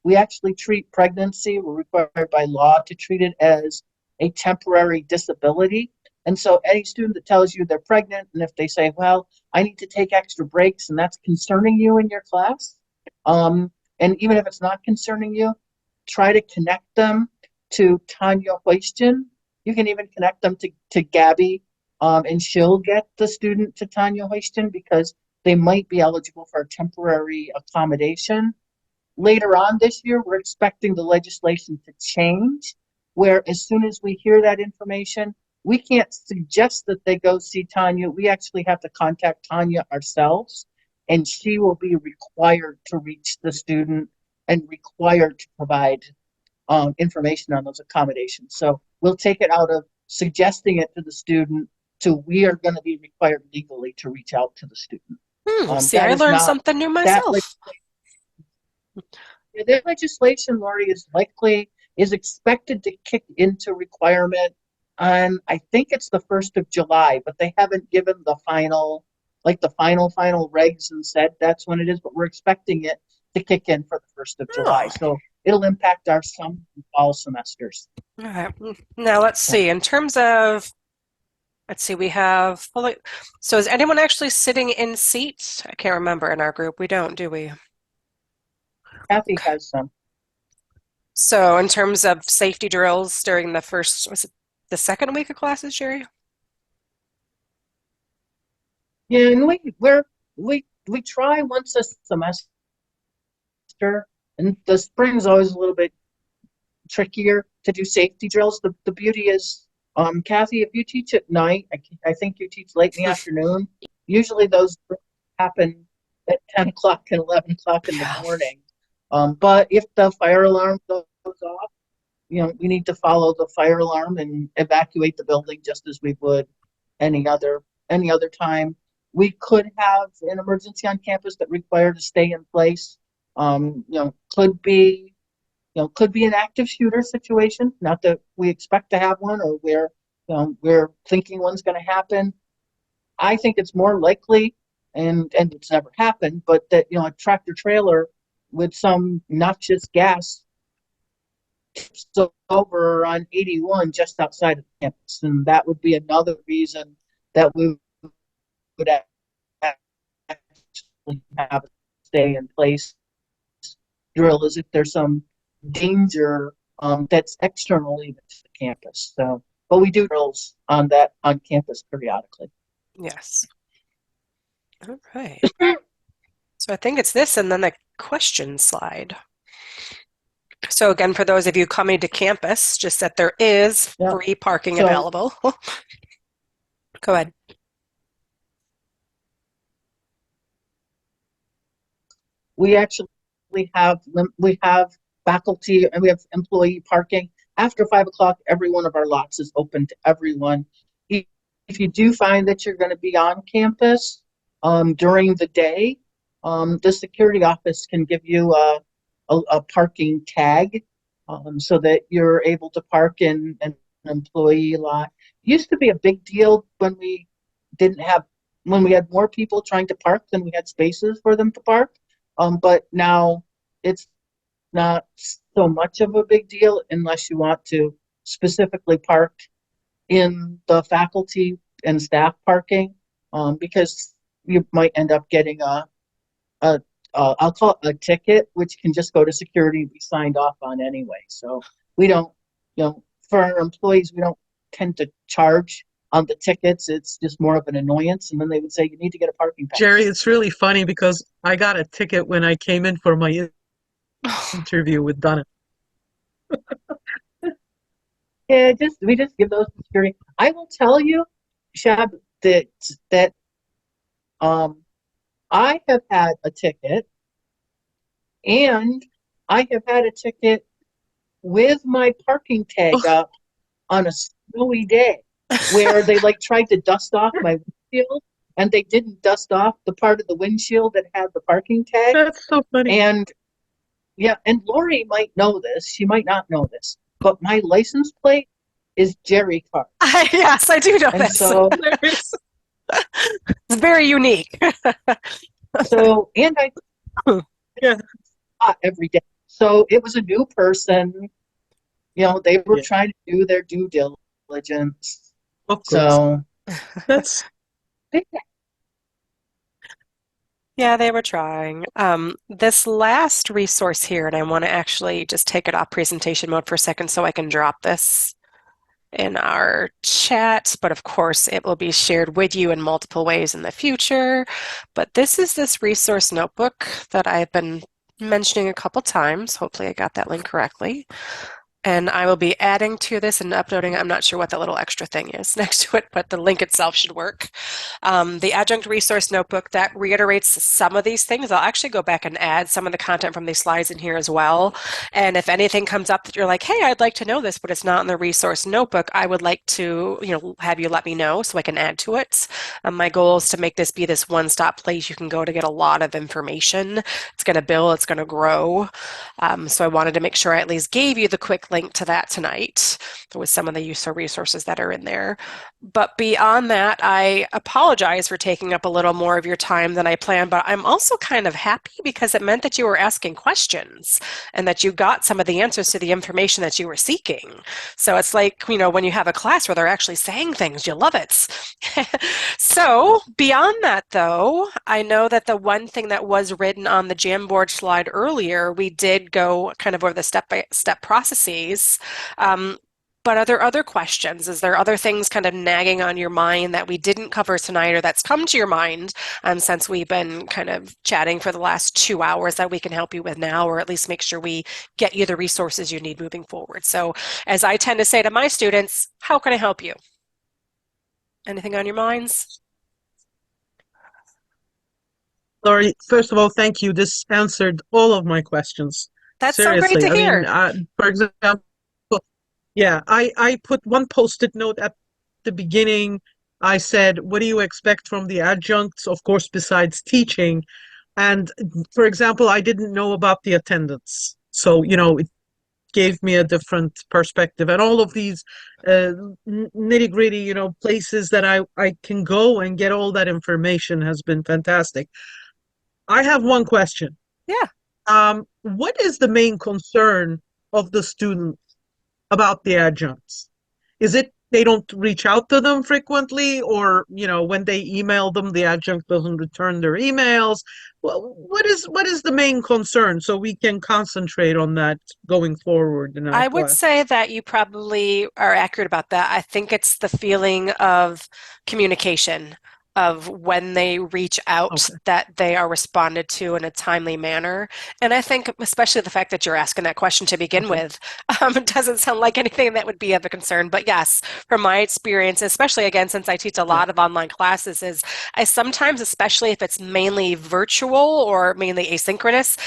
We actually treat pregnancy, we're required by law to treat it as a temporary disability. And so any student that tells you they're pregnant, and if they say, well, I need to take extra breaks, and that's concerning you in your class, and even if it's not concerning you, try to connect them to Tanya Hoiston. You can even connect them to Gabby, and she'll get the student to Tanya Hoiston because they might be eligible for a temporary accommodation. Later on this year, we're expecting the legislation to change, where as soon as we hear that information, we can't suggest that they go see Tanya. We actually have to contact Tanya ourselves, and she will be required to reach the student and required to provide information on those accommodations. So we'll take it out of suggesting it to the student to we are going to be required legally to reach out to the student. See, I learned something new myself. That legislation, Lori, is expected to kick into requirement on, I think it's the 1st of July, but they haven't given the final regs and said that's when it is, but we're expecting it to kick in for the 1st of July. So it'll impact our summer and fall semesters. All right. Now let's see. In terms of, we have, so is anyone actually sitting in seats? I can't remember in our group. We don't, do we? Kathy has some. So in terms of safety drills during the second week of classes, Sherry? Yeah, and we try once a semester, and the spring's always a little bit trickier to do safety drills. The beauty is, Kathy, if you teach at night, I think you teach late in the afternoon. Usually those happen at 10 o'clock and 11 o'clock in the morning. But if the fire alarm goes off, we need to follow the fire alarm and evacuate the building just as we would any other time. We could have an emergency on campus that required to stay in place. Could be an active shooter situation. Not that we expect to have one, or we're thinking one's going to happen. I think it's more likely, and it's never happened, but that a tractor trailer with some noxious gas tips over on 81 just outside of the campus, and that would be another reason that we would actually have a stay in place drill, is if there's some danger that's external even to the campus. So, but we do drills on campus periodically. Yes. All right. So I think it's this and then the question slide. So again, for those of you coming to campus, just that there is free parking available. Go ahead. We actually we have faculty and we have employee parking. After 5 o'clock, every one of our lots is open to everyone. If you do find that you're going to be on campus during the day, the security office can give you a parking tag so that you're able to park in an employee lot. It used to be a big deal when didn't have when we had more people trying to park than we had spaces for them to park. But now it's not so much of a big deal unless you want to specifically park in the faculty and staff parking, because you might end up getting a I'll call it a ticket, which can just go to security and be signed off on anyway. So we don't, for our employees, we don't tend to charge on the tickets. It's just more of an annoyance. And then they would say, you need to get a parking pass. Jerry, it's really funny because I got a ticket when I came in for my interview with Donna. Yeah, we just give those to security. I will tell you, Shab, that I have had a ticket, and I have had a ticket with my parking tag up on a snowy day where they tried to dust off my windshield, and they didn't dust off the part of the windshield that had the parking tag. That's so funny. And yeah, and Lori might know this. She might not know this, but my license plate is Jerry Carr. Yes, I do know And this. so It's very unique. and I Yeah. every day. So it was a new person. They were Yeah. trying to do their due diligence. Of course. So That's Yeah, they were trying. This last resource here, and I want to actually just take it off presentation mode for a second so I can drop this in our chat, but of course it will be shared with you in multiple ways in the future. But this is this resource notebook that I've been mentioning a couple times. Hopefully I got that link correctly. And I will be adding to this and uploading. I'm not sure what that little extra thing is next to it, but the link itself should work. The Adjunct Resource Notebook, that reiterates some of these things. I'll actually go back and add some of the content from these slides in here as well. And if anything comes up that you're like, hey, I'd like to know this, but it's not in the resource notebook, I would like to have you let me know so I can add to it. My goal is to make this be this one-stop place you can go to get a lot of information. It's going to build, it's going to grow. So I wanted to make sure I at least gave you the quick link to that tonight with some of the useful resources that are in there. But beyond that, I apologize for taking up a little more of your time than I planned, but I'm also kind of happy because it meant that you were asking questions and that you got some of the answers to the information that you were seeking. So it's like, when you have a class where they're actually saying things, you love it. So beyond that, though, I know that the one thing that was written on the Jamboard slide earlier, we did go kind of over the step-by-step processes. But are there other questions? Is there other things kind of nagging on your mind that we didn't cover tonight or that's come to your mind since we've been kind of chatting for the last 2 hours that we can help you with now, or at least make sure we get you the resources you need moving forward? So as I tend to say to my students, how can I help you? Anything on your minds? Lori, first of all, thank you. This answered all of my questions. That's so great Seriously. to hear. For example, yeah, I put one post-it note at the beginning. I said, what do you expect from the adjuncts, of course, besides teaching? And for example, I didn't know about the attendance. So, it gave me a different perspective. And all of these nitty-gritty, places that I can go and get all that information has been fantastic. I have one question. Yeah. What is the main concern of the student about the adjuncts? Is it they don't reach out to them frequently, or when they email them, the adjunct doesn't return their emails? Well, what is the main concern so we can concentrate on that going forward in our I would class? say that you probably are accurate about that. I think it's the feeling of communication. of when they reach out Okay. that they are responded to in a timely manner. And I think especially the fact that you're asking that question to begin Okay. with, it doesn't sound like anything that would be of a concern. But yes, from my experience, especially again, since I teach a Yeah. lot of online classes, is I sometimes, especially if it's mainly virtual or mainly asynchronous,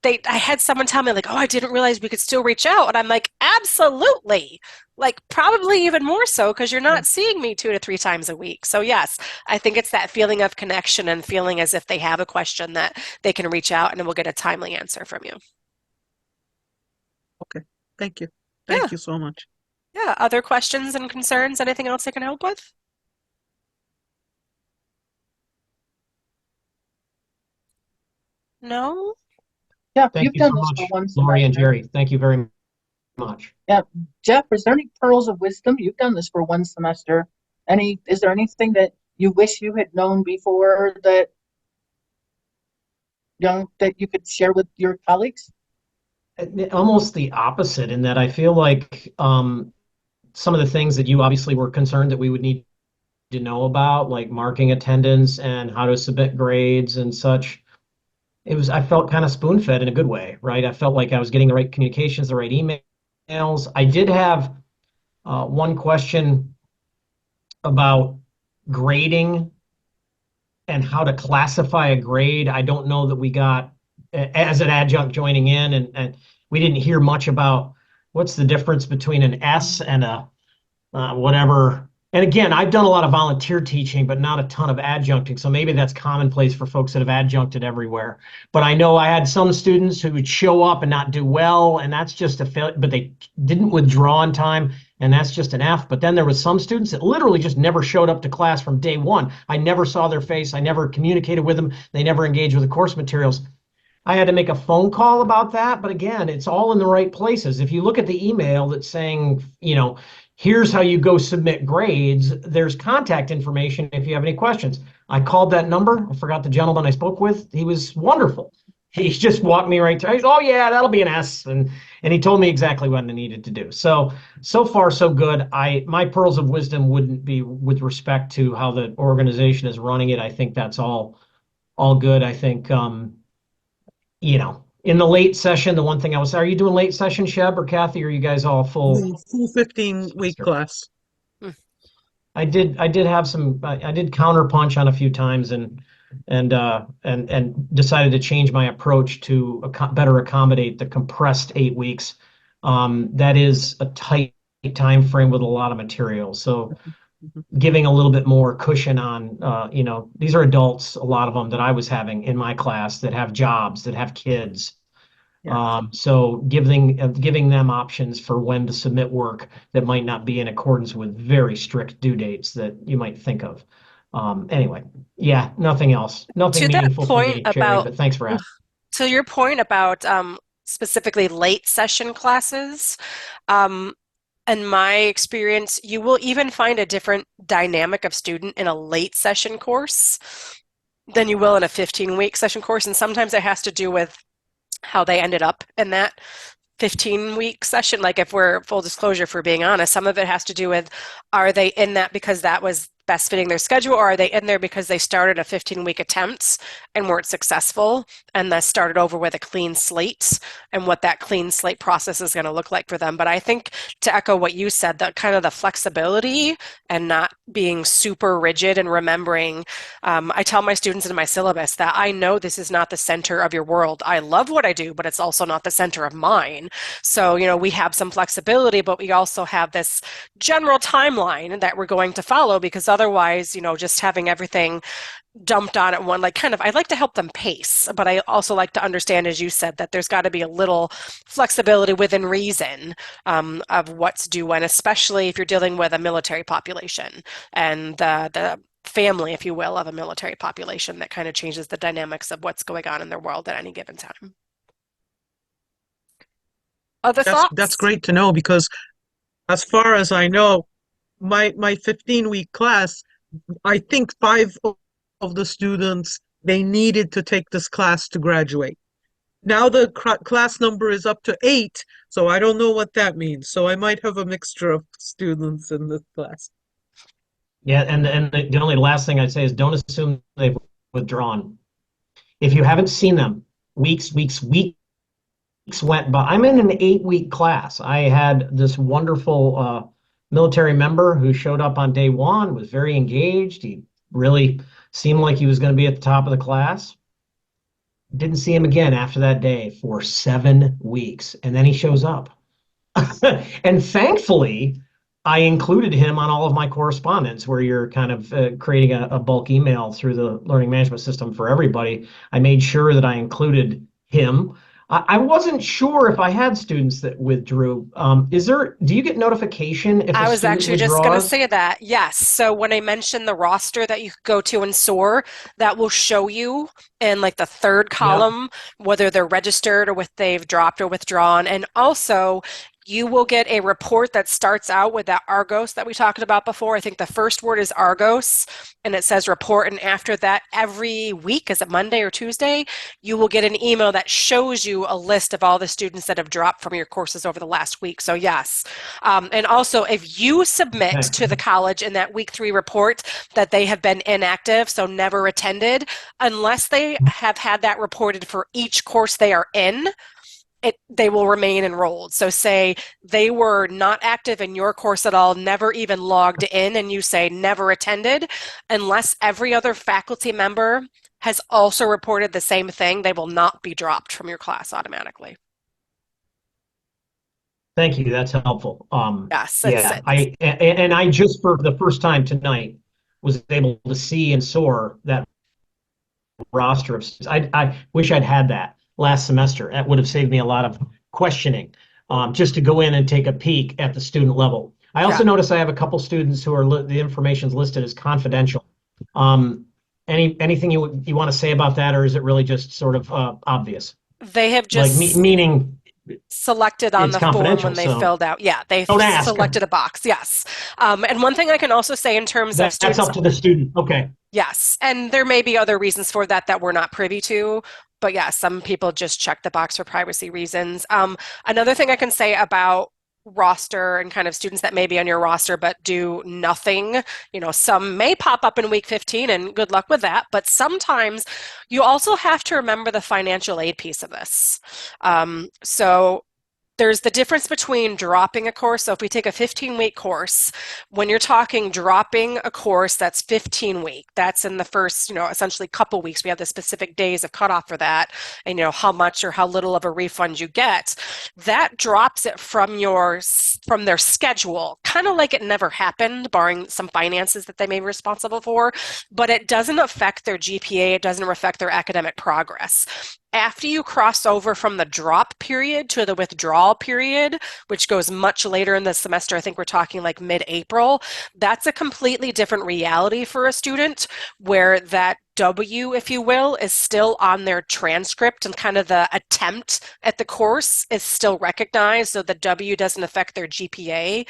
I had someone tell me like, "Oh, I didn't realize we could still reach out." And I'm like, "Absolutely." Like probably even more so because you're Yeah. not seeing me 2 to 3 times a week. So yes, I think it's that feeling of connection and feeling as if they have a question that they can reach out and we'll get a timely answer from you. Okay. Thank you. Yeah. Thank you so much. Yeah. Other questions and concerns? Anything else I can help with? No? Jeff, Thank you've you so done this for much, one Lori and semester. Jerry. Thank you very much. Yeah, Jeff, is there any pearls of wisdom? You've done this for one semester. Is there anything that you wish you had known before that, that you could share with your colleagues? Almost the opposite in that I feel like some of the things that you obviously were concerned that we would need to know about, like marking attendance and how to submit grades and such. I felt kind of spoon fed in a good way, right? I felt like I was getting the right communications, the right emails. I did have one question about grading and how to classify a grade. I don't know that we got as an adjunct joining in, and we didn't hear much about what's the difference between an S and a whatever. And again, I've done a lot of volunteer teaching, but not a ton of adjuncting. So maybe that's commonplace for folks that have adjuncted everywhere. But I know I had some students who would show up and not do well, and that's just a failure, but they didn't withdraw in time, and that's just an F. But then there was some students that literally just never showed up to class from day one. I never saw their face. I never communicated with them. They never engaged with the course materials. I had to make a phone call about that, but again, it's all in the right places. If you look at the email that's saying, here's how you go submit grades, there's contact information if you have any questions. I called that number. I forgot the gentleman I spoke with. He was wonderful. He just walked me right through. He said, oh yeah, that'll be an S, and he told me exactly what I needed to do. So far so good. My pearls of wisdom wouldn't be with respect to how the organization is running it. I think that's all good. I think in the late session, the one thing I was, are you doing late session, Sheb or Kathy? Or are you guys all full The full 15-week semester? class. I did have some, I did counterpunch on a few times and decided to change my approach to better accommodate the compressed 8 weeks. That is a tight time frame with a lot of material. So Mhm. giving a little bit more cushion on, these are adults, a lot of them that I was having in my class that have jobs, that have kids. Yeah. So giving them options for when to submit work that might not be in accordance with very strict due dates that you might think of. Anyway, yeah, nothing else, nothing To that meaningful for point me, Sherry. about But thanks for asking. To your point about specifically late session classes, um, in my experience, you will even find a different dynamic of student in a late session course than you will in a 15-week session course. And sometimes it has to do with how they ended up in that 15-week session. Like if we're full disclosure, for being honest, some of it has to do with, are they in that because that was best fitting their schedule, or are they in there because they started a 15-week attempt and weren't successful and then started over with a clean slate, and what that clean slate process is going to look like for them. But I think, to echo what you said, that kind of the flexibility and not being super rigid and remembering, I tell my students in my syllabus that I know this is not the center of your world. I love what I do, but it's also not the center of mine. So, we have some flexibility, but we also have this general timeline that we're going to follow, because otherwise, just having everything dumped on at one, like kind of, I like to help them pace, but I also like to understand, as you said, that there's got to be a little flexibility within reason, of what's due when, especially if you're dealing with a military population and the family, if you will, of a military population. That kind of changes the dynamics of what's going on in their world at any given time. Other That's thoughts? great to know because as far as I know, my 15-week class, I think of the students, they needed to take this class to graduate. Now the class number is up to 8, so I don't know what that means. So I might have a mixture of students in this class. Yeah, and the only last thing I'd say is don't assume they've withdrawn. If you haven't seen them, weeks went by. I'm in an 8-week class. I had this wonderful military member who showed up on day one, was very engaged. He really seemed like he was going to be at the top of the class. Didn't see him again after that day for 7 weeks. And then he shows up. And thankfully, I included him on all of my correspondence where you're kind of creating a bulk email through the learning management system for everybody. I made sure that I included him. I wasn't sure if I had students that withdrew. Do you get notification if a I was student actually just going to withdraws? say that. Yes. So when I mentioned the roster that you could go to in SOAR, that will show you in like the third Yeah. column whether they're registered or if they've dropped or withdrawn. And also, you will get a report that starts out with that Argos that we talked about before. I think the first word is Argos, and it says report. And after that, every week, is it Monday or Tuesday, you will get an email that shows you a list of all the students that have dropped from your courses over the last week. So yes, and also, if you submit Okay. to the college in that week 3 report that they have been inactive, so never attended, unless they have had that reported for each course they are in, they will remain enrolled. So say they were not active in your course at all, never even logged in, and you say never attended, unless every other faculty member has also reported the same thing, they will not be dropped from your class automatically. Thank you. That's helpful. Yes, Yeah, and I just for the first time tonight was able to see and soar that roster of students. I wish I'd had that last semester. That would have saved me a lot of questioning, just to go in and take a peek at the student level. I yeah. also notice I have a couple students who are the information's listed as confidential. Um, anything you want to say about that, or is it really just sort of obvious? They have Like just meaning selected on it's the form when confidential, they so filled out. Yeah, they've don't ask. selected a box. Yes. And one thing I can also say in terms of That's students, up to the student. Okay. yes, and there may be other reasons for that that we're not privy to. But yeah, some people just check the box for privacy reasons. Another thing I can say about roster and kind of students that may be on your roster but do nothing, some may pop up in week 15 and good luck with that. But sometimes you also have to remember the financial aid piece of this. So there's the difference between dropping a course. So if we take a 15-week course, when you're talking dropping a course that's 15-week, that's in the first, essentially couple weeks. We have the specific days of cutoff for that, and how much or how little of a refund you get. That drops it from their schedule, kind of like it never happened, barring some finances that they may be responsible for. But it doesn't affect their GPA. It doesn't affect their academic progress. After you cross over from the drop period to the withdrawal period, which goes much later in the semester, I think we're talking like mid-April, that's a completely different reality for a student where that W, if you will, is still on their transcript and kind of the attempt at the course is still recognized. So the W doesn't affect their GPA,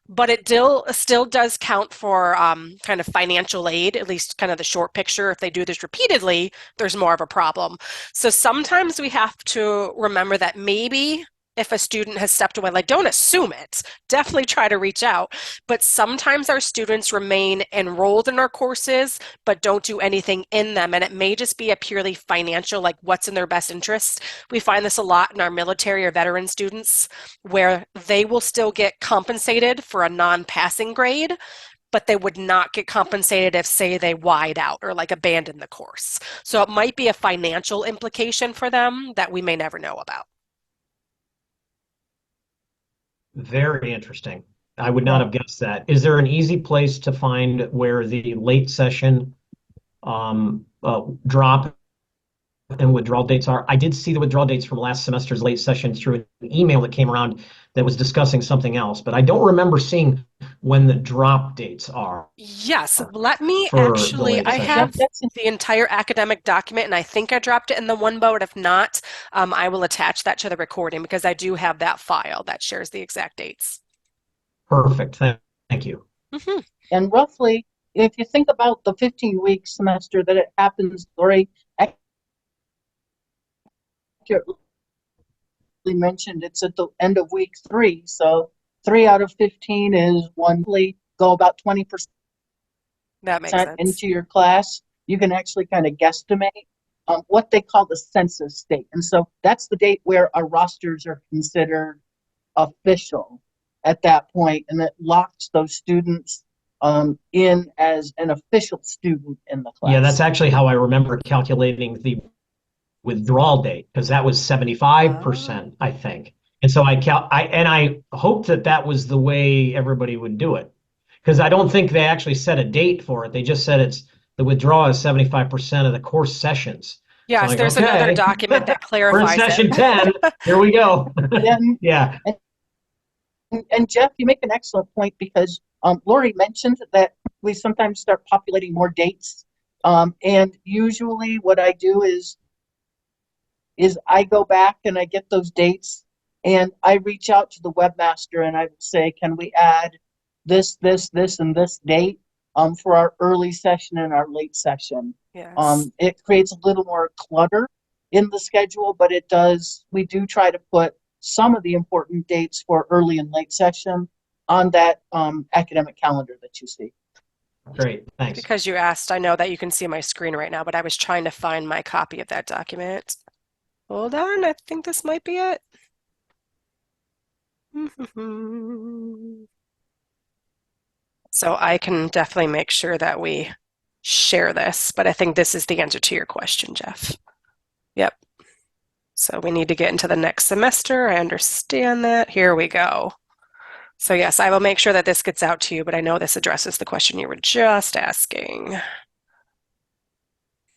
but it still does count for kind of financial aid, at least kind of the short picture. If they do this repeatedly, there's more of a problem. So sometimes we have to remember that maybe if a student has stepped away, like don't assume it, definitely try to reach out. But sometimes our students remain enrolled in our courses, but don't do anything in them. And it may just be a purely financial, like what's in their best interest. We find this a lot in our military or veteran students where they will still get compensated for a non-passing grade, but they would not get compensated if, say, they wide out or like abandon the course. So it might be a financial implication for them that we may never know about. Very interesting. I would not have guessed that. Is there an easy place to find where the late session drop and withdrawal dates are? I did see the withdrawal dates from last semester's late session through an email that came around that was discussing something else, but I don't remember seeing when the drop dates are Yes, let me for the actually, late I session. have the entire academic document and I think I dropped it in the OneNote. If not, I will attach that to the recording because I do have that file that shares the exact dates. Perfect. Thank you. Mm-hmm. And roughly, if you think about the 15-week semester that it happens very accurately mentioned, it's at the end of week 3. So 3 out of 15 is one. Go about 20% That makes sense. into your class, you can actually kind of guesstimate what they call the census date. And so that's the date where our rosters are considered official at that point, and it locks those students in as an official student in the class. Yeah, that's actually how I remember calculating the withdrawal date, because that was 75%, I think. And so I hoped that was the way everybody would do it, because I don't think they actually set a date for it. They just said the withdrawal is 75% of the course sessions. Yes, So like, there's okay. another document that We're in clarifies session it. 10. Here we go. Yeah. And Jeff, you make an excellent point, because Lori mentioned that we sometimes start populating more dates. And usually what I do is I go back and I get those dates and I reach out to the webmaster and I say, can we add this, and this date for our early session and our late session? Yes. It creates a little more clutter in the schedule, but we do try to put some of the important dates for early and late session on that academic calendar that you see. Great, thanks. Because you asked, I know that you can see my screen right now, but I was trying to find my copy of that document. Hold on, I think this might be it. So I can definitely make sure that we share this, but I think this is the answer to your question, Jeff. Yep. So we need to get into the next semester. I understand that. Here we go. So yes, I will make sure that this gets out to you, but I know this addresses the question you were just asking.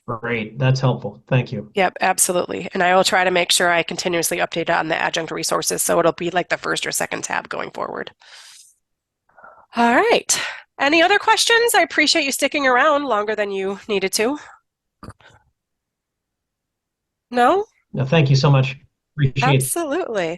Great, that's helpful. Thank you. Yep, absolutely. And I will try to make sure I continuously update on the adjunct resources, so it'll be like the first or second tab going forward. All right. Any other questions? I appreciate you sticking around longer than you needed to. No? No, thank you so much. Appreciate it. Absolutely.